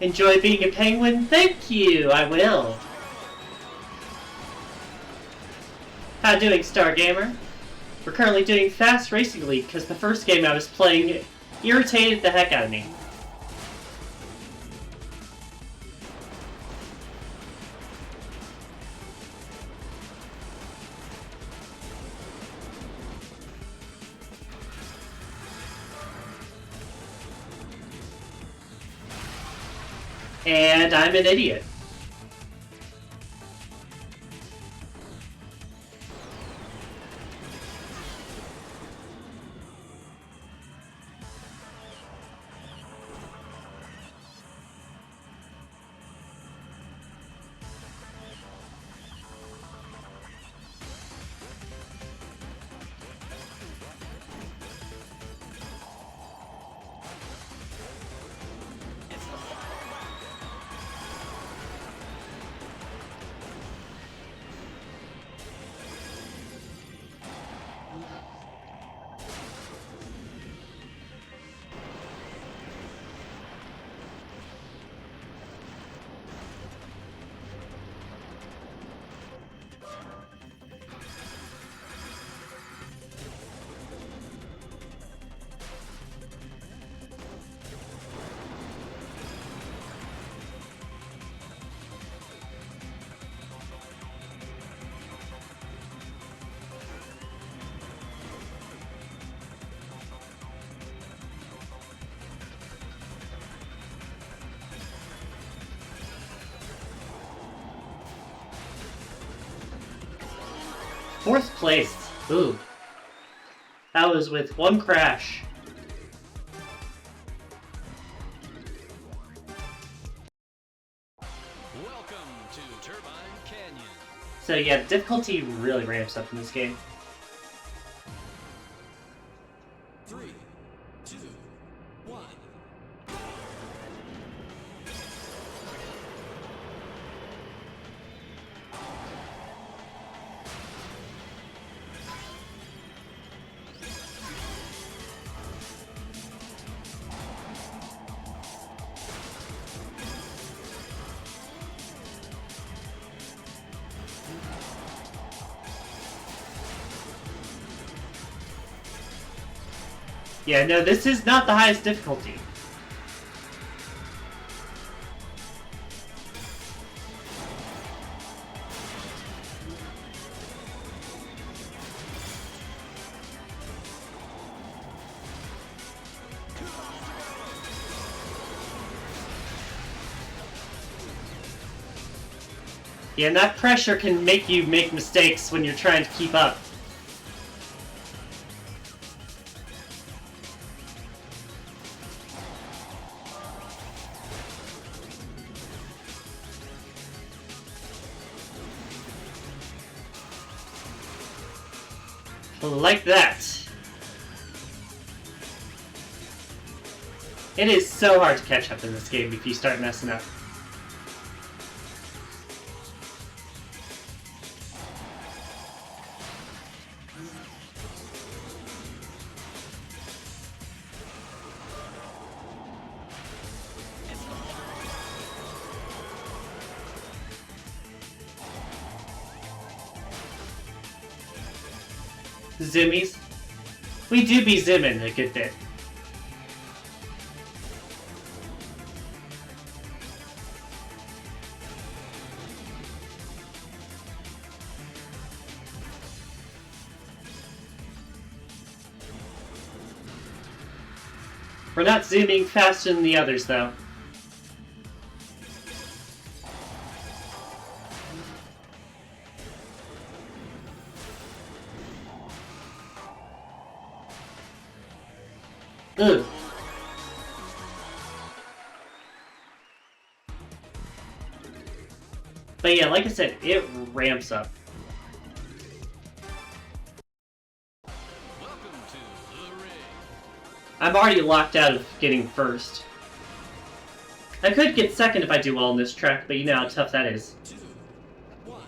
S1: Enjoy being a penguin? Thank you, I will. How doing, Star Gamer? We're currently doing Fast Racing League because the first game I was playing irritated the heck out of me. And I'm an idiot. Fourth place. Ooh. That was with one crash.
S2: Welcome to Turbine Canyon.
S1: So yeah, difficulty really ramps up in this game.
S2: Three, two, one.
S1: Yeah, no, this is not the highest difficulty. Yeah, and that pressure can make you make mistakes when you're trying to keep up. Like that. It is so hard to catch up in this game if you start messing up. Zimmies. We do be zimming a good bit. We're not zooming faster than the others, though. Ugh. But yeah, like I said, it ramps up.
S2: Welcome to the ring.
S1: I'm already locked out of getting first. I could get second if I do well on this track, but you know how tough that is.
S2: 2, 1.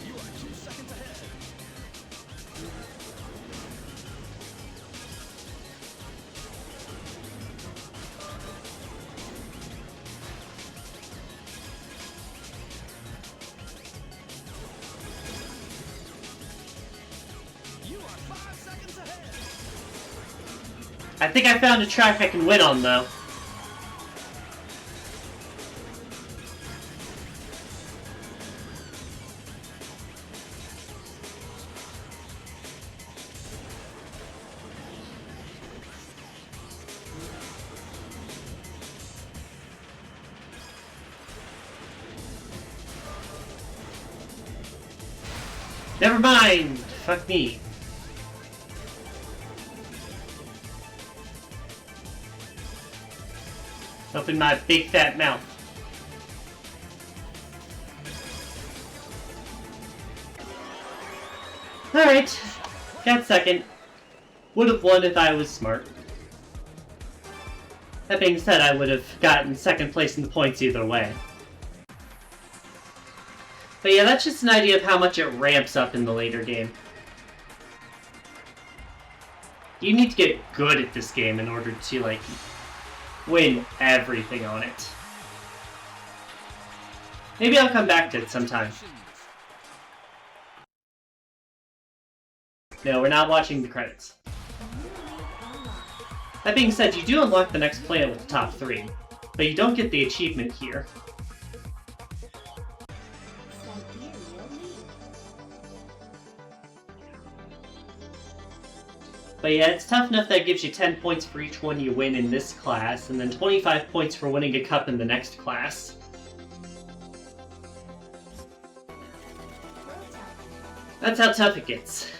S2: You are 2 seconds ahead. You are 5 seconds ahead.
S1: I think I found a track I can win on, though. Never mind! Fuck me. Open my big fat mouth. Alright. Got second. Would have won if I was smart. That being said, I would have gotten second place in the points either way. But yeah, that's just an idea of how much it ramps up in the later game. You need to get good at this game in order to, like, win everything on it. Maybe I'll come back to it sometime. No, we're not watching the credits. That being said, you do unlock the next planet with the top 3, but you don't get the achievement here. But yeah, it's tough enough that it gives you 10 points for each one you win in this class, and then 25 points for winning a cup in the next class. That's how tough it gets.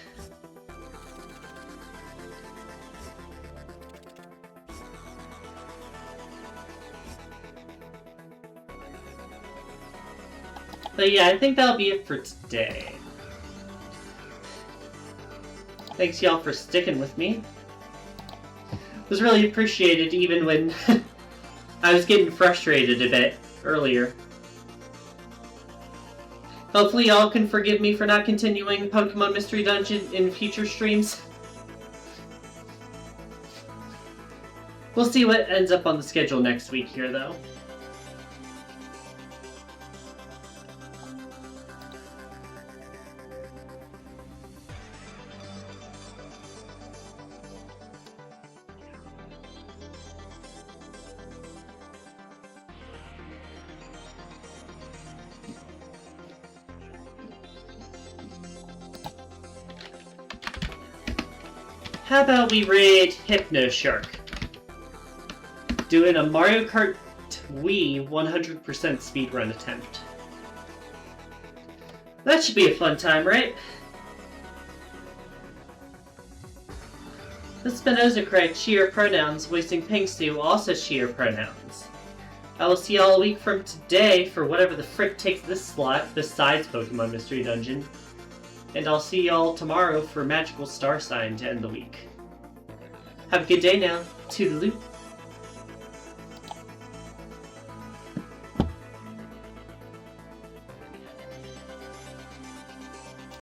S1: But yeah, I think that'll be it for today. Thanks y'all for sticking with me. It was really appreciated even when I was getting frustrated a bit earlier. Hopefully y'all can forgive me for not continuing Pokemon Mystery Dungeon in future streams. We'll see what ends up on the schedule next week here, though. How about we raid Hypno Shark? Doing a Mario Kart Wii 100% speedrun attempt. That should be a fun time, right? The Spinoza correct she her pronouns, voicing Pingsu also she her pronouns. I will see y'all a week from today for whatever the frick takes this slot besides Pokemon Mystery Dungeon. And I'll see y'all tomorrow for Magical Star Sign to end the week. Have a good day now. Toodaloo.